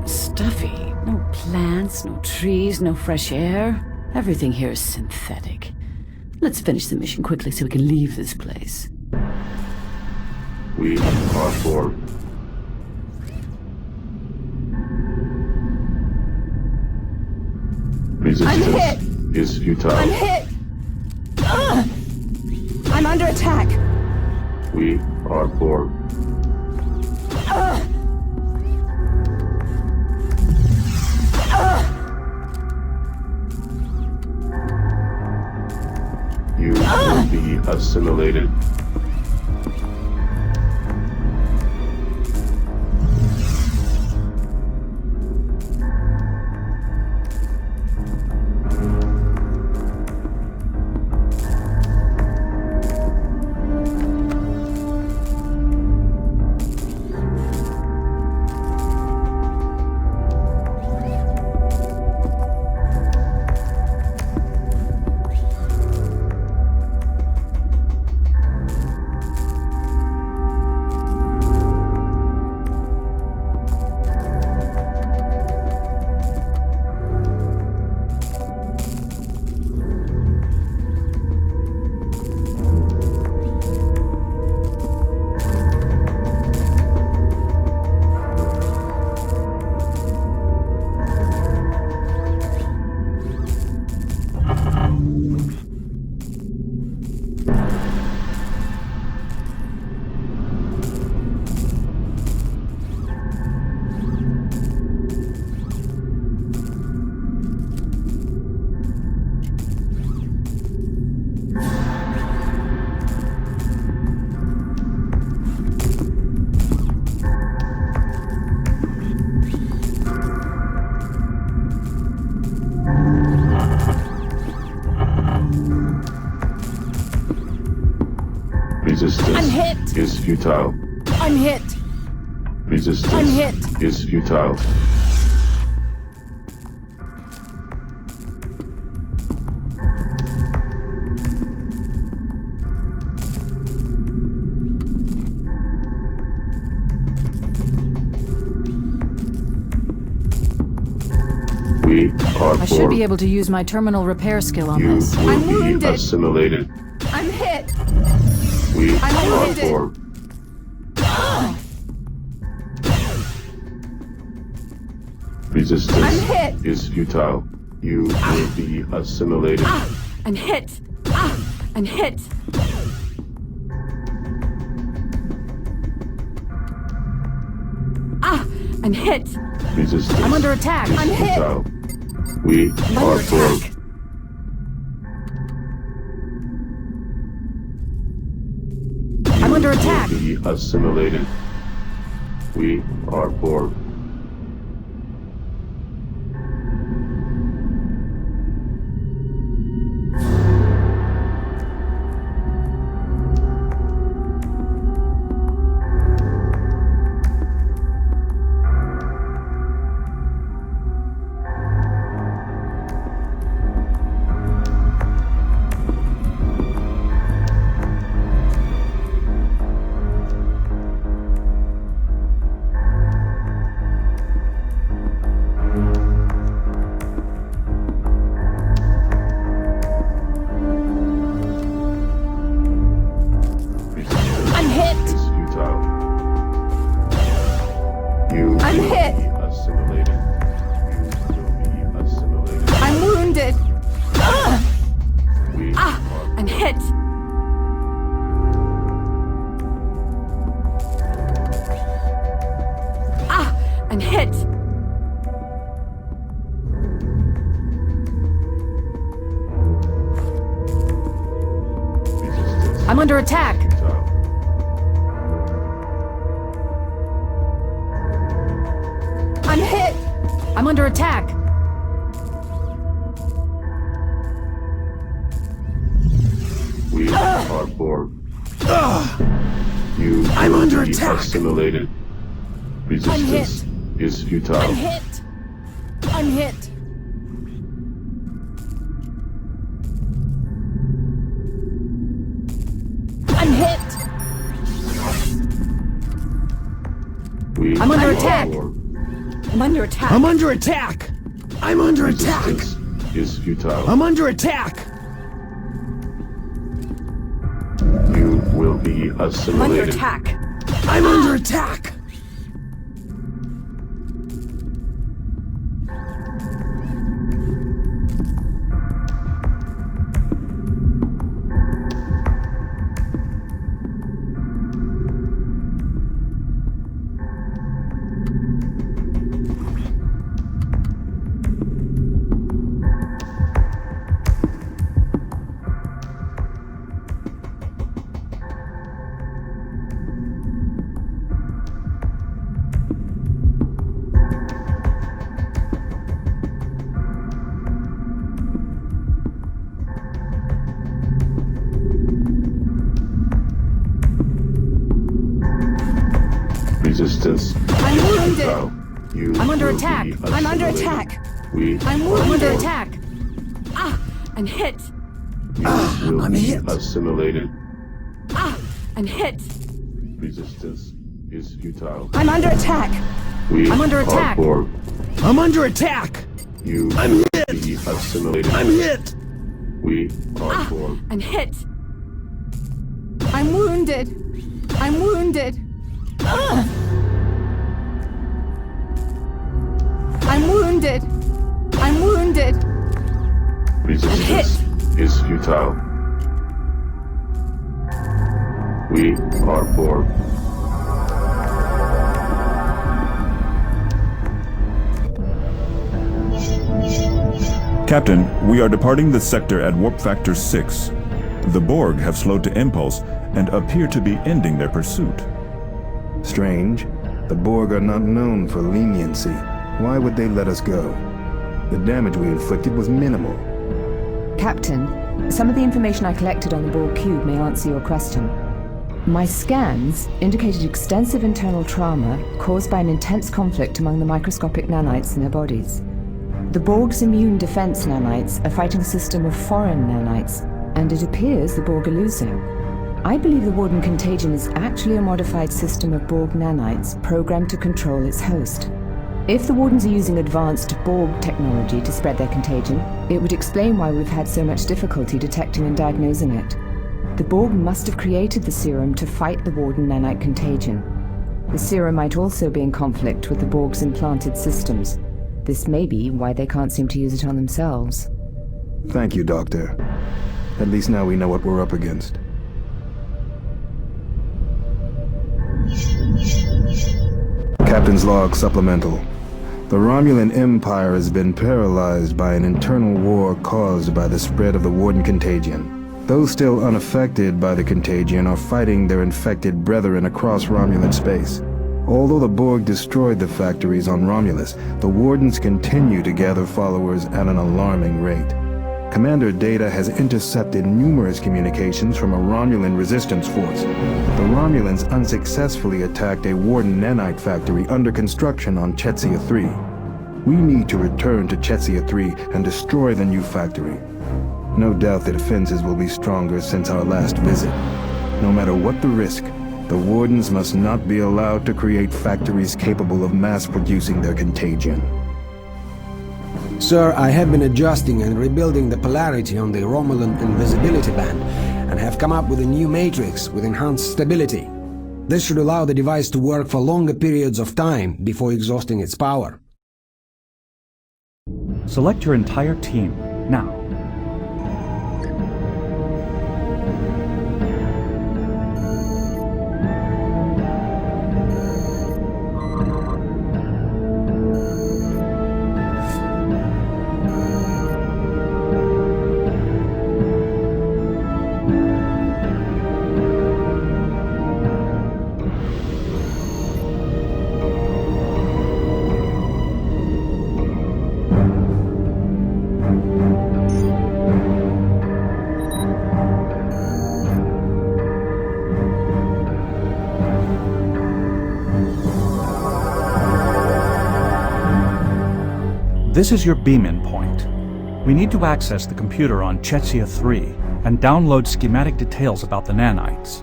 stuffy. No plants, no trees, no fresh air. Everything here is synthetic. Let's finish the mission quickly so we can leave this place. We are Borg. Resistance is futile. I'm hit! I'm under attack! We are Borg. You will be assimilated. Resistance is futile. I'm hit. Resistance I'm hit. is futile. I should be able to use my terminal repair skill on this. I'm wounded. Assimilated. I'm hit. We I'm are wounded. Borg. Resistance is futile. You will be assimilated. I'm hit. I'm hit. I'm hit. Resistance. I'm under attack. I'm hit. Futile. We are Borg. I'm under attack. Be assimilated. We are Borg. I'm under attack. I'm hit. I'm under attack. We are Borg. You I'm will under be attack. Assimilated. Resistance is futile. I'm hit. I'm hit. I'm hit. I'm under attack. I'm under attack. I'm under attack. I'm under attack. Resistance is futile. I'm under attack. You will be assimilated. I'm under attack. I'm under attack. Resistance. I'm wounded. You I'm under will attack. be I'm under assimilated. attack. We I'm are under Borg. attack. I'm hit. You will I'm be hit. assimilated. I'm hit. Resistance is futile. I'm under attack. We I'm under are attack. Borg. I'm under attack. You I'm will hit. be assimilated. I'm hit. We are Borg. I'm hit. I'm wounded. I'm wounded. I'm wounded. I'm wounded. Resistance is futile. We are Borg. Captain, we are departing the sector at warp factor 6. The Borg have slowed to impulse and appear to be ending their pursuit. Strange. The Borg are not known for leniency. Why would they let us go? The damage we inflicted was minimal. Captain, some of the information I collected on the Borg cube may answer your question. My scans indicated extensive internal trauma caused by an intense conflict among the microscopic nanites in their bodies. The Borg's immune defense nanites are fighting a system of foreign nanites, and it appears the Borg are losing. I believe the Warden contagion is actually a modified system of Borg nanites programmed to control its host. If the Wardens are using advanced Borg technology to spread their contagion, it would explain why we've had so much difficulty detecting and diagnosing it. The Borg must have created the serum to fight the Warden nanite contagion. The serum might also be in conflict with the Borg's implanted systems. This may be why they can't seem to use it on themselves. Thank you, Doctor. At least now we know what we're up against. Captain's log supplemental. The Romulan Empire has been paralyzed by an internal war caused by the spread of the Warden contagion. Those still unaffected by the contagion are fighting their infected brethren across Romulan space. Although the Borg destroyed the factories on Romulus, the Wardens continue to gather followers at an alarming rate. Commander Data has intercepted numerous communications from a Romulan resistance force. The Romulans unsuccessfully attacked a Warden Nanite factory under construction on Chetzia 3. We need to return to Chetzia 3 and destroy the new factory. No doubt the defenses will be stronger since our last visit. No matter what the risk, the Wardens must not be allowed to create factories capable of mass-producing their contagion. Sir, I have been adjusting and rebuilding the polarity on the Romulan invisibility band, and have come up with a new matrix with enhanced stability. This should allow the device to work for longer periods of time before exhausting its power. Select your entire team, now. This is your beam-in point. We need to access the computer on Chetzia 3 and download schematic details about the nanites.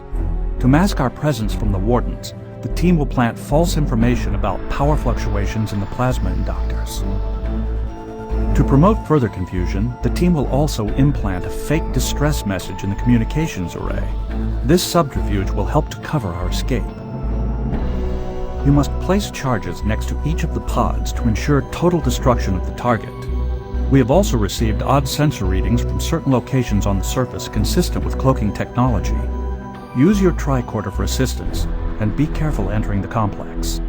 To mask our presence from the Wardens, the team will plant false information about power fluctuations in the plasma inductors. To promote further confusion, the team will also implant a fake distress message in the communications array. This subterfuge will help to cover our escape. You must place charges next to each of the pods to ensure total destruction of the target. We have also received odd sensor readings from certain locations on the surface consistent with cloaking technology. Use your tricorder for assistance, and be careful entering the complex.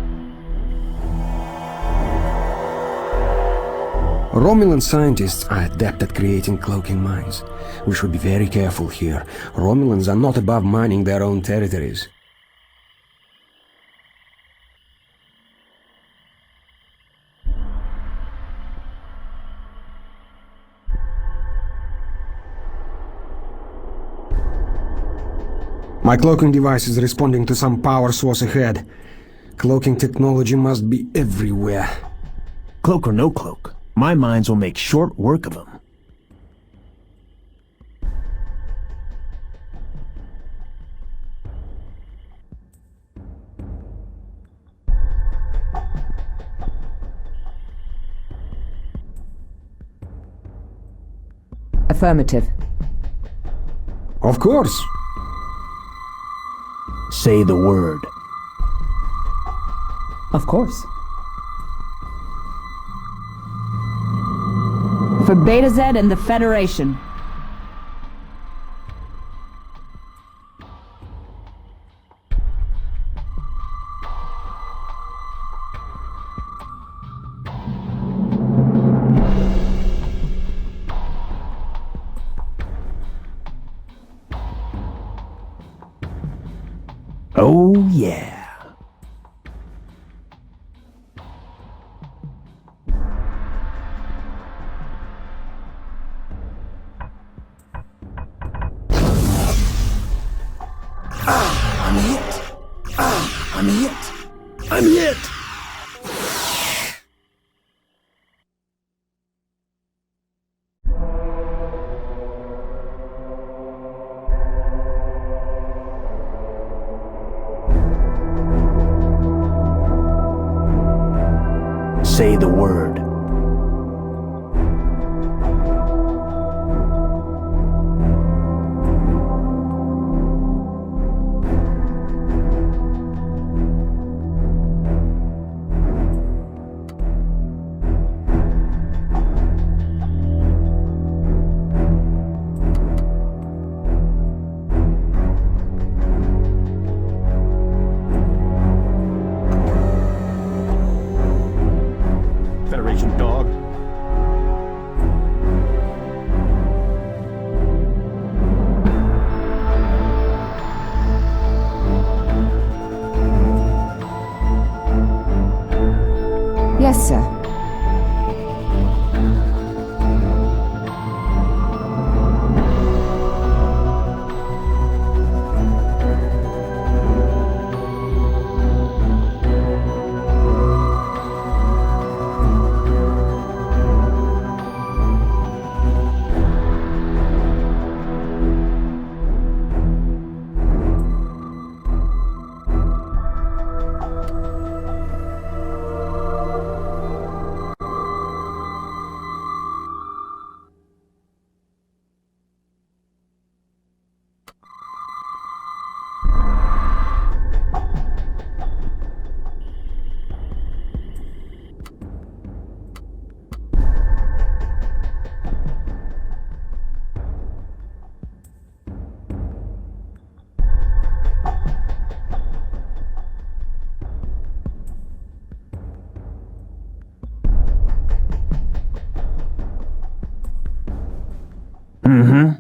Romulan scientists are adept at creating cloaking mines. We should be very careful here. Romulans are not above mining their own territories. My cloaking device is responding to some power source ahead. Cloaking technology must be everywhere. Cloak or no cloak, my mines will make short work of them. Affirmative. Of course. Say the word. Of course. For Beta Z and the Federation. Oh, yeah. I'm hit. I'm hit. I'm hit. Say the word. Yes, sir. Mm-hmm.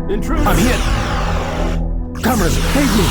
Intruder! I'm hit! Comrades, save me!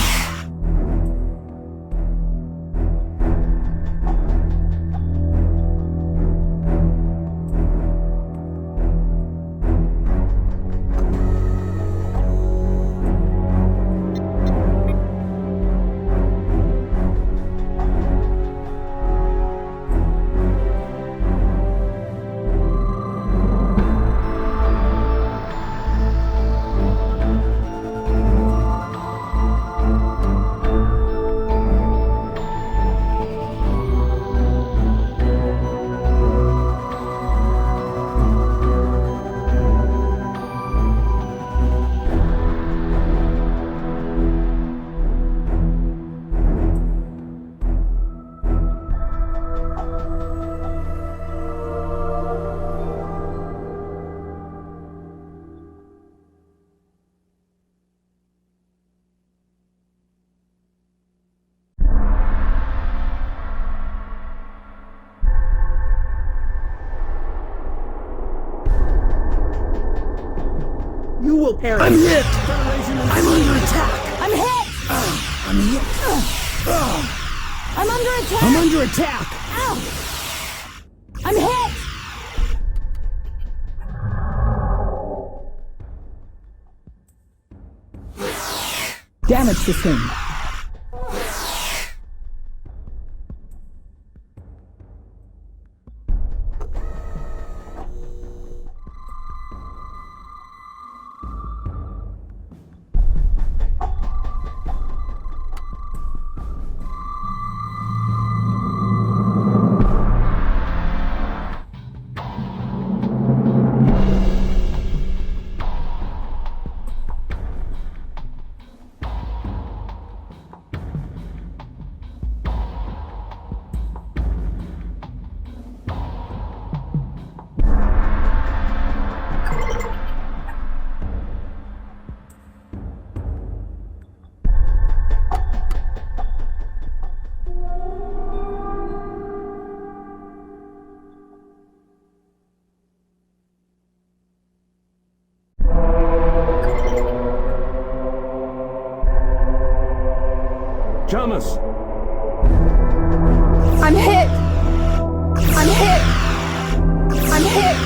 You will perish. I'm hit! I'm under attack! I'm hit! I'm hit! I'm under attack! I'm under attack! Ow! I'm hit! Damage sustained. Thomas! I'm hit! I'm hit! I'm hit!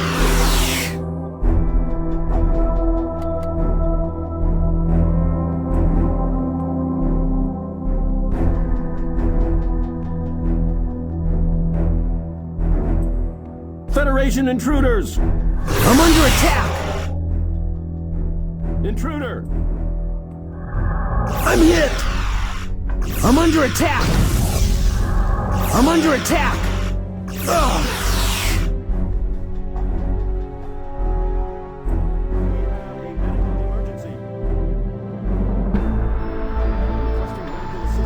Federation intruders! I'm under attack! Intruder! I'm hit! I'm under attack! I'm under attack! Ugh.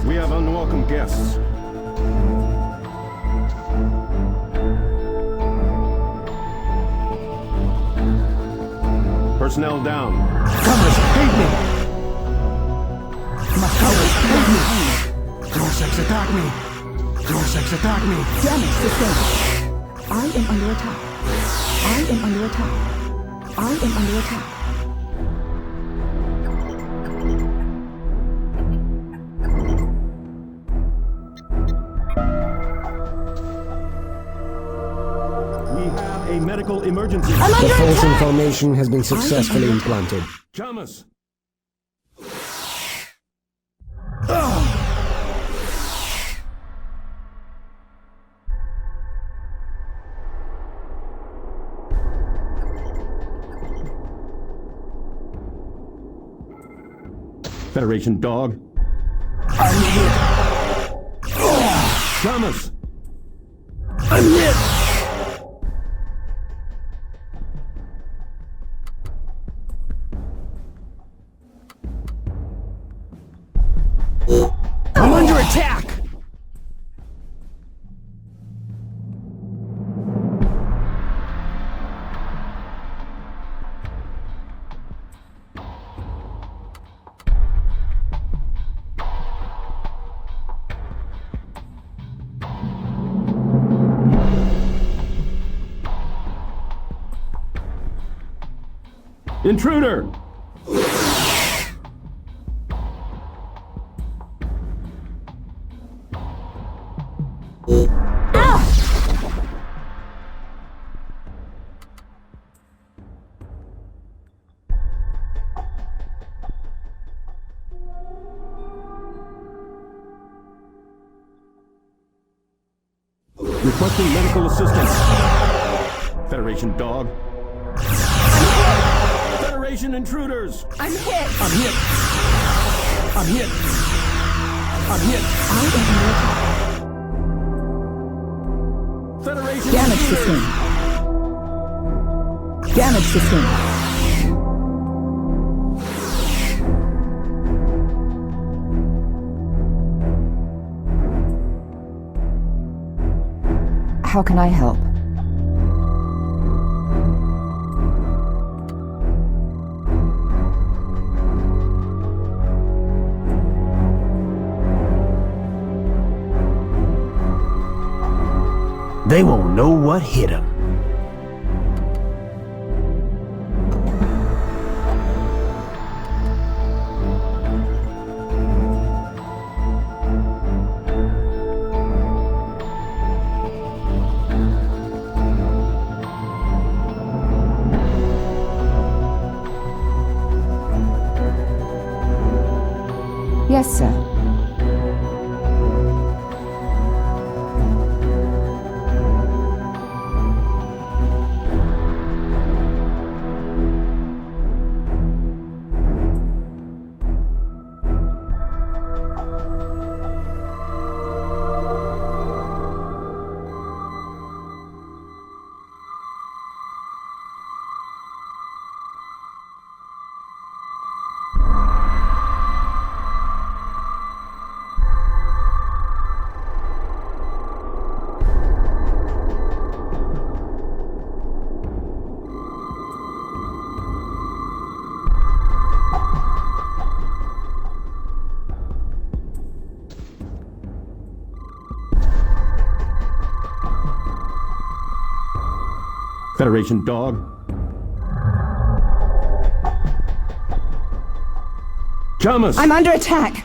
We have unwelcome guests. Personnel down. Comers, hate me! My comers, hate me! Dorsex, attack me! Dorsex, attack me! Damage sustained. I am under attack. I am under attack. I am under attack. We have a medical emergency. The false information has been successfully implanted. Thomas! Federation dog. I'm hit! Thomas! I'm hit! I'm under attack! Intruder! Requesting medical assistance. Federation dog. Federation intruders! I'm hit! I'm hit! I'm hit! I'm hit! I am under attack. Federation Damage intruders! sustained. Damage sustained. How can I help? They won't know what hit them. Yes, sir. Federation dog. Thomas! I'm under attack!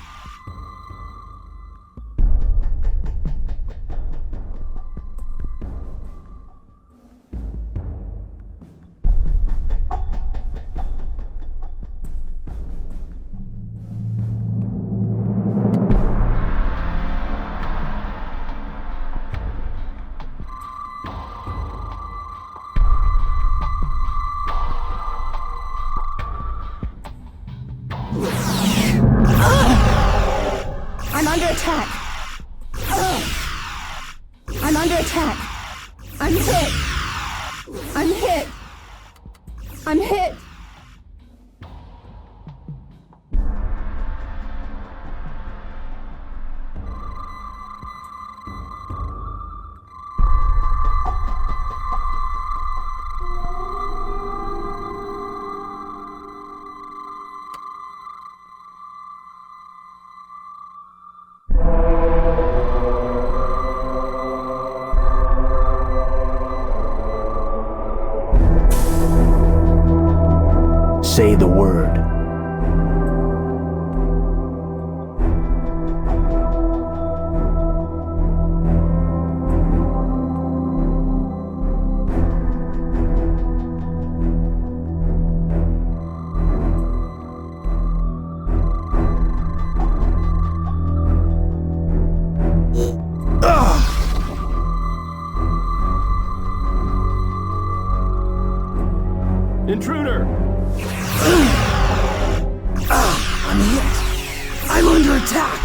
I'm hit! Say the word. Intruder! I'm hit. I'm under attack.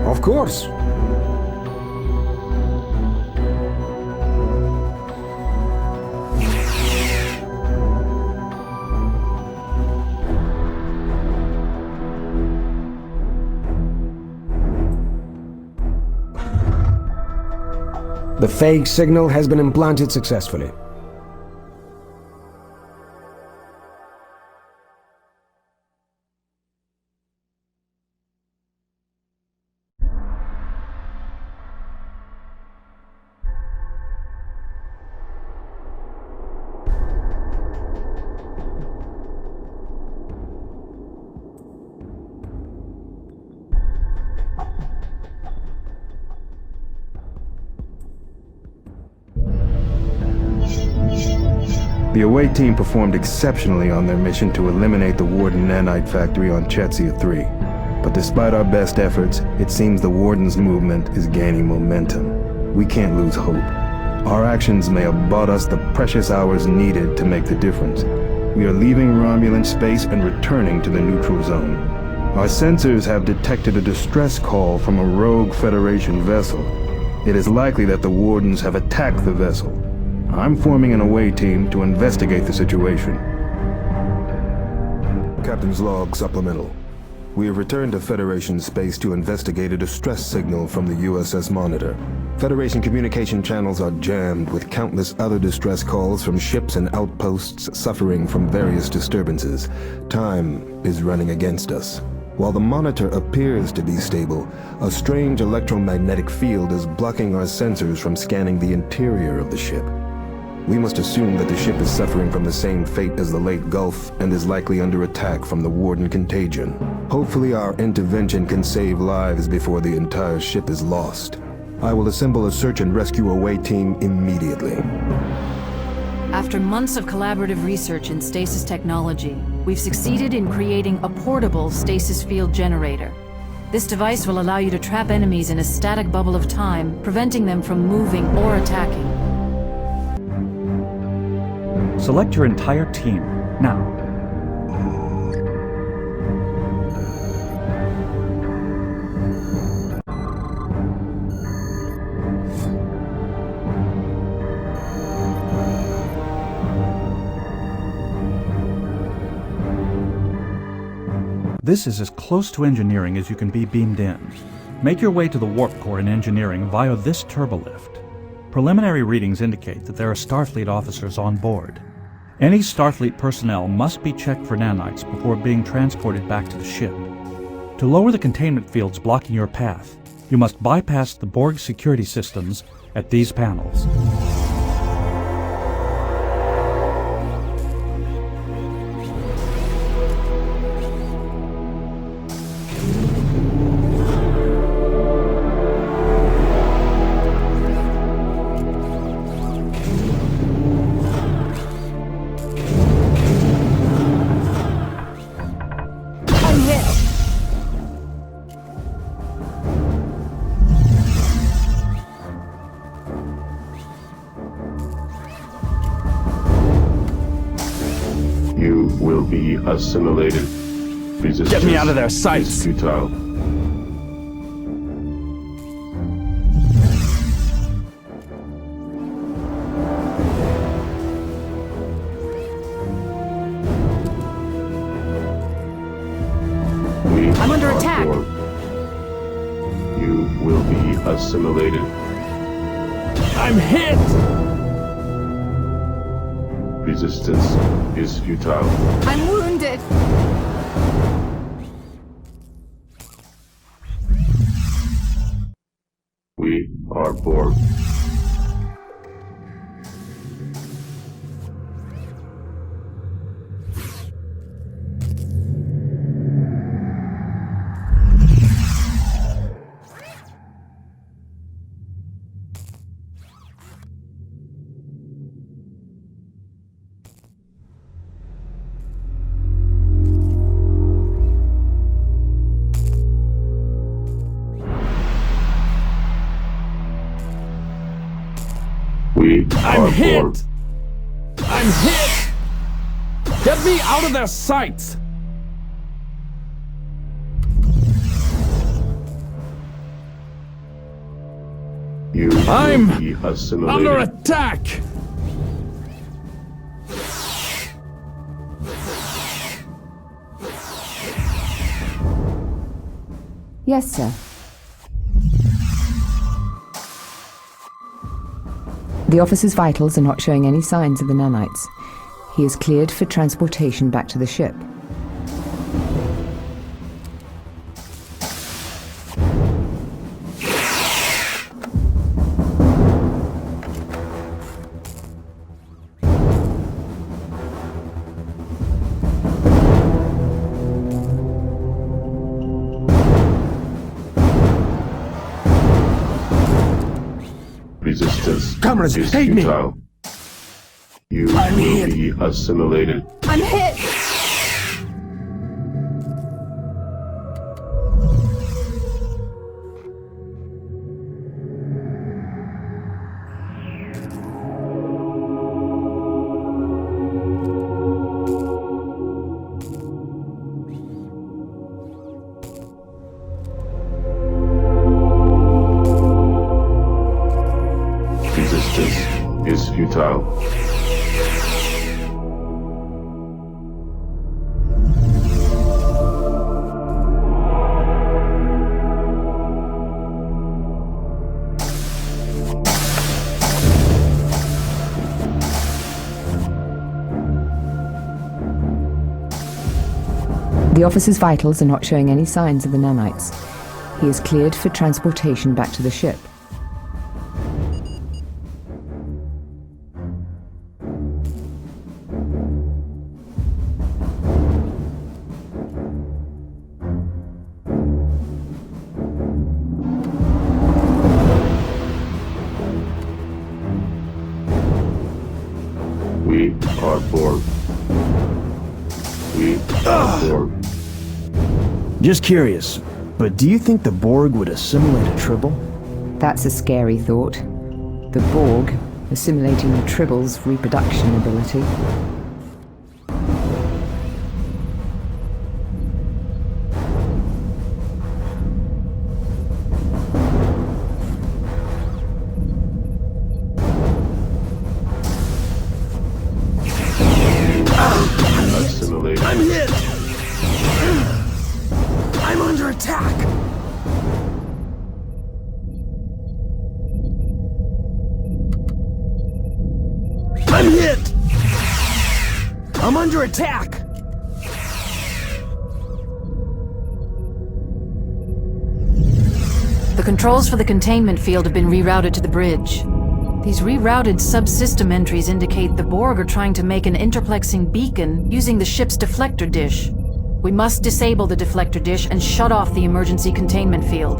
Of course. The fake signal has been implanted successfully. The away team performed exceptionally on their mission to eliminate the Warden Nanite factory on Chetzia 3. But despite our best efforts, it seems the Warden's movement is gaining momentum. We can't lose hope. Our actions may have bought us the precious hours needed to make the difference. We are leaving Romulan space and returning to the neutral zone. Our sensors have detected a distress call from a rogue Federation vessel. It is likely that the Wardens have attacked the vessel. I'm forming an away team to investigate the situation. Captain's log supplemental. We have returned to Federation space to investigate a distress signal from the U.S.S. monitor. Federation communication channels are jammed with countless other distress calls from ships and outposts suffering from various disturbances. Time is running against us. While the monitor appears to be stable, a strange electromagnetic field is blocking our sensors from scanning the interior of the ship. We must assume that the ship is suffering from the same fate as the Leyte Gulf and is likely under attack from the Warden contagion. Hopefully our intervention can save lives before the entire ship is lost. I will assemble a search and rescue away team immediately. After months of collaborative research in stasis technology, we've succeeded in creating a portable stasis field generator. This device will allow you to trap enemies in a static bubble of time, preventing them from moving or attacking. Select your entire team, now. This is as close to engineering as you can be beamed in. Make your way to the warp core in engineering via this turbolift. Preliminary readings indicate that there are Starfleet officers on board. Any Starfleet personnel must be checked for nanites before being transported back to the ship. To lower the containment fields blocking your path, you must bypass the Borg security systems at these panels. be assimilated. Resistance Get me out of their sights. is futile. I'm under attack. You will be assimilated. I'm hit! Resistance is futile. I'm wounded. We are Borg. I'm hit! I'm hit! Get me out of their sights! I'm will be assimilated. under attack! Yes, sir. The officer's vitals are not showing any signs of the nanites. He is cleared for transportation back to the ship. Resistance Comrades, is aid me. futile. You I'm will hit. be assimilated. I'm hit! Is futile. The officer's vitals are not showing any signs of the nanites. He is cleared for transportation back to the ship. We are Borg. We are Borg. Just curious, but do you think the Borg would assimilate a Tribble? That's a scary thought. The Borg assimilating the Tribble's reproduction ability. Assimilated. I'm hit! I'm under attack! I'm hit! I'm under attack! The controls for the containment field have been rerouted to the bridge. These rerouted subsystem entries indicate the Borg are trying to make an interplexing beacon using the ship's deflector dish. We must disable the deflector dish and shut off the emergency containment field.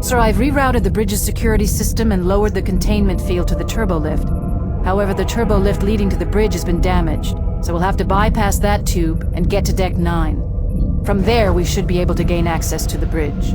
Sir, I've rerouted the bridge's security system and lowered the containment field to the turbolift. However, the turbolift leading to the bridge has been damaged, so we'll have to bypass that tube and get to Deck 9. From there, we should be able to gain access to the bridge.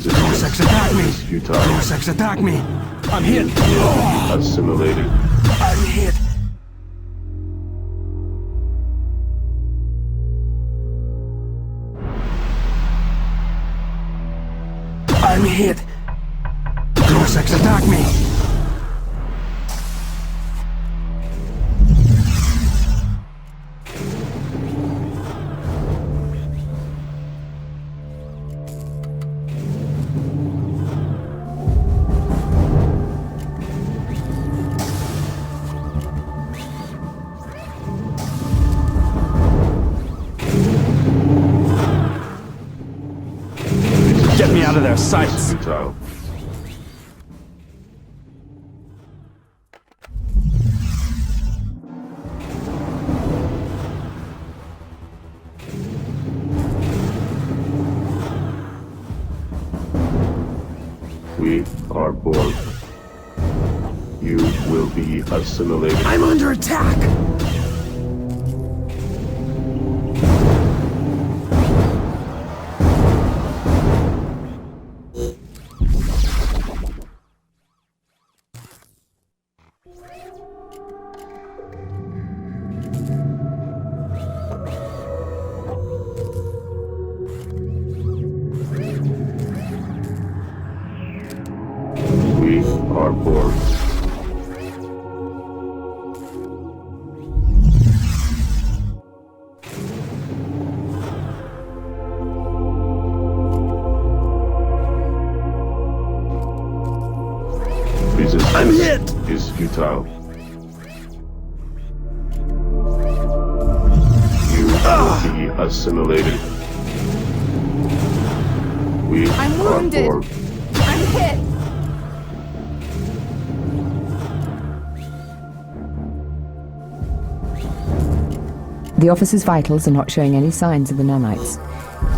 Gross-X attack me! is futile. Gross-X attack me! I'm hit! Assimilated. I'm hit! I'm hit! Gross-X attack me! Get me out of their sights! Futile. We are Borg. You will be assimilated. I'm under attack! We are Borg. Resistance I'm hit! is futile. You will be assimilated. We I'm are wounded. Borg. I'm hit. The officer's vitals are not showing any signs of the nanites.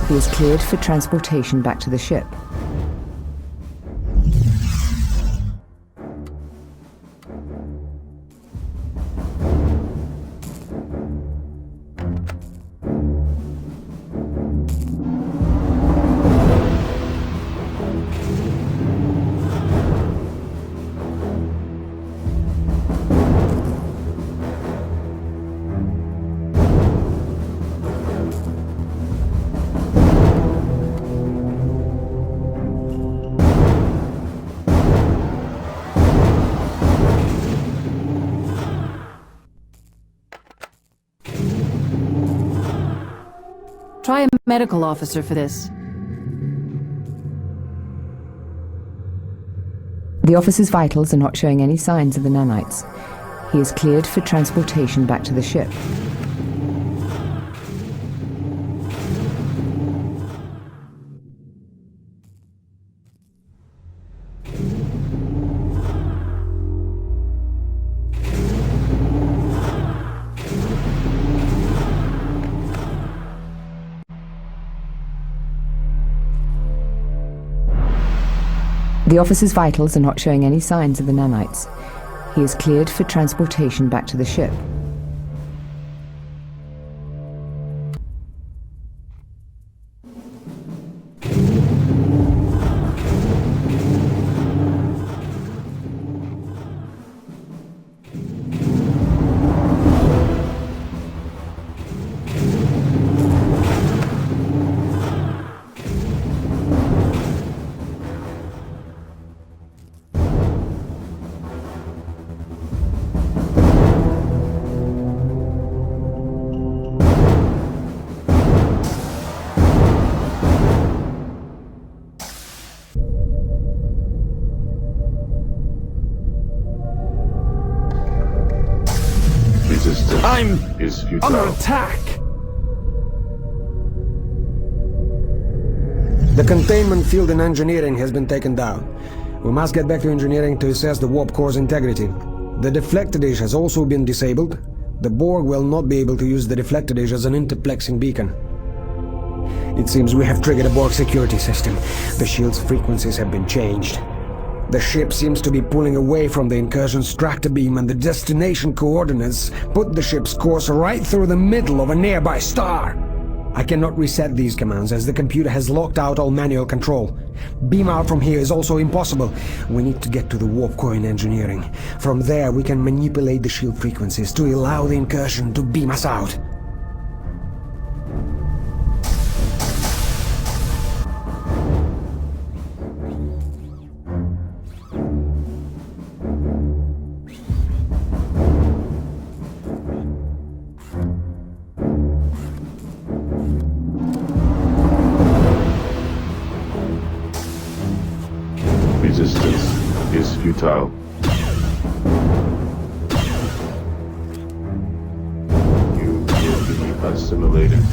He is cleared for transportation back to the ship. Try a medical officer for this. The officer's vitals are not showing any signs of the nanites. He is cleared for transportation back to the ship. The officer's vitals are not showing any signs of the nanites. He is cleared for transportation back to the ship. I'm is futile. under attack! The containment field in engineering has been taken down. We must get back to engineering to assess the warp core's integrity. The deflector dish has also been disabled. The Borg will not be able to use the deflector dish as an interplexing beacon. It seems we have triggered a Borg security system. The shield's frequencies have been changed. The ship seems to be pulling away from the incursion's tractor beam, and the destination coordinates put the ship's course right through the middle of a nearby star. I cannot reset these commands as the computer has locked out all manual control. Beam out from here is also impossible. We need to get to the warp core in engineering. From there we can manipulate the shield frequencies to allow the incursion to beam us out. Resistance is futile. You will be assimilated.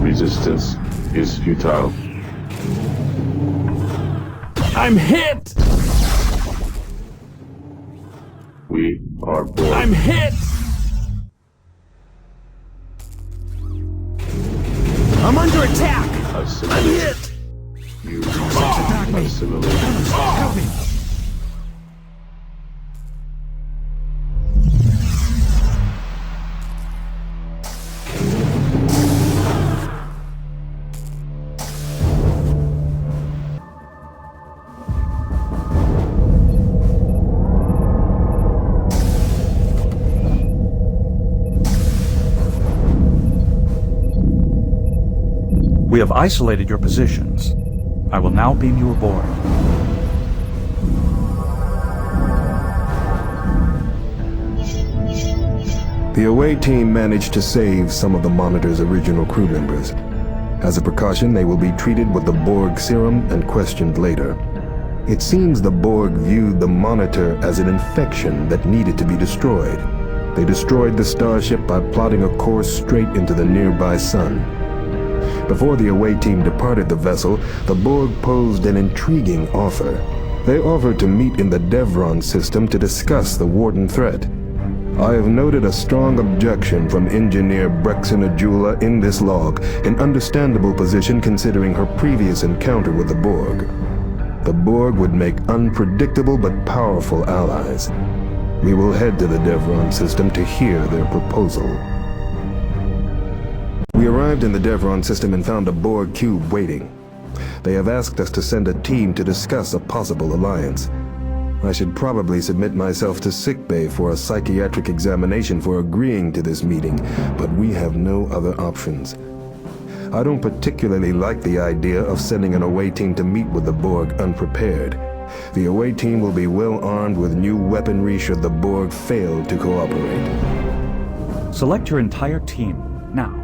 Resistance is futile. I'm hit! We are Borg. I'm hit! I'm under attack! I'm hit! You are assimilated. Help me! We have isolated your positions. I will now beam you aboard. The away team managed to save some of the Monitor's original crew members. As a precaution, they will be treated with the Borg serum and questioned later. It seems the Borg viewed the Monitor as an infection that needed to be destroyed. They destroyed the starship by plotting a course straight into the nearby sun. Before the away team departed the vessel, the Borg posed an intriguing offer. They offered to meet in the Devron system to discuss the Warden threat. I have noted a strong objection from engineer Brexin Ajula in this log, an understandable position considering her previous encounter with the Borg. The Borg would make unpredictable but powerful allies. We will head to the Devron system to hear their proposal. We arrived in the Devron system and found a Borg cube waiting. They have asked us to send a team to discuss a possible alliance. I should probably submit myself to sickbay for a psychiatric examination for agreeing to this meeting, but we have no other options. I don't particularly like the idea of sending an away team to meet with the Borg unprepared. The away team will be well armed with new weaponry should the Borg fail to cooperate. Select your entire team, now.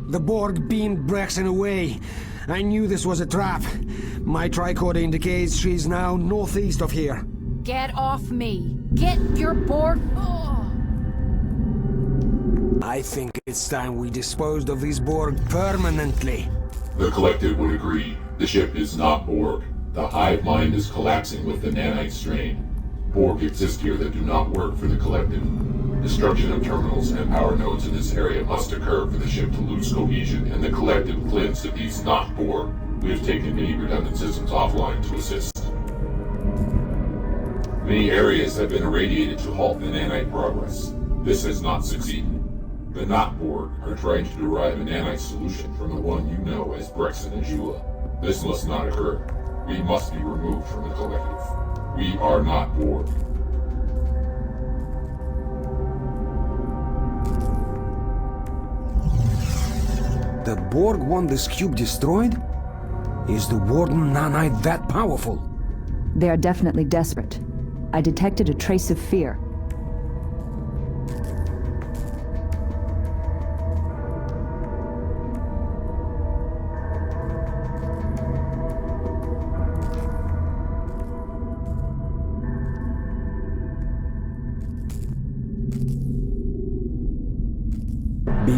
The Borg beamed Brexin away. I knew this was a trap. My tricorder indicates she's now northeast of here. Get off me! Get your Borg... I think it's time we disposed of these Borg permanently. The Collective would agree. The ship is not Borg. The hive mind is collapsing with the Nanite strain. Borg exist here that do not work for the Collective. Destruction of terminals and power nodes in this area must occur for the ship to lose cohesion and the Collective cleanse to these not Borg. We have taken many redundant systems offline to assist. Many areas have been irradiated to halt the Nanite progress. This has not succeeded. The not Borg are trying to derive a Nanite solution from the one you know as Brexin Ajula. This must not occur. We must be removed from the Collective. We are not Borg. The Borg want this cube destroyed? Is the Warden Nanite that powerful? They are definitely desperate. I detected a trace of fear.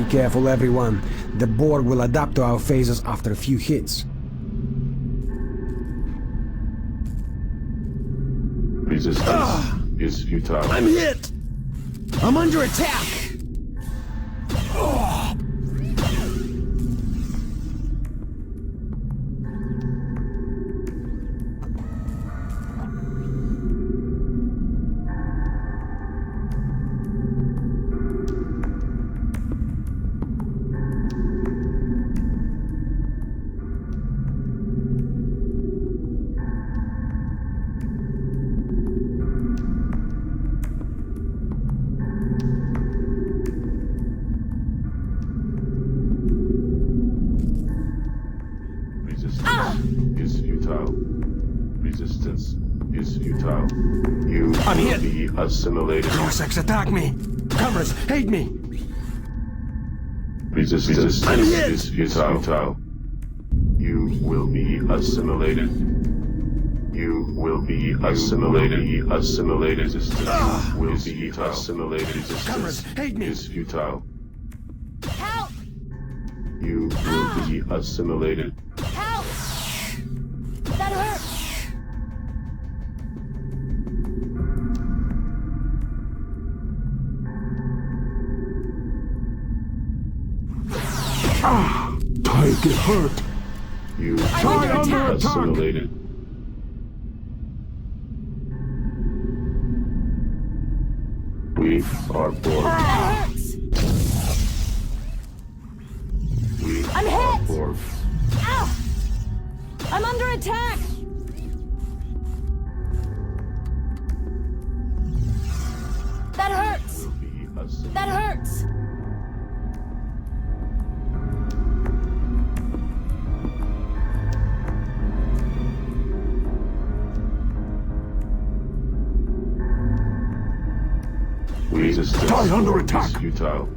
careful, everyone. The Borg will adapt to our phasers after a few hits. Resistance is futile. I'm hit! I'm under attack! You will be assimilated. Cross-X attack me! Comrades, hate me! Resistance is futile. You will be assimilated. You will be assimilated. Assimilated. Resistance will be assimilated. Comrades, Resistance hate me! is futile. Help! You will be assimilated. Help! That hurts! Tyke, it hurt! You will be assimilated. We are Borg. That hurts! We I'm are hit! Borg. Ow! I'm under attack! That hurts! That hurts! Resistance under attack. is futile.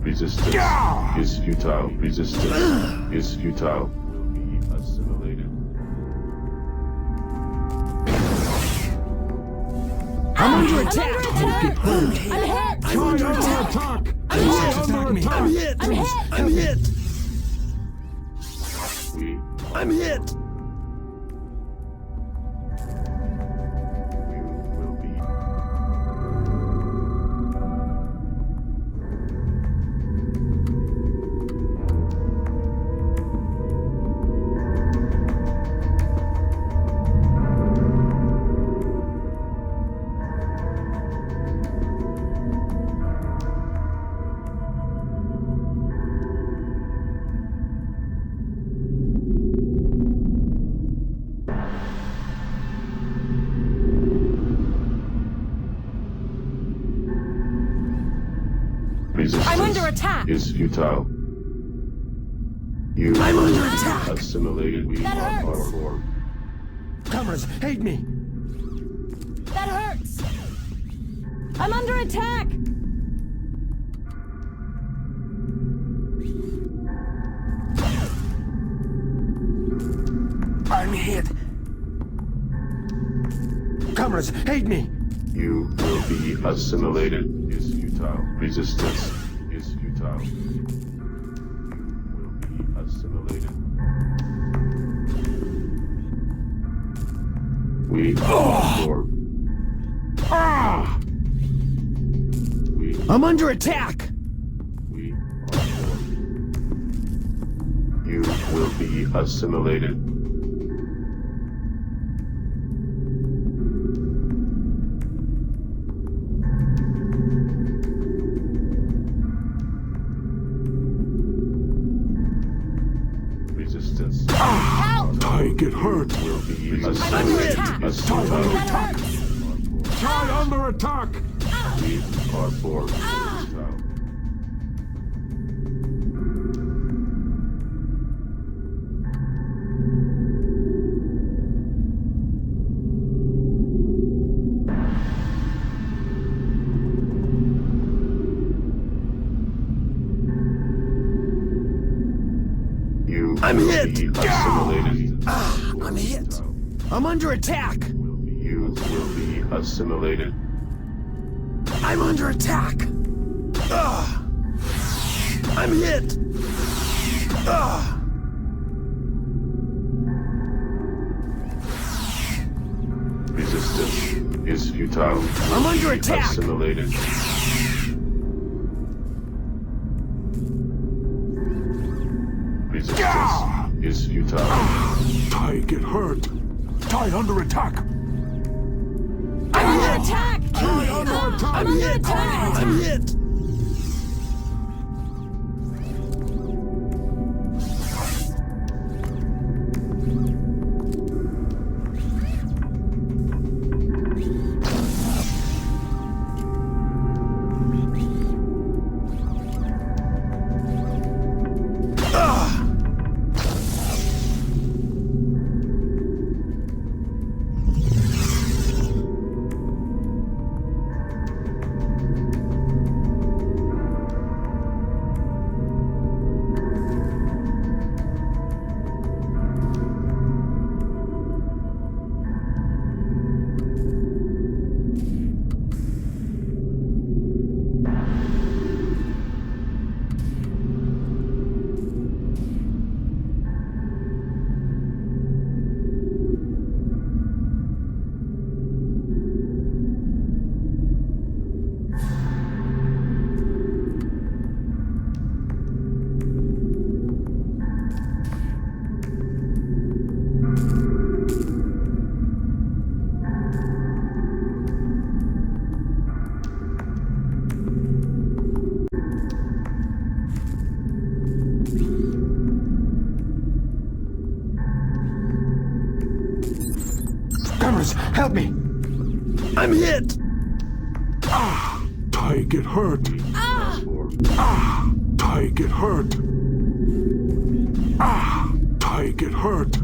Resistance is futile. Resistance is futile. Will be assimilated. I'm under attack! I'm hit! I'm under attack! I'm hit! I'm hit! I'm hit! I'm hit! I'm under attack! Is futile. You I'm under will be attack. Assimilated. We That are hurts. Borg. Comrades, hate me! That hurts! I'm under attack! I'm hit! Comrades, hate me! You will be assimilated. Is futile. Resistance is futile. You will be assimilated. We are Borg. I'm under attack! We are Borg. You will be assimilated. Resistance. Tyke, it hurt! Will be I'm under attack! assimilated. That hurts! Try under attack! We are Borg. You I'm will hit. be assimilated. I'm hit! I'm under attack! You will be assimilated. I'm under attack! I'm hit! Resistance is futile. I'm under attack! Assimilated. Resistance is futile. Ty, get hurt. Ty, under attack. I'm under attack! Ty, under attack. I'm under attack! I'm hit! Help me! I'm hit! Ty, get hurt. Ty, get hurt. Ty, get hurt.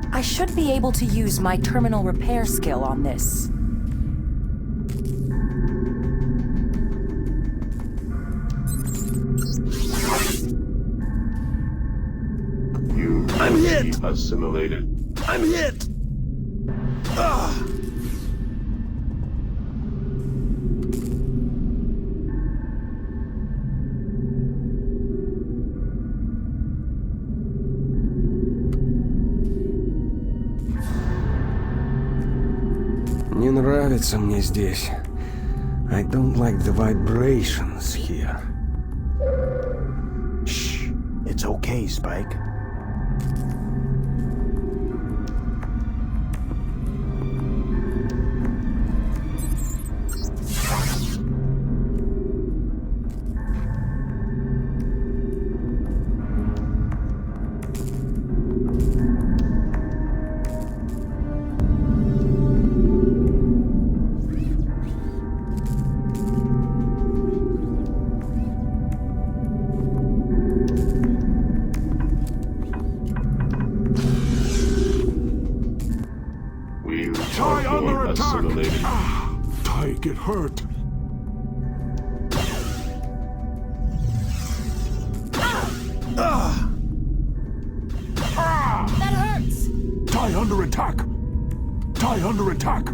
I should be able to use my terminal repair skill on this. I'm hit! Assimilated. I'm hit! Не нравится мне здесь. I don't like the vibrations here. Shh. It's okay, Spike. Ty, get hurt. That hurts! Ty, under attack. Ty, under attack.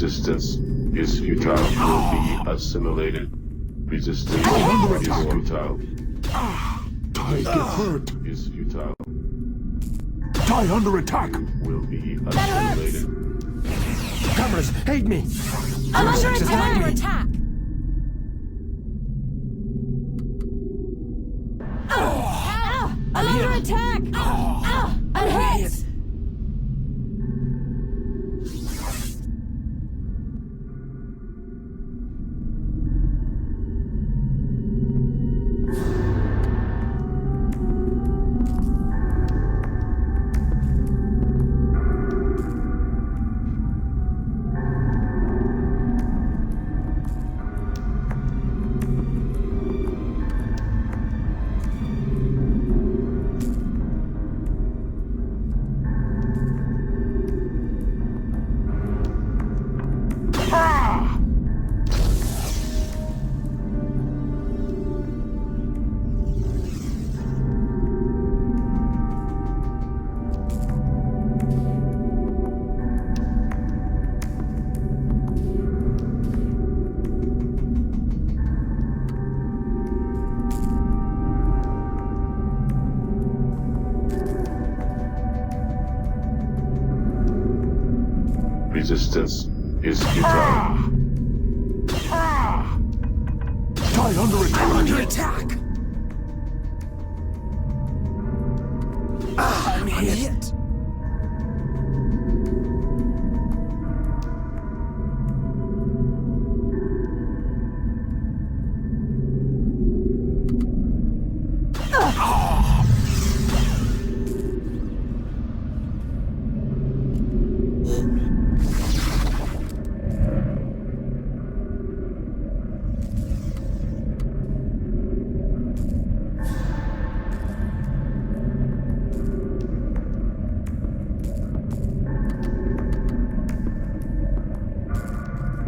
Resistance is futile. Will be assimilated. Resistance is futile. I get hurt. Is futile. Die under attack. Will be assimilated. Cameras, aid me. I'm under attack. I'm under attack. I'm hit. Resistance is futile. Die under attack. I'm under attack. I'm hit.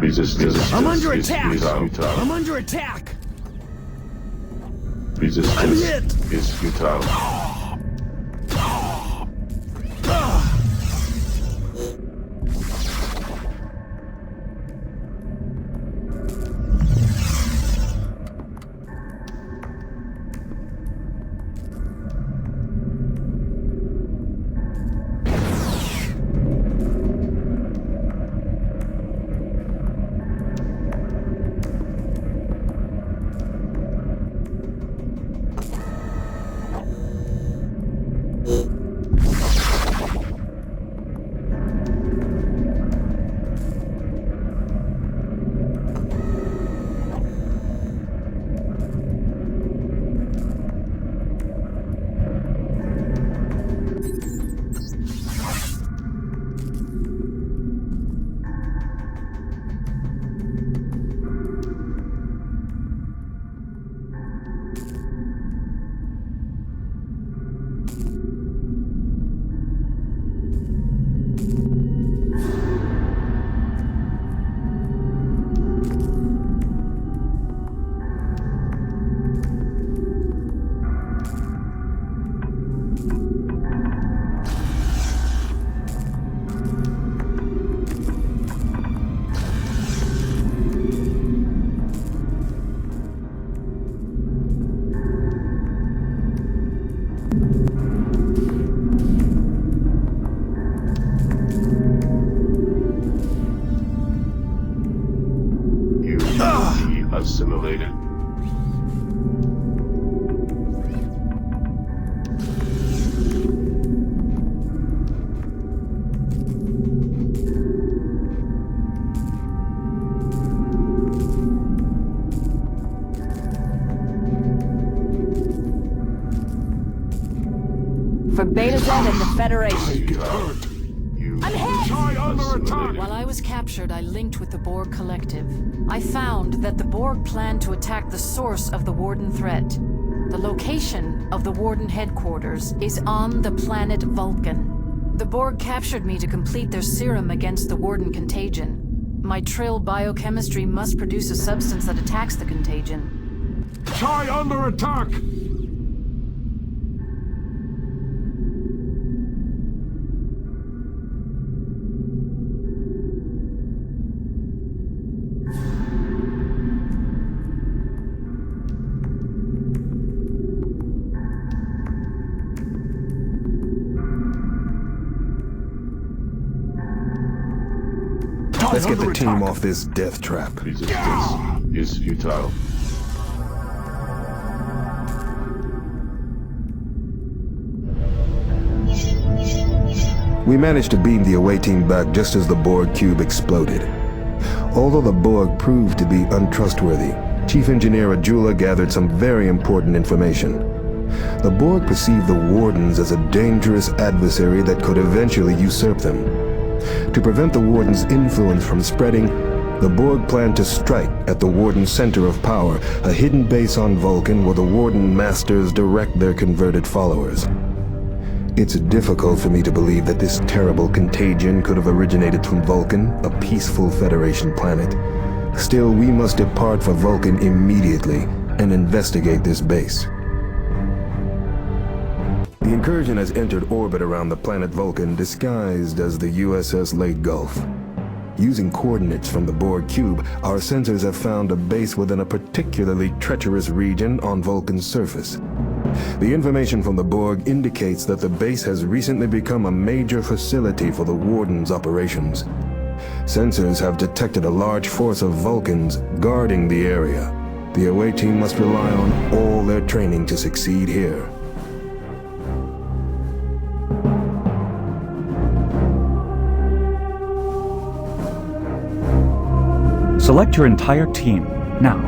Resistance I'm under is attack. futile. I'm under attack. Resistance is futile. Assimilated. For Beta Z and the Federation. I'm hit. Die under attack. While I was captured, I linked with the Borg Collective. I found that the Borg planned to attack the source of the Warden threat. The location of the Warden headquarters is on the planet Vulcan. The Borg captured me to complete their serum against the Warden contagion. My Trill biochemistry must produce a substance that attacks the contagion. Die under attack. Let's get the team off this death trap. Resistance is futile. We managed to beam the away team back just as the Borg cube exploded. Although the Borg proved to be untrustworthy, Chief Engineer Ajula gathered some very important information. The Borg perceived the Wardens as a dangerous adversary that could eventually usurp them. To prevent the Warden's influence from spreading, the Borg planned to strike at the Warden's center of power, a hidden base on Vulcan where the Warden Masters direct their converted followers. It's difficult for me to believe that this terrible contagion could have originated from Vulcan, a peaceful Federation planet. Still, we must depart for Vulcan immediately and investigate this base. The incursion has entered orbit around the planet Vulcan disguised as the U.S.S. Leyte Gulf. Using coordinates from the Borg cube, our sensors have found a base within a particularly treacherous region on Vulcan's surface. The information from the Borg indicates that the base has recently become a major facility for the Warden's operations. Sensors have detected a large force of Vulcans guarding the area. The away team must rely on all their training to succeed here. Select your entire team, now.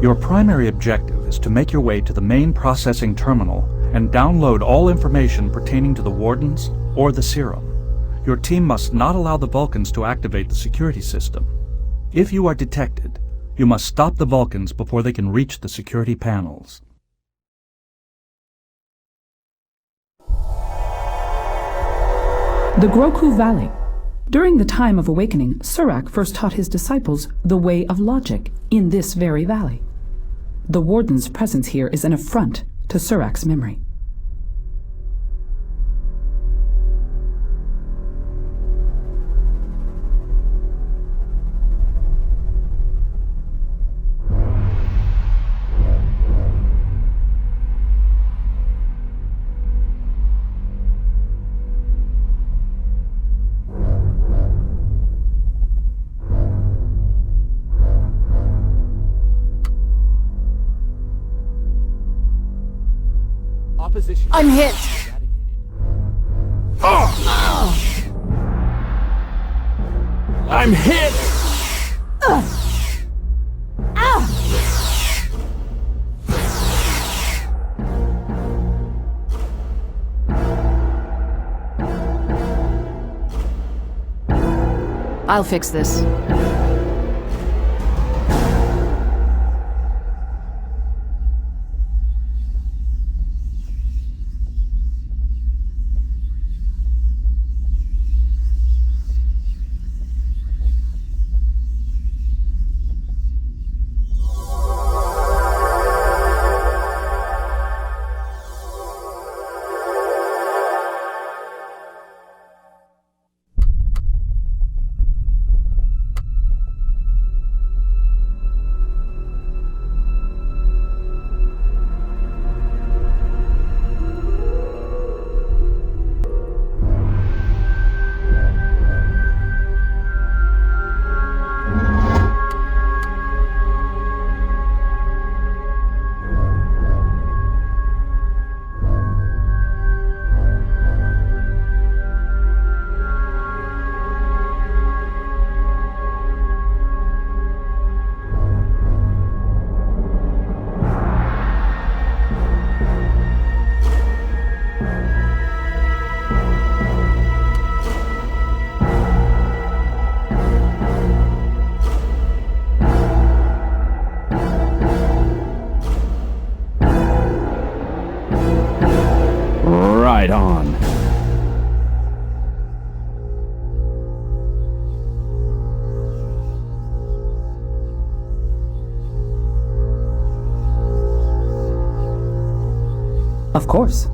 Your primary objective is to make your way to the main processing terminal and download all information pertaining to the Wardens or the serum. Your team must not allow the Vulcans to activate the security system. If you are detected, you must stop the Vulcans before they can reach the security panels. The Groku Valley. During the time of awakening, Surak first taught his disciples the way of logic in this very valley. The Warden's presence here is an affront to Surak's memory. I'm hit! I'm hit! I'll fix this. Right on. Of course.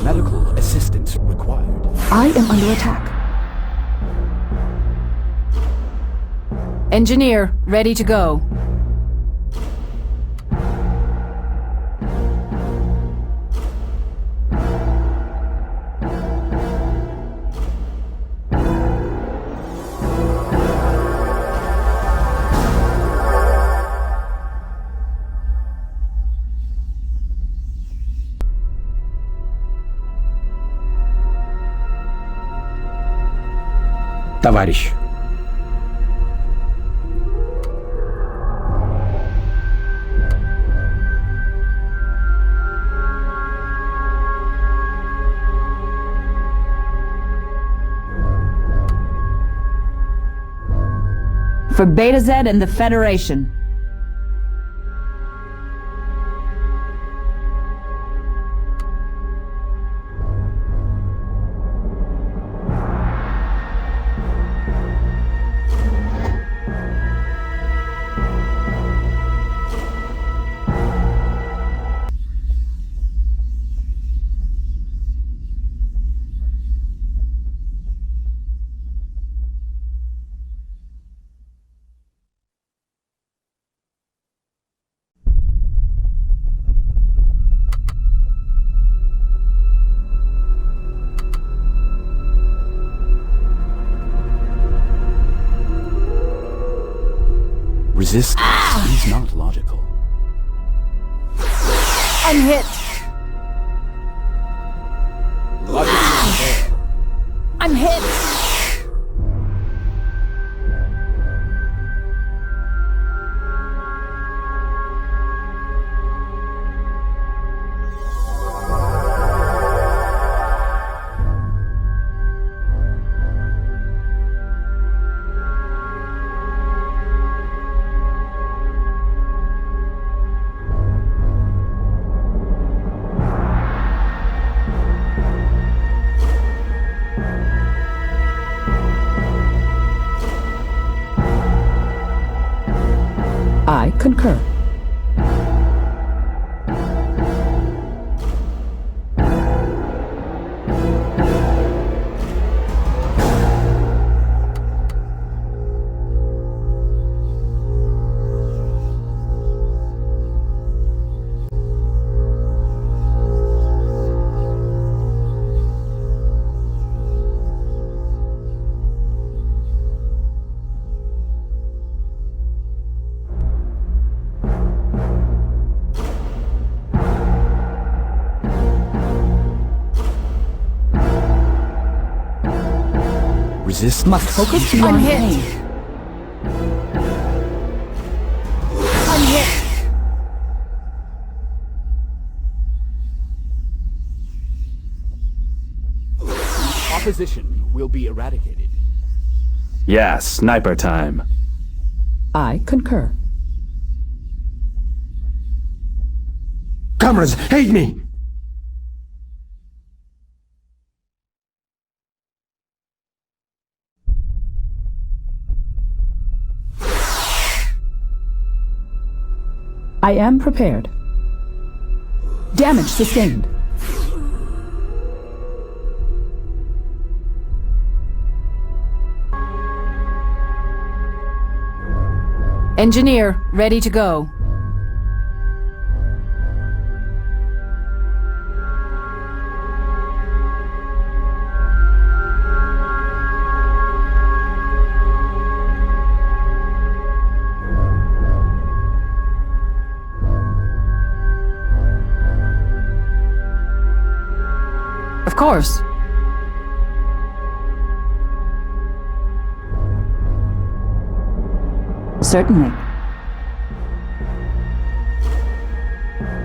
Medical assistance required. I am under attack. Engineer, ready to go. Товарищ. For Beta Z and the Federation. Resistance is not logical. I'm hit. Logic is there. I'm hit. I concur. Resist. Must focus beyond I'm hit. pain. I'm hit. Opposition will be eradicated. Yeah, sniper time. I concur. Comrades, aid me! I am prepared. Damage sustained. Engineer, ready to go. Of course. Certainly.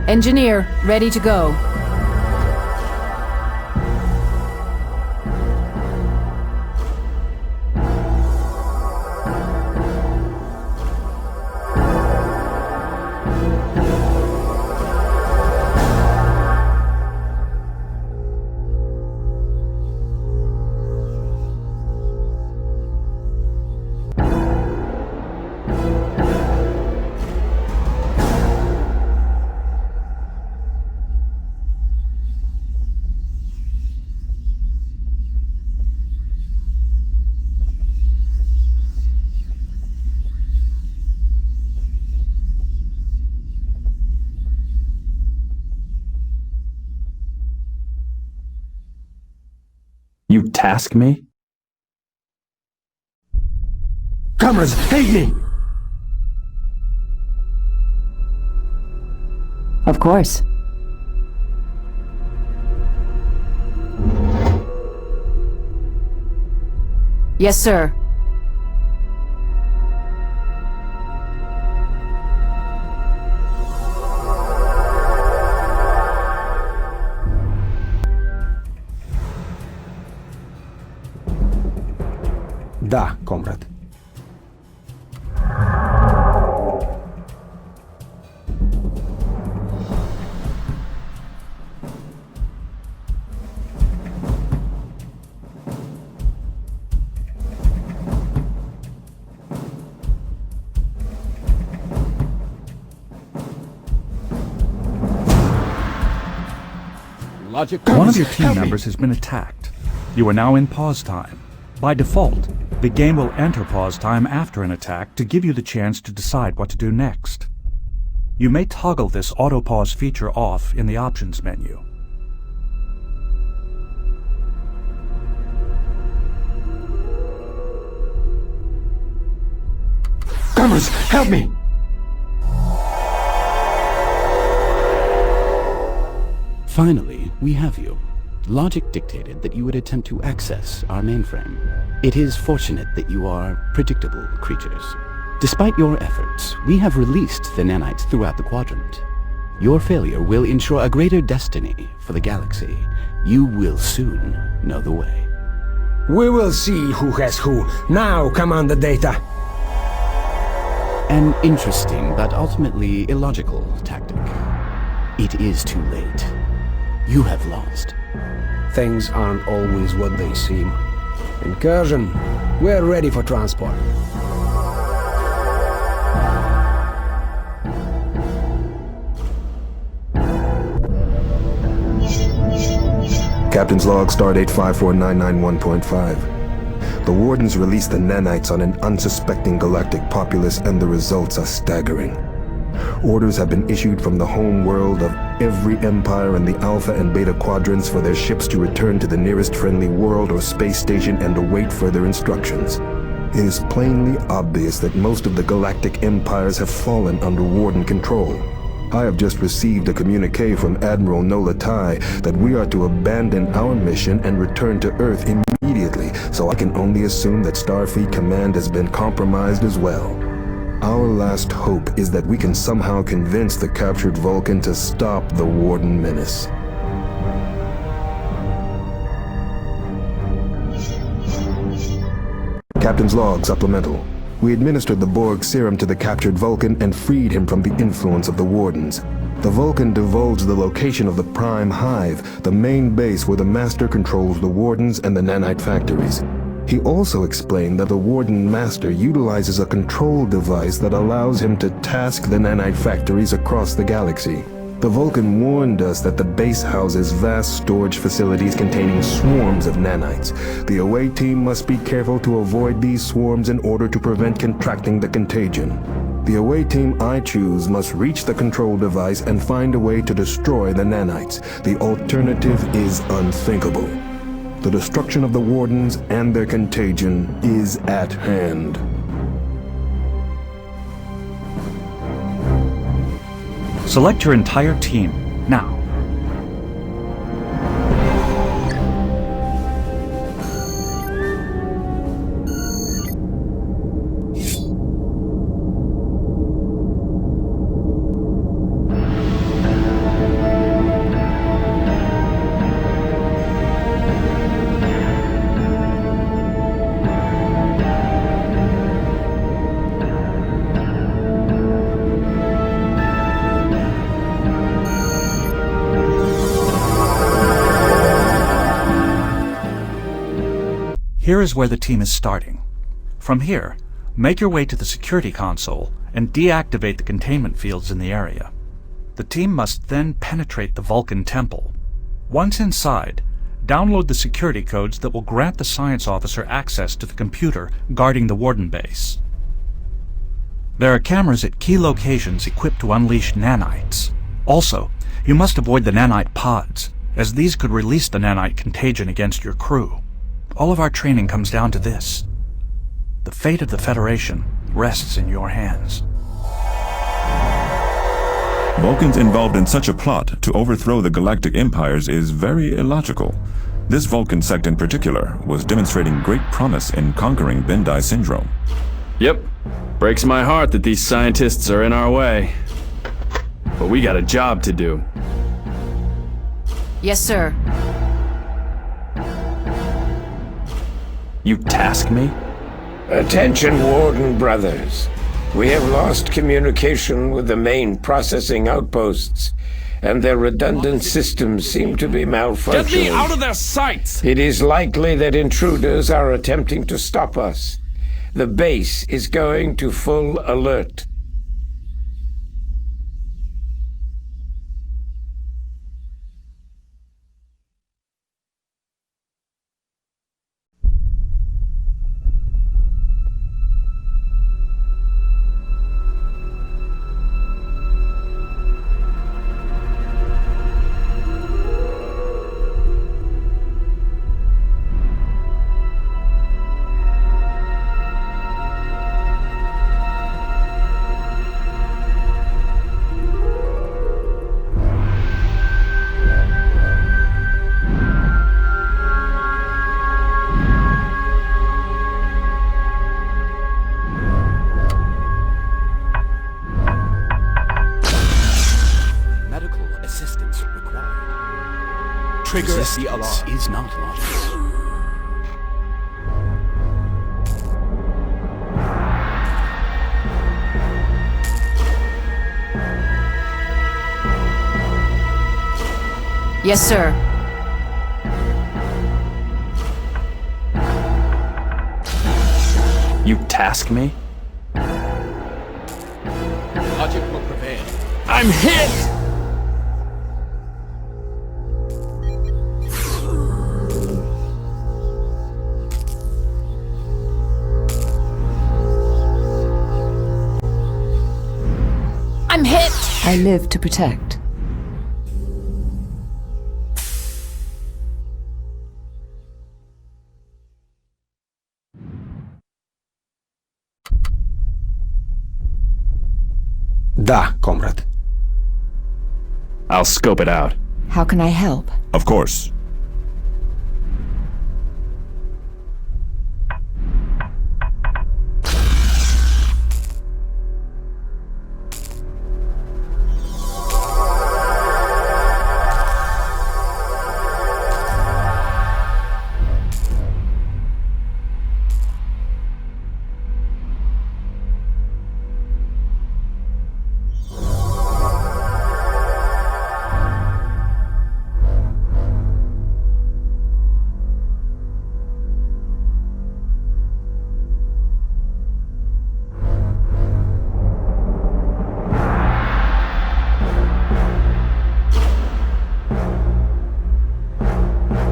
Engineer, ready to go. You task me? Comrades, aid me! Of course. Yes, sir. Да, комрад. One of your team members has been attacked. You are now in pause time. By default, the game will enter pause time after an attack to give you the chance to decide what to do next. You may toggle this auto-pause feature off in the options menu. Comrades, help me! Finally, we have you. Logic dictated that you would attempt to access our mainframe. It is fortunate that you are predictable creatures. Despite your efforts, we have released the nanites throughout the quadrant. Your failure will ensure a greater destiny for the galaxy. You will soon know the way. We will see who has who. Now, Commander Data. An interesting but ultimately illogical tactic. It is too late. You have lost. Things aren't always what they seem. Incursion, we're ready for transport. Captain's log, stardate 54991.5. The Wardens released the nanites on an unsuspecting galactic populace, and the results are staggering. Orders have been issued from the home world of every empire in the Alpha and Beta quadrants for their ships to return to the nearest friendly world or space station and await further instructions. It is plainly obvious that most of the galactic empires have fallen under Warden control. I have just received a communique from Admiral Nola Tai that we are to abandon our mission and return to Earth immediately, so I can only assume that Starfleet Command has been compromised as well. Our last hope is that we can somehow convince the captured Vulcan to stop the Warden menace. Captain's log, supplemental. We administered the Borg serum to the captured Vulcan and freed him from the influence of the Wardens. The Vulcan divulged the location of the Prime Hive, the main base where the Master controls the Wardens and the nanite factories. He also explained that the Warden Master utilizes a control device that allows him to task the nanite factories across the galaxy. The Vulcan warned us that the base houses vast storage facilities containing swarms of nanites. The away team must be careful to avoid these swarms in order to prevent contracting the contagion. The away team I choose must reach the control device and find a way to destroy the nanites. The alternative is unthinkable. The destruction of the Wardens and their contagion is at hand. Select your entire team, now. Here is where the team is starting. From here, make your way to the security console and deactivate the containment fields in the area. The team must then penetrate the Vulcan temple. Once inside, download the security codes that will grant the science officer access to the computer guarding the Warden base. There are cameras at key locations equipped to unleash nanites. Also, you must avoid the nanite pods, as these could release the nanite contagion against your crew. All of our training comes down to this. The fate of the Federation rests in your hands. Vulcans involved in such a plot to overthrow the galactic empires is very illogical. This Vulcan sect in particular was demonstrating great promise in conquering Bendai syndrome. Yep. Breaks my heart that these scientists are in our way. But we got a job to do. Yes, sir. You task me? Attention, Warden brothers. We have lost communication with the main processing outposts, and their redundant systems seem to be malfunctioning. Get me out of their sights! It is likely that intruders are attempting to stop us. The base is going to full alert. Trigger the alarm is not logical. Yes, sir. You task me? Logic will prevail. I'm hit! I'm hit! I live to protect. Da, comrade. I'll scope it out. How can I help? Of course.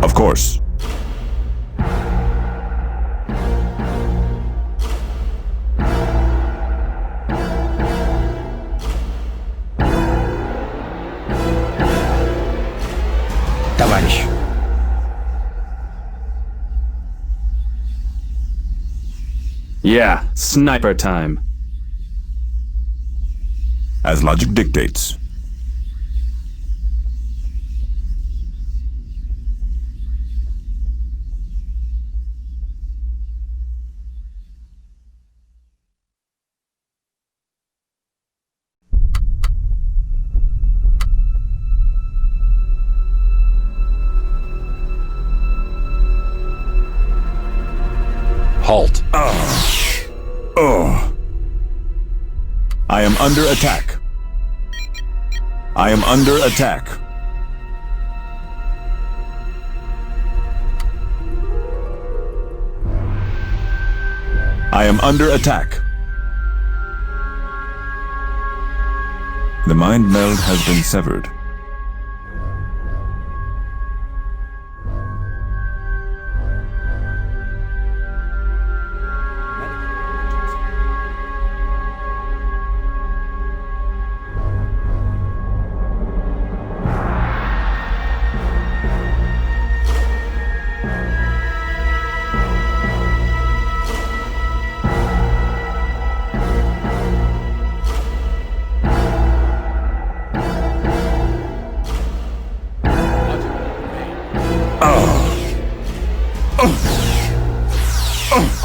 Of course. Товарищ. Yeah, sniper time. As logic dictates. Halt. I am under attack. I am under attack. I am under attack. The mind meld has been severed.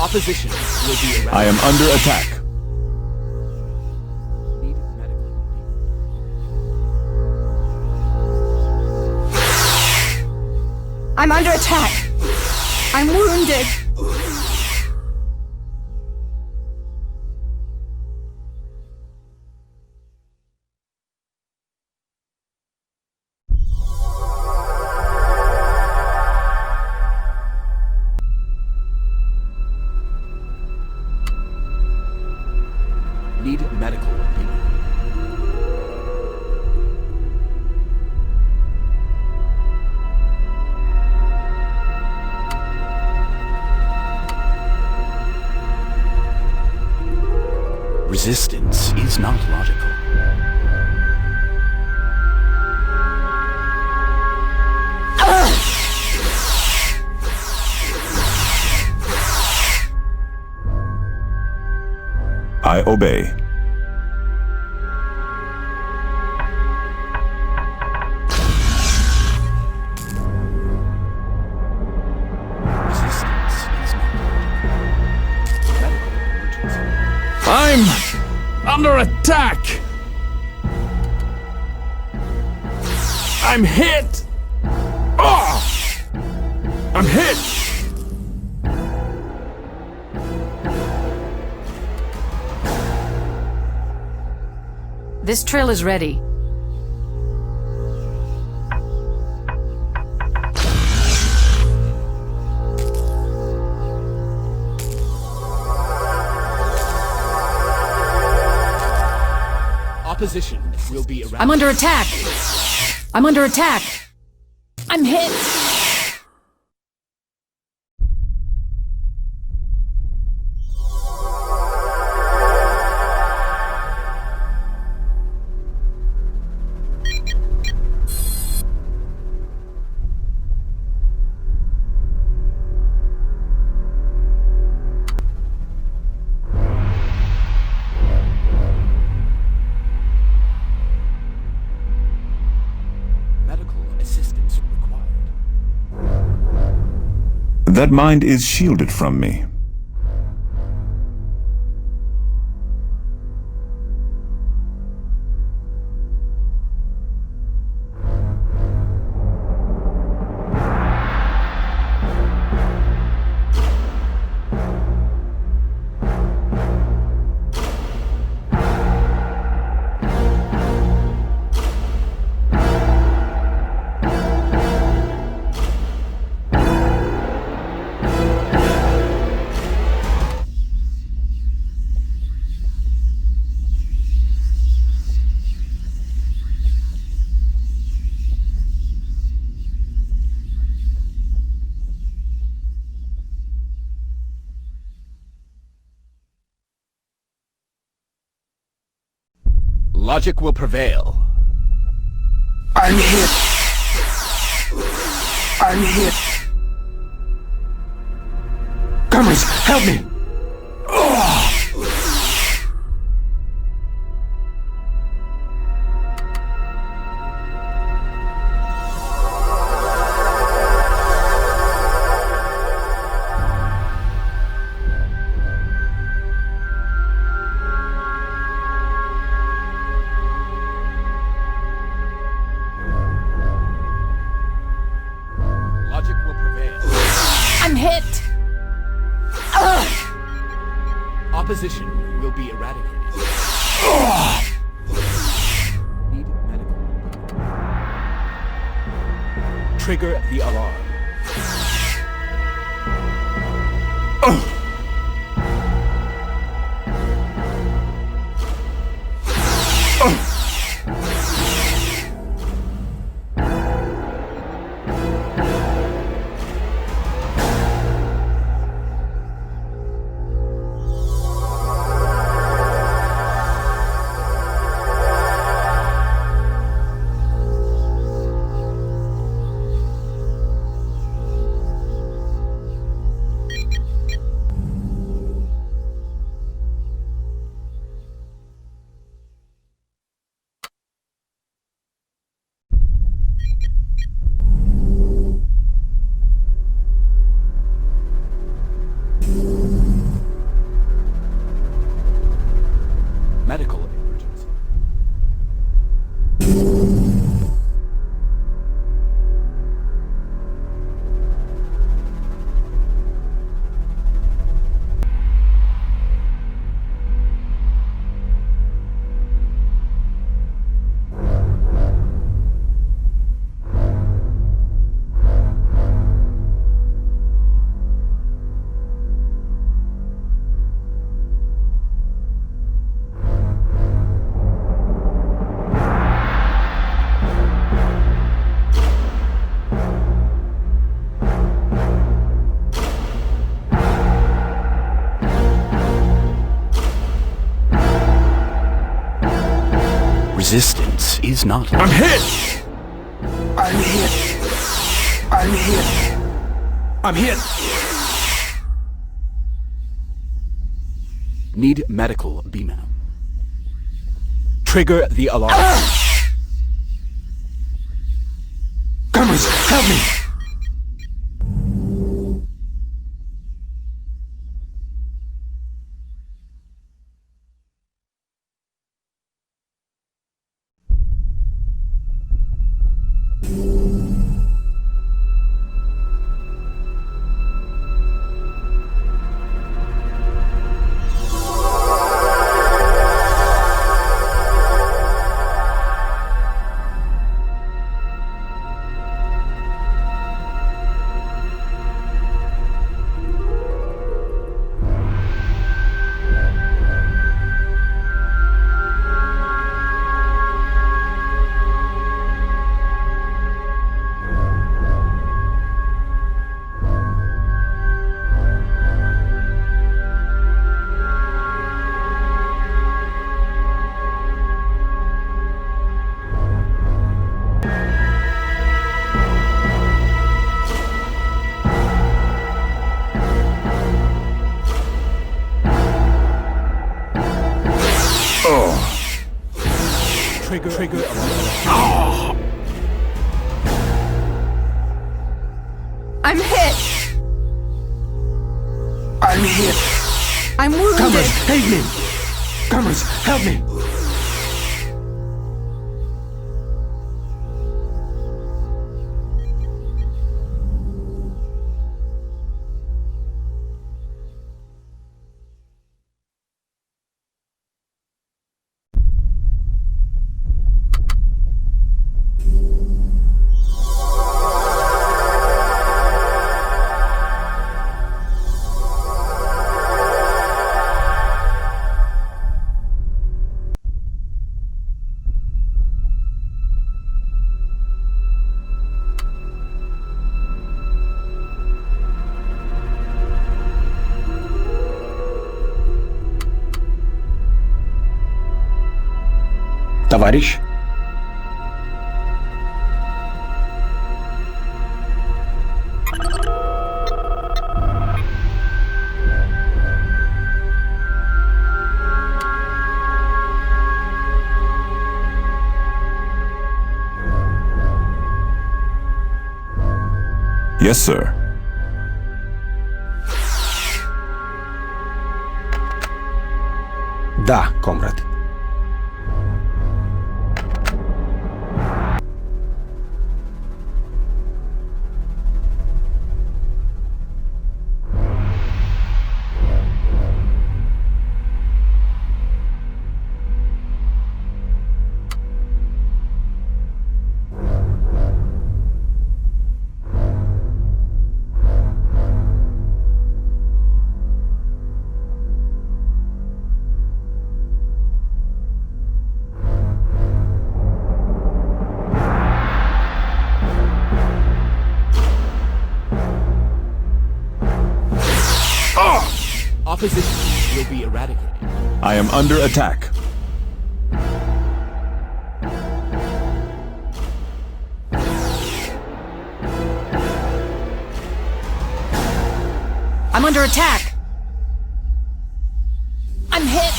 Opposition will be eradicated. I am under attack. I'm under attack. I'm wounded. Need medical opinion. Resistance is not logical. I obey. I'm under attack! I'm hit! Oh! I'm hit! This trill is ready. Opposition will be eradicated. I'm under attack! I'm under attack! I'm hit! That mind is shielded from me. Logic will prevail. I'm hit. I'm hit. Comrades, help me! Opposition will be eradicated. Need medical. Trigger the alarm. Resistance is not... I'm hit! I'm hit! I'm hit! I'm hit! Need medical beam-out. Trigger the alarm. Comrades, help me! Trigger. Oh. I'm hit! I'm hit! I'm wounded! Comrades, aid me! Comrades, help me! Товарищ? Yes, sir. Да, комрад. Opposition will be eradicated. I am under attack. I'm under attack! I'm hit!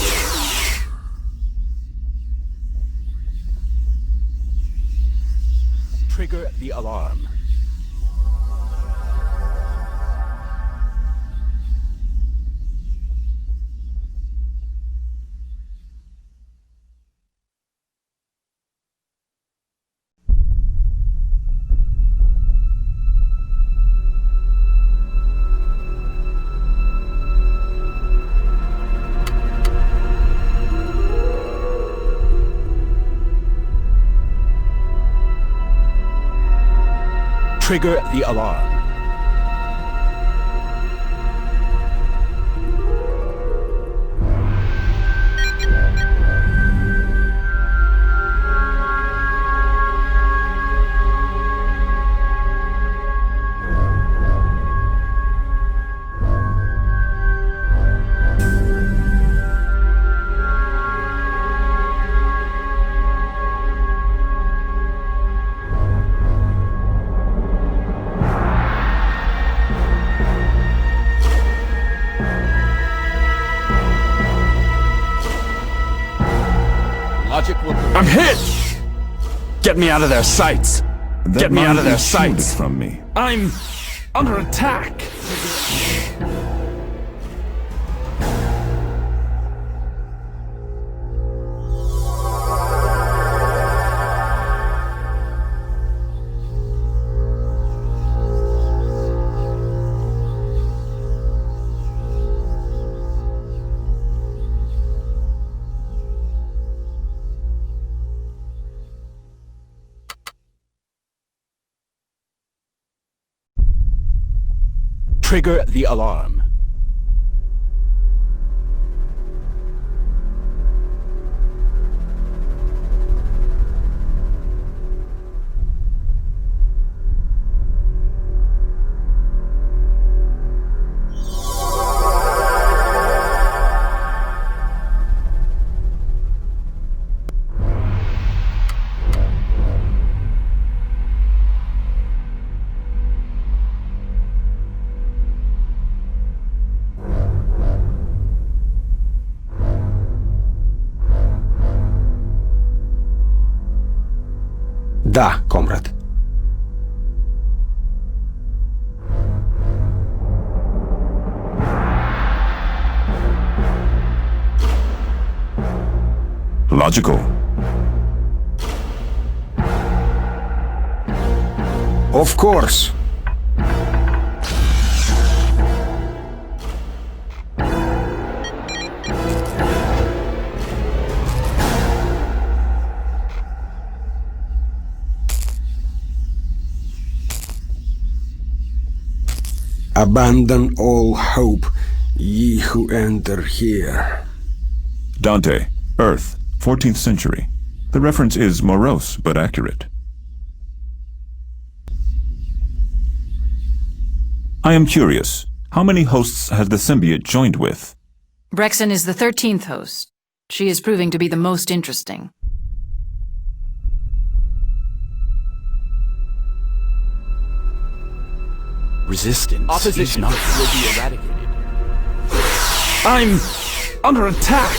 Trigger the alarm. Trigger the alarm. I'm hit! Get me out of their sights! Get me out of their sights! From me. I'm under attack! Trigger the alarm. Да, комрад. Logical. Of course. Abandon all hope, ye who enter here. Dante, Earth, 14th century. The reference is morose but accurate. I am curious. How many hosts has the symbiote joined with? Brexen is the 13th host. She is proving to be the most interesting. Resistance. Opposition will be eradicated. I'm under attack!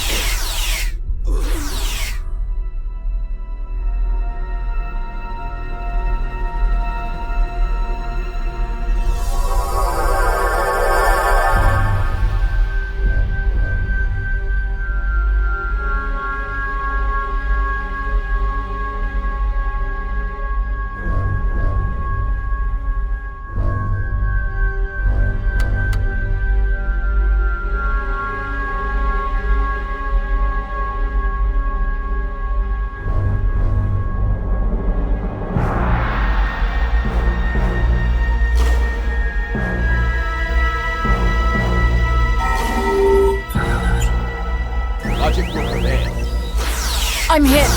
I'm hit!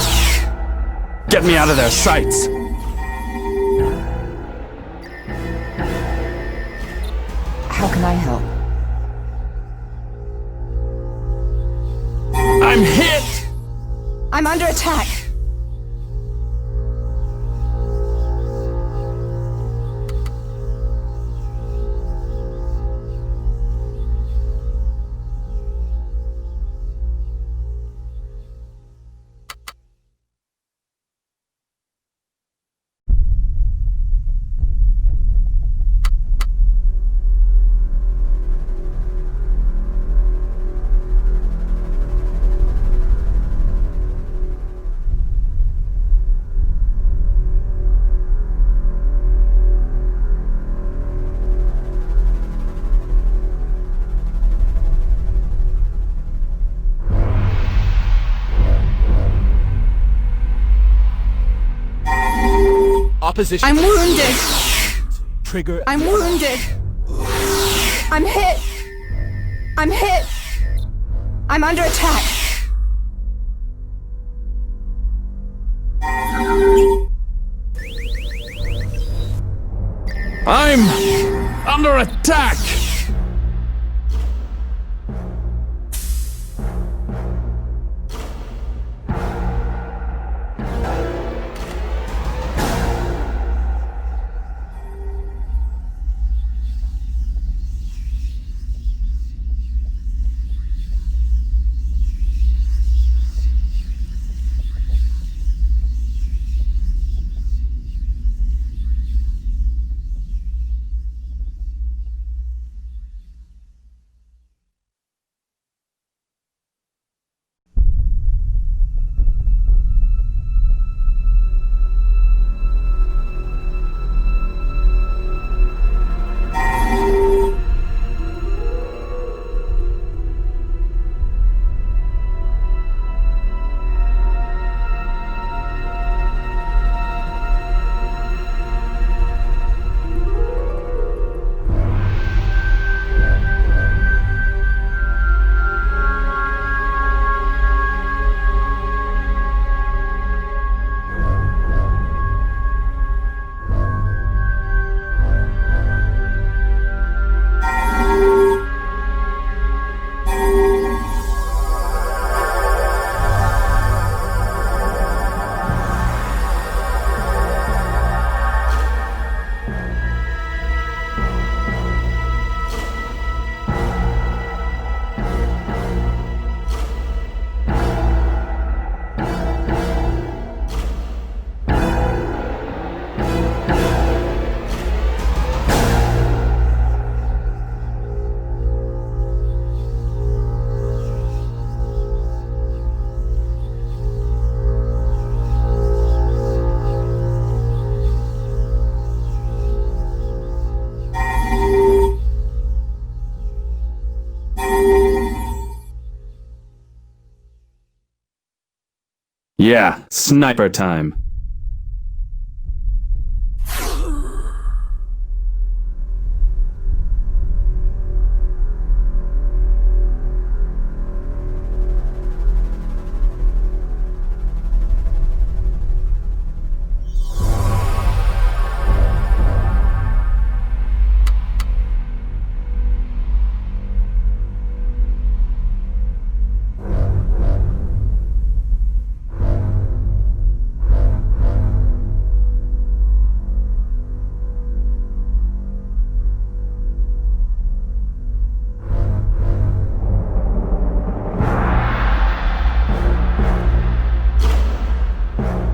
Get me out of their sights! How can I help? I'm hit! I'm under attack! Opposition. I'm wounded! Trigger. I'm wounded! I'm hit! I'm hit! I'm under attack! I'm under attack! Yeah, sniper time.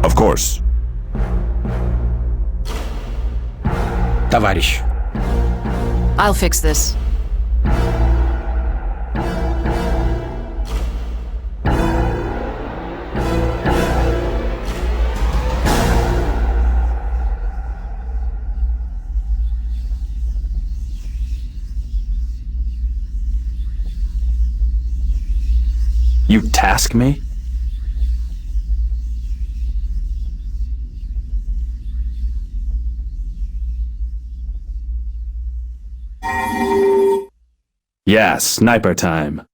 Of course. Товарищ. I'll fix this. You task me? Yeah, sniper time.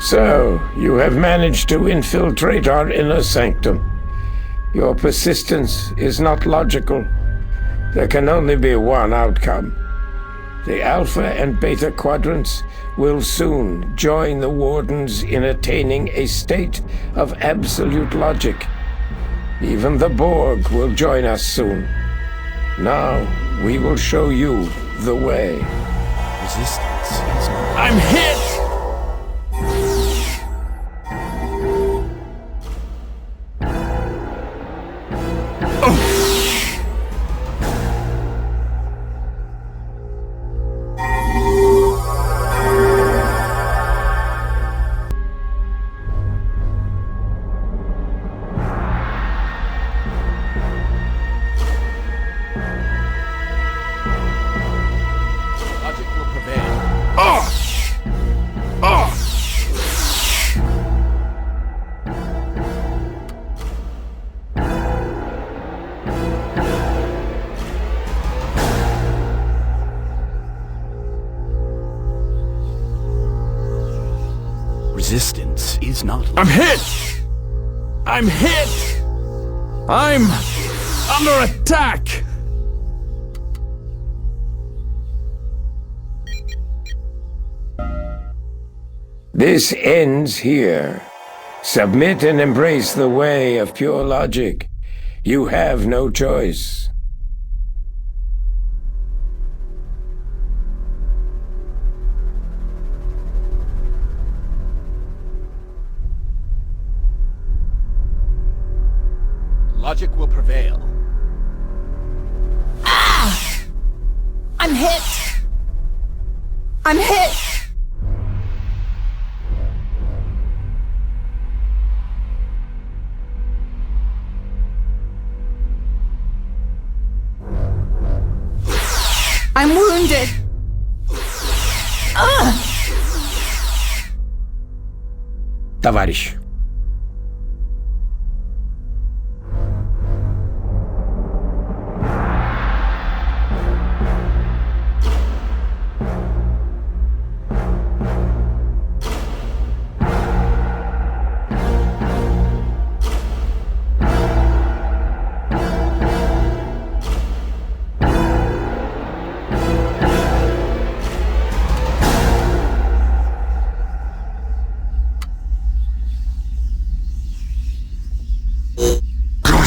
So, you have managed to infiltrate our inner sanctum. Your persistence is not logical. There can only be one outcome. The Alpha and Beta quadrants will soon join the Wardens in attaining a state of absolute logic. Even the Borg will join us soon. Now, we will show you the way. Resistance is not... I'm hit! Resistance is not... I'm hit! I'm hit! I'm under attack! This ends here. Submit and embrace the way of pure logic. You have no choice. Logic will prevail. Ah! I'm hit! I'm hit! I'm wounded! Товарищ.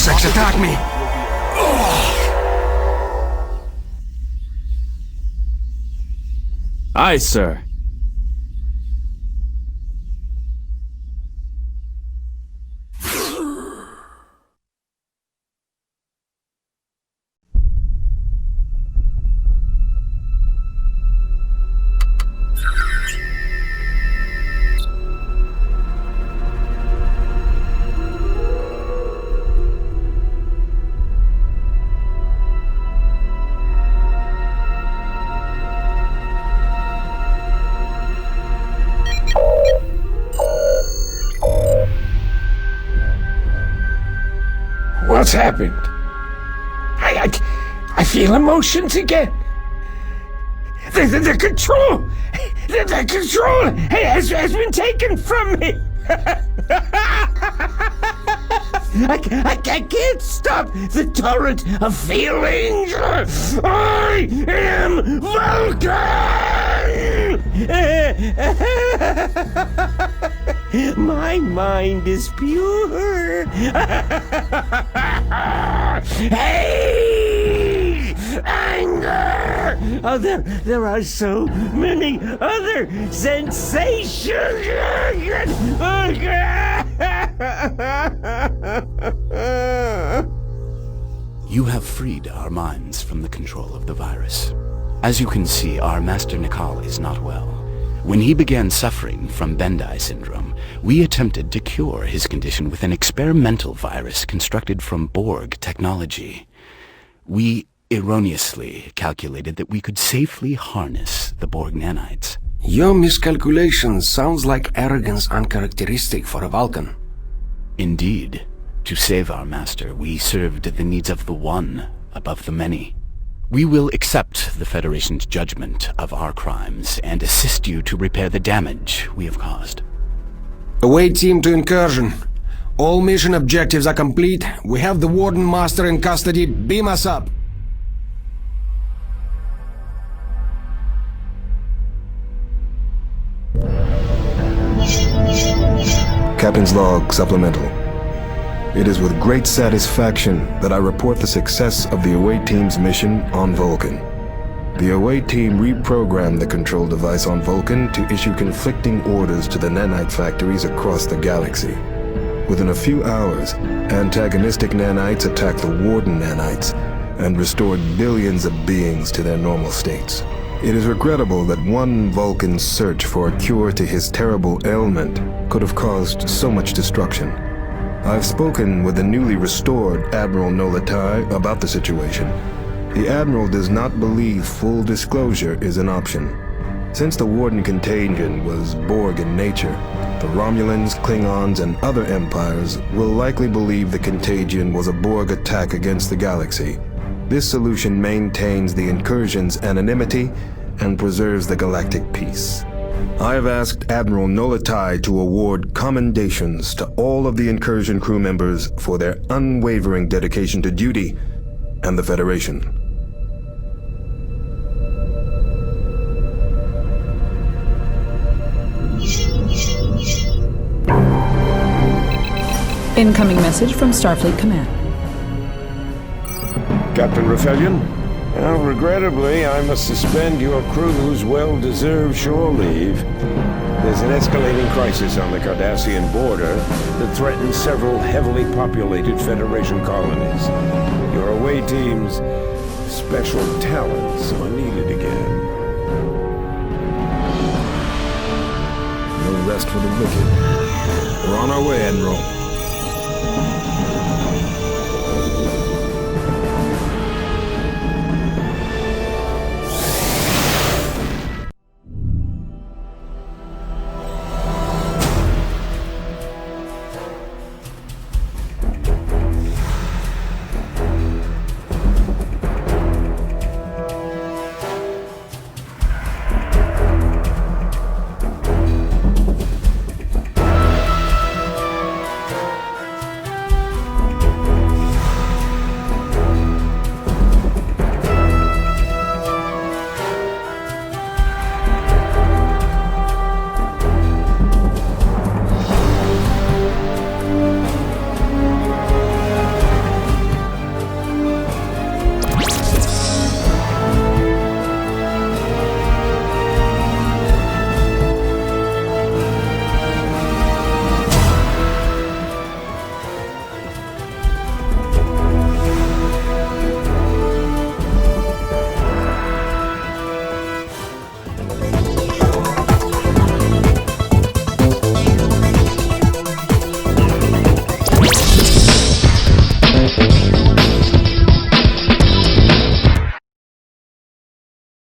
U.S.S, attack me! Aye, sir. What's happened? I feel emotions again. The control has been taken from me. I can't stop the torrent of feelings. I am Vulcan. My mind is pure. Hate, anger. Oh, there are so many other sensations. You have freed our minds from the control of the virus. As you can see, our Master Nikal is not well. When he began suffering from Bendai syndrome, we attempted to cure his condition with an experimental virus constructed from Borg technology. We erroneously calculated that we could safely harness the Borg nanites. Your miscalculation sounds like arrogance uncharacteristic for a Vulcan. Indeed. To save our master, we served the needs of the one above the many. We will accept the Federation's judgment of our crimes and assist you to repair the damage we have caused. Away team to incursion. All mission objectives are complete. We have the Warden Master in custody. Beam us up. Captain's Log Supplemental. It is with great satisfaction that I report the success of the away team's mission on Vulcan. The away team reprogrammed the control device on Vulcan to issue conflicting orders to the nanite factories across the galaxy. Within a few hours, antagonistic nanites attacked the Warden nanites and restored billions of beings to their normal states. It is regrettable that one Vulcan's search for a cure to his terrible ailment could have caused so much destruction. I've spoken with the newly restored Admiral Nolatai about the situation. The Admiral does not believe full disclosure is an option. Since the Warden contagion was Borg in nature, the Romulans, Klingons, and other empires will likely believe the contagion was a Borg attack against the galaxy. This solution maintains the incursion's anonymity and preserves the galactic peace. I have asked Admiral Nolatai to award commendations to all of the incursion crew members for their unwavering dedication to duty and the Federation. Incoming message from Starfleet Command. Captain Rafellian? Well, regrettably, I must suspend your crew's well-deserved shore leave. There's an escalating crisis on the Cardassian border that threatens several heavily populated Federation colonies. Your away team's special talents are needed again. No rest for the wicked. We're on our way, Admiral.